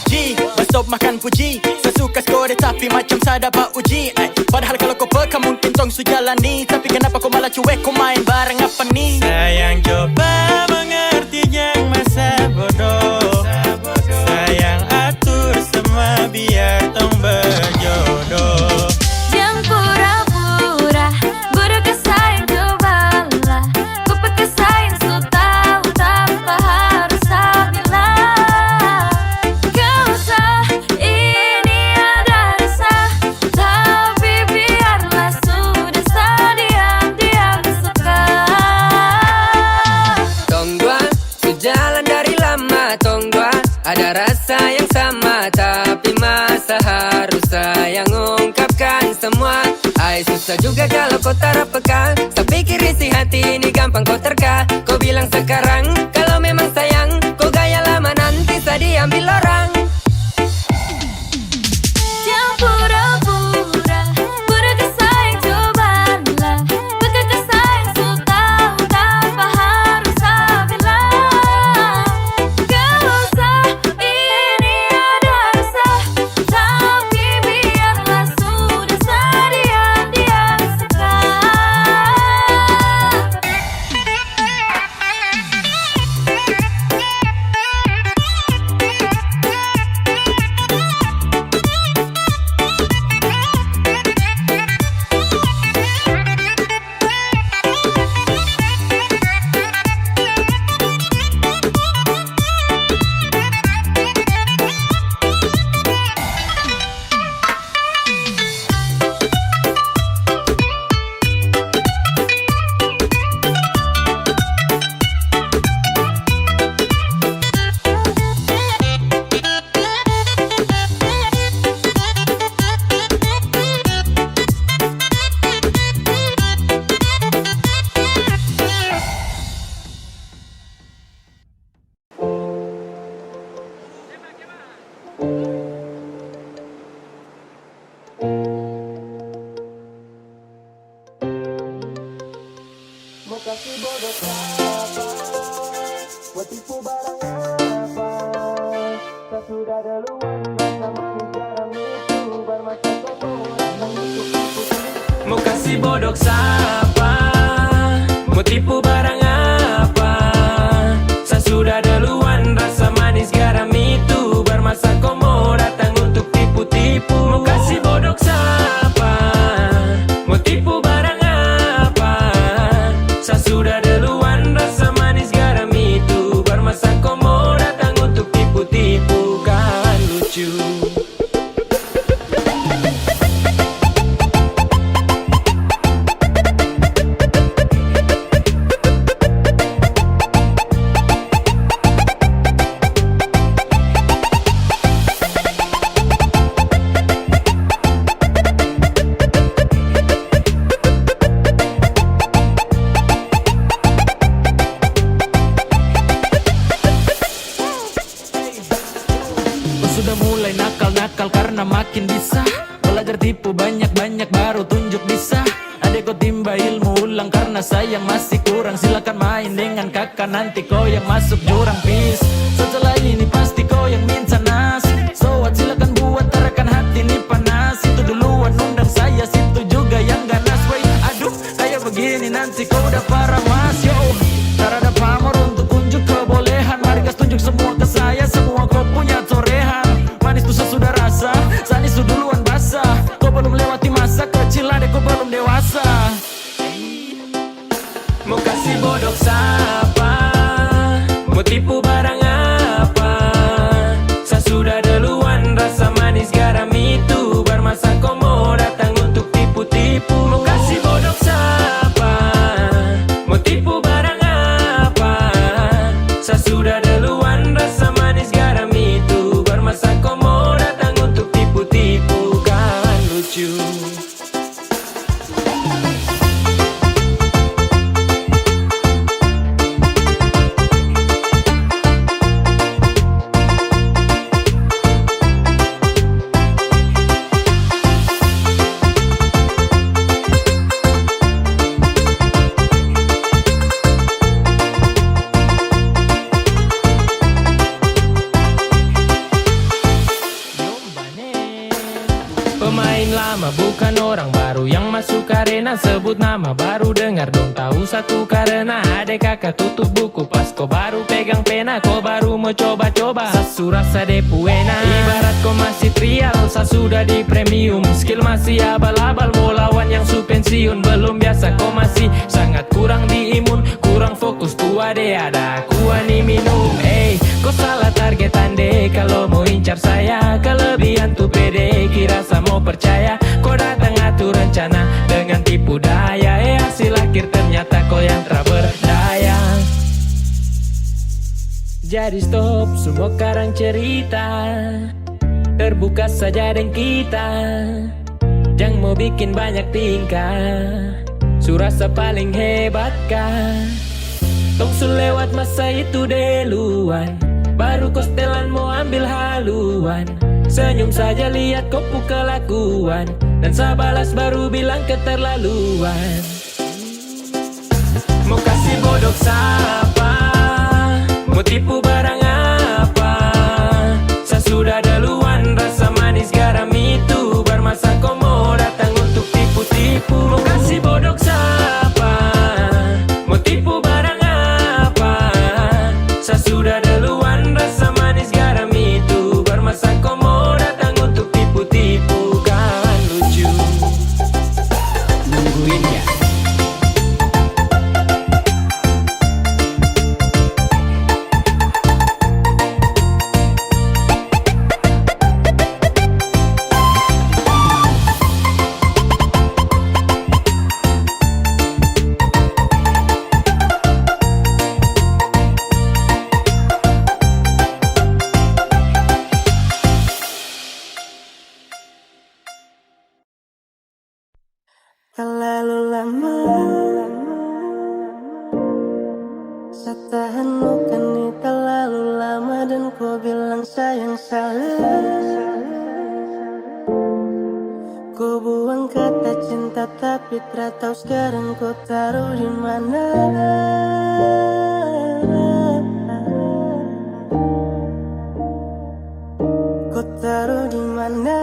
B: G, stop makan puji. Sesuka skor tapi macam saya dapat uji. Padahal kalau kau peka mungkin tong su jalani. Tapi kenapa kau malah cuek, kau main bareng apa nih?
J: Sayang coba mengerti yang masa bodoh. Sayang atur semua biar tong berjodoh.
I: Jangan pura-pura, pura kesayang cobalah. Kau pakai sayang so tahu tanpa harus saya bilang. Kau sah ini ada rasa, tapi biarlah sudah sah, diam-diam suka.
C: Tong dua, sejalan dari lama. Tong dua, ada rasa yang sama, tapi masa harus sayang ungkapkan semua. Ay susah juga kalau kau tak peka. Saya pikir isi hati ini gampang kau terka. Kau bilang sekarang kalau memang sayang, kau gaya lama nanti saya diambil orang.
I: Jangan pura-pura, pura kesayang cobalah. Pakai kesayang so tahu tanpa harus saya bilang. Kau sah ini ada rasa, tapi biarlah sudah sah, diam-diam suka.
J: Mau kasih bodoh siapa? Mau tipu barang apa? Tak sudah duluan rasa manis garam itu bermata kau datang untuk tipu.
F: Mau kasih bodoh siapa? Mau tipu barang apa? Saya sudah duluan rasa manis garam itu bermasa kau mau datang untuk tipu-tipu. Mau kasih bodoh siapa? Mau tipu barang apa? Saya sudah duluan rasa manis garam itu bermasa kau mau datang untuk tipu-tipu. Kan lucu.
M: sudah mulai nakal-nakal karena makin bisa belajar tipu banyak-banyak baru tunjuk bisa. Adek kau timba ilmu ulang karena sayang masih kurang. Silakan main dengan kakak nanti kau yang masuk jurang. Peace, setelah ini pasti kau yang minta nas. So what, silakan buat tarakan hati ini panas. Itu duluan undang saya, situ juga yang ganas. Wait, aduh kayak begini nanti kau udah parah mas. Yo, tak ada pamor untuk unjuk kebolehan. Mari gas tunjuk semua ke saya, semua kau punya torehan. Manis tuh sudah rasa, sanis tuh duluan basah. Kau belum lewati masa kecil, adek kau belum dewasa.
C: Mau kasih bodok siapa? Mau tipu barang apa? Saya sudah duluan, rasa manis garam itu bermasa kau mau datang untuk tipu-tipu. Mau kasih bodok siapa? Mau tipu barang apa? Saya sudah duluan, rasa manis garam itu bermasa kau mau datang untuk tipu-tipu. Kan lucu. Pemain lama bukan orang baru yang masuk arena. Sebut nama baru dengar dong tahu satu karena adek kakak tutup buku pas kau baru pegang pena. Kau baru mau coba-coba sasu rasa depuena. Ibarat kau masih trial, saya sudah di premium. Skill masih abal-abal, mau lawan yang su pensiun. Belum biasa kau masih sangat kurang di imun. Kurang fokus tuh ade ada kuah nih minum. Kau salah targetan deh kalau mau incar saya. Kelebihan tuh pede, kira saya mau percaya. Kau datang atur rencana dengan tipu daya. Hasil akhir ternyata kau yang tak berdaya. Jadi stop semua karang cerita, terbuka saja dengan kita. Jangan mau bikin banyak tingkah, surasa paling hebat kah? Tong su lewat masa itu duluan, baru kau setelan mau ambil haluan. Senyum saja lihat kau kelakuan, dan saya balas baru bilang keterlaluan. Mau kasih bodok siapa? Mau tipu barang apa? Saya sudah duluan, rasa manis garam itu bermasa kau mau datang untuk tipu-tipu. Mau kasih bodok siapa? Mau tipu barang apa? Saya sudah duluan, rasa manis garam itu bermasa kau mau datang untuk tipu-tipu. Kan lucu. Nungguin ya.
A: Terlalu lama saya tahanmu kan ini terlalu lama. Dan kau bilang sayang salah. Kau buang kata cinta tapi tak tahu sekarang kau taruh di mana. Kau taruh di mana?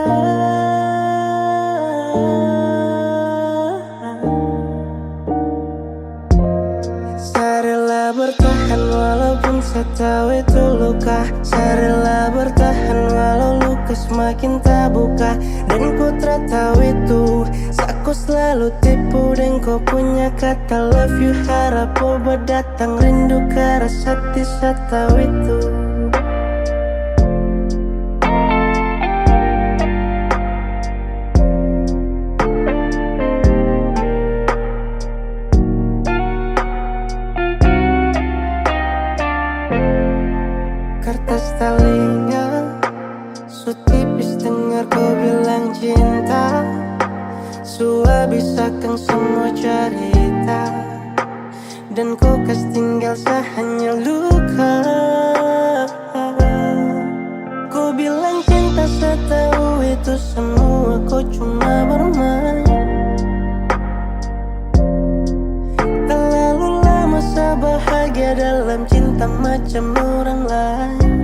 A: Bertahan walaupun saya tahu itu luka. Saya rela bertahan walau luka semakin tak buka. Dan ku tak tahu itu aku selalu tipu. Dan kau punya kata love you, harap kau berdatang. Rindu ke rasa saya tahu itu. Kertas talinya su tipis dengar kau bilang cinta. Su habiskan semua cerita. Dan kau kas tinggal hanya luka. Kau bilang
J: itu semua kau cuma bermain. Terlalu lama saya bahagia dalam cinta macam orang lain.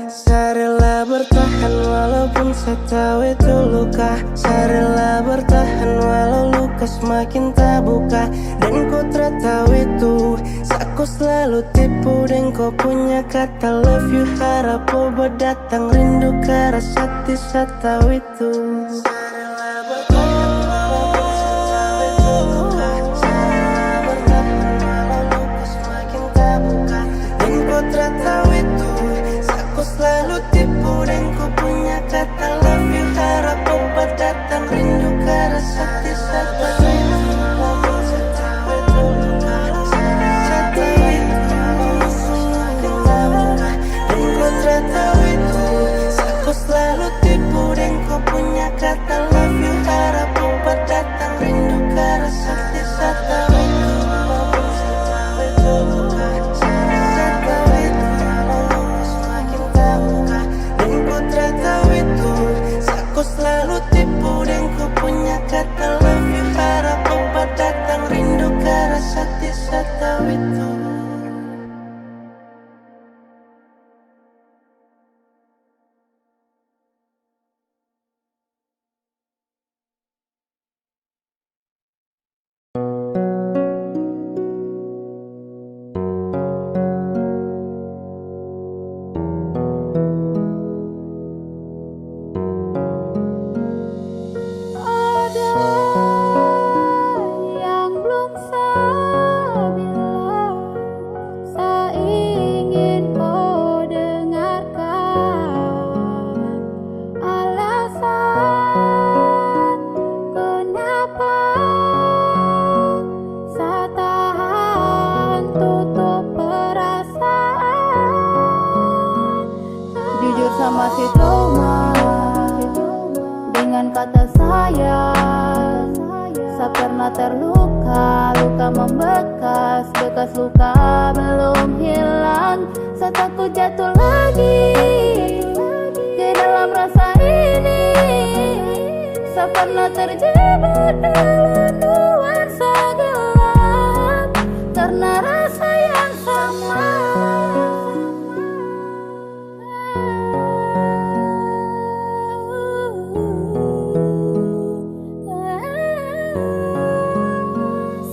J: Saya rela bertahan walaupun saya tahu itu luka. Saya rela bertahan walau luka semakin tak buka. Dan kau tak tahu itu, aku selalu tipu. Dan kau punya kata love you, harap kau berdatang. Rindu ke rasa hati, saya tahu itu. Selalu tipu dan ku punya kata love you, harap kau berdatang. Rindu ke rasa hati, saya tahu itu. Saya tahu itu, semakin tak buka. Dan kau tak tahu itu, aku selalu tipu dan ku punya kata love you, harap kau berdatang. Rindu ke rasa hati, saya tahu itu. Aku selalu tipu dan ku punya kata love you, harap kau berdatang. Rindu ke rasa hati, saya tahu itu.
O: Sama si Toma dengan kata sayang, saya pernah terluka, luka membekas, bekas luka belum hilang. Saya takut jatuh lagi ke dalam rasa ini. Saya pernah terjebak dalam nuansa gelap karena rasa yang sama.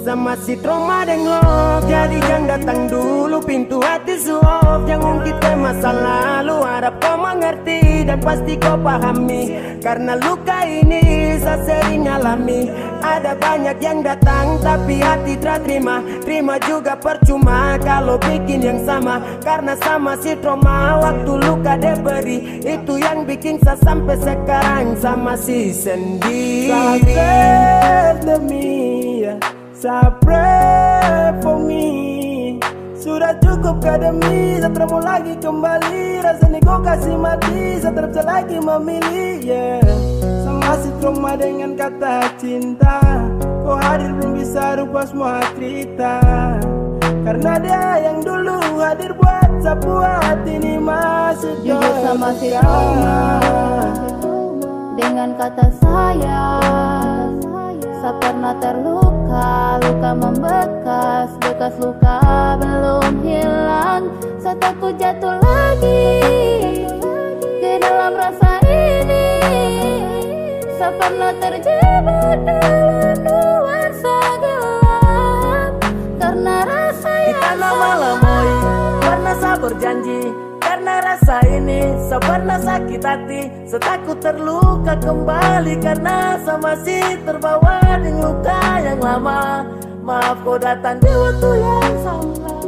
J: Sama si trauma dan love, jadi jangan datang dulu, pintu hati suap. Jangan ungkit ke masa lalu, harap kau mengerti dan pasti kau pahami. Karena luka ini saya sering alami. Ada banyak yang datang tapi hati tak terima. Terima juga percuma kalau bikin yang sama. Karena sama si trauma, waktu luka dia beri. Itu yang bikin saya sampai sekarang sama si sendiri. Sabar demi ya, pray for me. Sudah cukup kademi, saya tak mau lagi kembali. Rasanya kau kasih mati, saya tak bisa lagi memilih, yeah. Sama si trauma dengan kata cinta. Kau hadir belum bisa rubah semua cerita. Karena dia yang dulu hadir buat sebuah hati ini masih
O: jujur sama si trauma dengan kata sayang. Saya pernah terluka, luka membekas, bekas luka belum hilang. Saya takut jatuh lagi ke dalam rasa ini. Saya pernah terjebak dalam nuansa gelap karena rasa yang
J: sama. Malam pernah saya berjanji, karena rasa ini saya pernah sakit hati. Saya takut terluka kembali karena saya masih terbawa dengan luka yang lama. Maaf kau datang di waktu yang salah.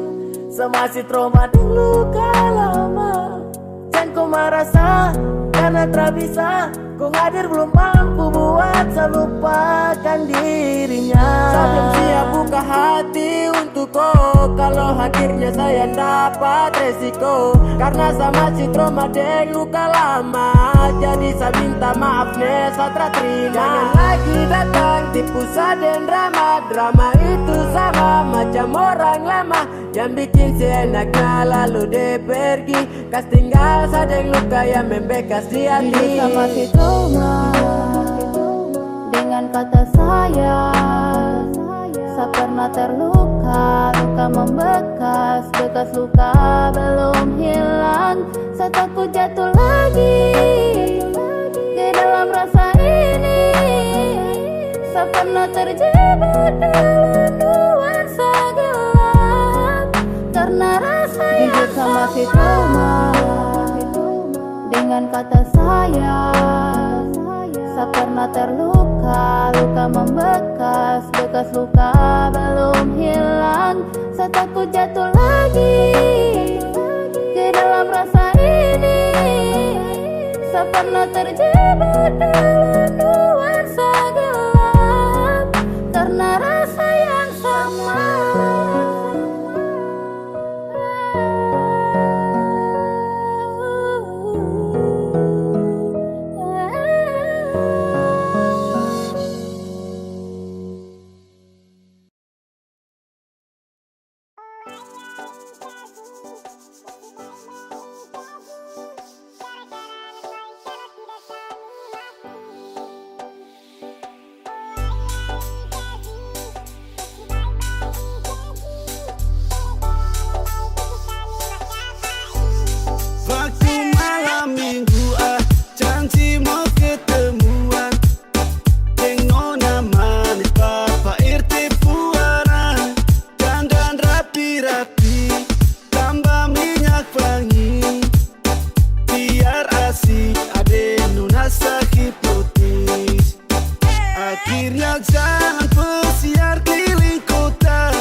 J: Saya masih trauma dengan luka lama. Jangan kau merasa karena tak bisa. Kau hadir belum mampu buat saya lupakan dirinya. Saya belum siap buka hati untuk kau. Kalau hadirnya saya dapat resiko. Karena sama si trauma deng luka lama. Jadi saya minta maaf nih, saya tak terima. Jangan lagi datang tipu saya dan drama. Drama itu sama macam orang lama.
R: yang bikin seenaknya lalu dia pergi. Kas tinggal saja yang luka yang membekas di hati.
O: Hidup sama si Thomas dengan kata sayang. Saya pernah terluka, luka membekas, bekas luka belum hilang. Saya takut jatuh lagi di dalam rasa ini. Saya pernah terjebak dalam nuansa gelap karena rasa yang sama si Thomas dengan kata sayang. Saya pernah terluka, luka membekas, bekas luka belum hilang. Saya takut jatuh lagi ke dalam rasa ini. Saya pernah terjebak dalam nuansa gelap karena rasa yang sama.
U: Waktu malam minggu janji mau ketemuan dengan manis papa irti puara. Dandan rapi-rapi tambah minyak wangi, biar asik ade nunasa hipnotis. Akhirnya jangan pesiar keliling kota,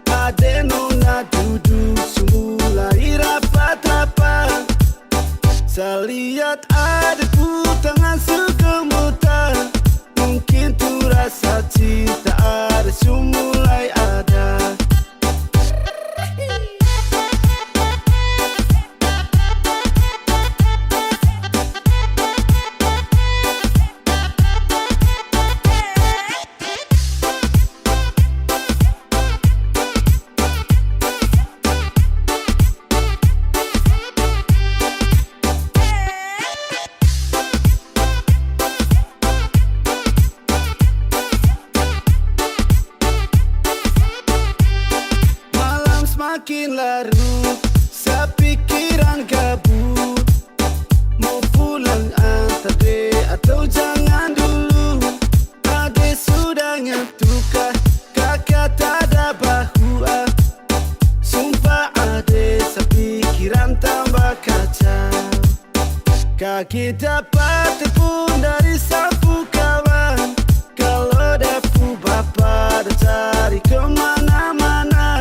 U: ade nona duduk semulai rapat-rapat. Saya lihat ada tangan sekemutan, mungkin tuh rasa cinta ada semulai ada. Makin larut, sepikiran kabut. Mau pulang antar de atau jangan dulu. Ade sudah ngantukah, kakak tak ada bahu. Sumpah ade sepikiran tambah kacau. Kaki dapat tepung dari sapu kawan. Kalau dapu bapak dah cari kemana-mana.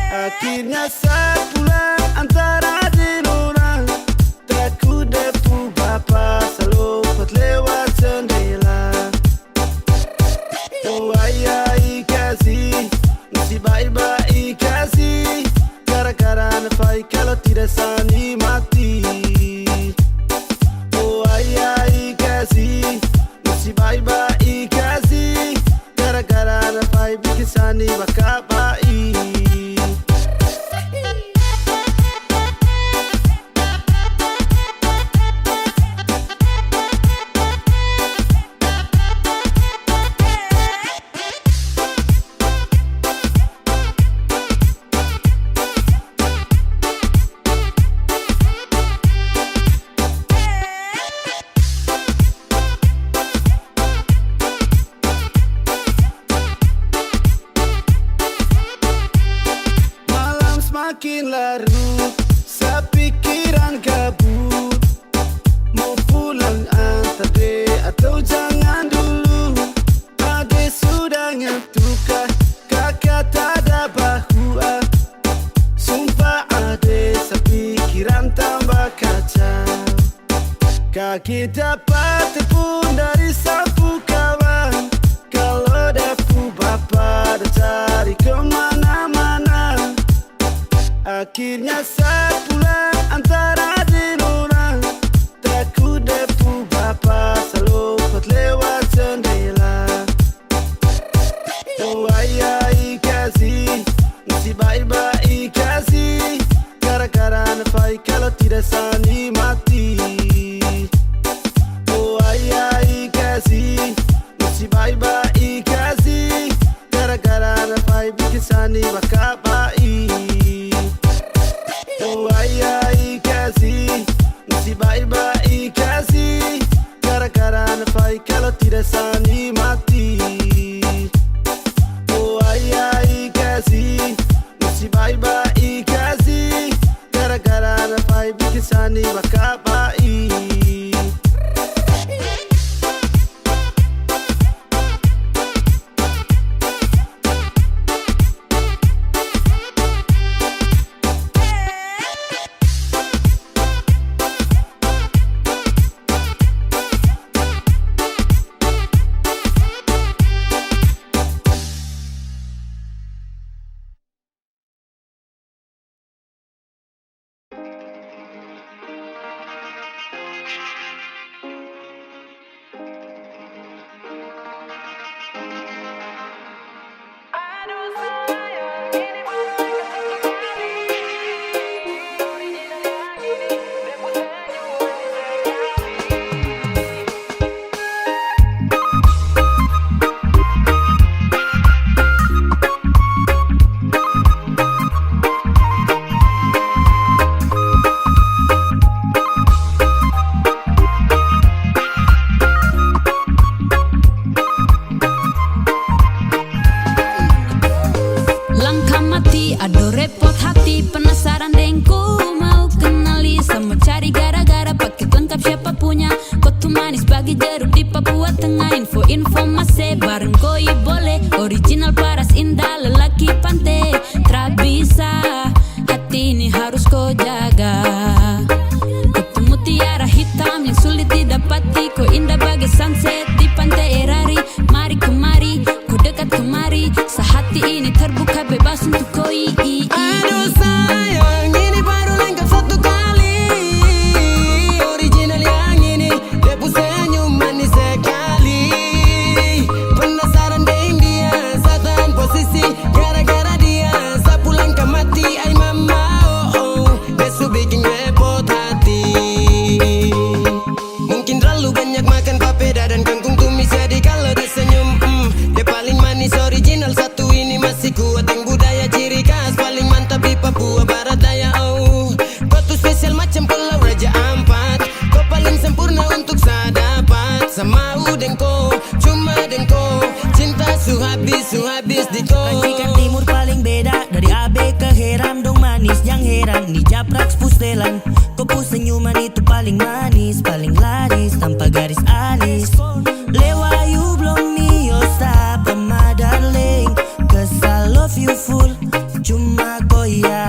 U: Akhirnya saya pulang antara di orang. Takut depu bapak selopet lewat jendela. Oh ayai kasih, mesti baik-baik kasih. Gara-gara nafai kalau tidak sani mati. Oh ayai kasih, mesti baik-baik kasih. Gara-gara nafai bikin sani bakal baik. Makin larut, sepikiran kabut. Mau pulang antar de atau jangan dulu. Ade sudah ngantukah, kakak tak ada bahu. Sumpah ade sepikiran tambah kacau. Kaki dapat tepung dari sapu kawan. Kalau dapu bapak dah cari kemana-mana. Akhirnya saya pulang antara di orang. Takut depu bapak selopet lewat jendela. Oh ayai kasih, mesti baik-baik
G: sani mati. Oh ai ai kasih, mesti bye-bye kasih. Gara-gara na pai bikin sani makapai. Oh ai ai kasih, mesti bye-bye kasih. Gara-gara na pai kalau tidak sani mati. Oh ai ai kasih, mesti bye-bye kasih. Gara-gara na pai bikin sani makapai.
I: Langkah mati, aduh repot hati. Penasaran dengku, mau kenali. Sama cari gara-gara, paket lengkap siapa punya. Kotu manis bagi jeruk di Papua Tengah. Info-info masih bareng koi boleh. Original paras indah, lelaki pantai. Tra bisa, hati ini harus kau jaga. Kotu mutiara hitam yang sulit didapati. Kau indah bagai sunset di pantai Erari. Mari kemari, kau dekat kemari. Sehati ini terbuka bebas untuk koi.
J: Aduh sayang, ini baru lengkap satu kali. Original yang ini, depu senyum manis sekali. Penasaran deng dia, satan posisi. Gara-gara dia, sapu langkah mati. Ay mama, oh, besu bikin repot hati. Mungkin terlalu banyak makan papeda dan kangkung tumis. Jadi kalau dia senyum, dia paling manis. Original satu ini masih kuat. Yang budaya ciri khas paling mantap di Papua Barat Daya. Oh, kau tuh spesial macam Pulau Raja Ampat. Kau paling sempurna untuk saya dapat. Sama dengko, cuma dengko. Cinta su habis di kau.
A: Racikan timur paling beda. Dari AB ke Heram, dong manis yang heran. Ni Japraks Pustelan. Kopu senyuman itu paling manis, paling laris tanpa garis alis. Lewayu belum miosa, my darling. Cause I love you full. Cuma kau ya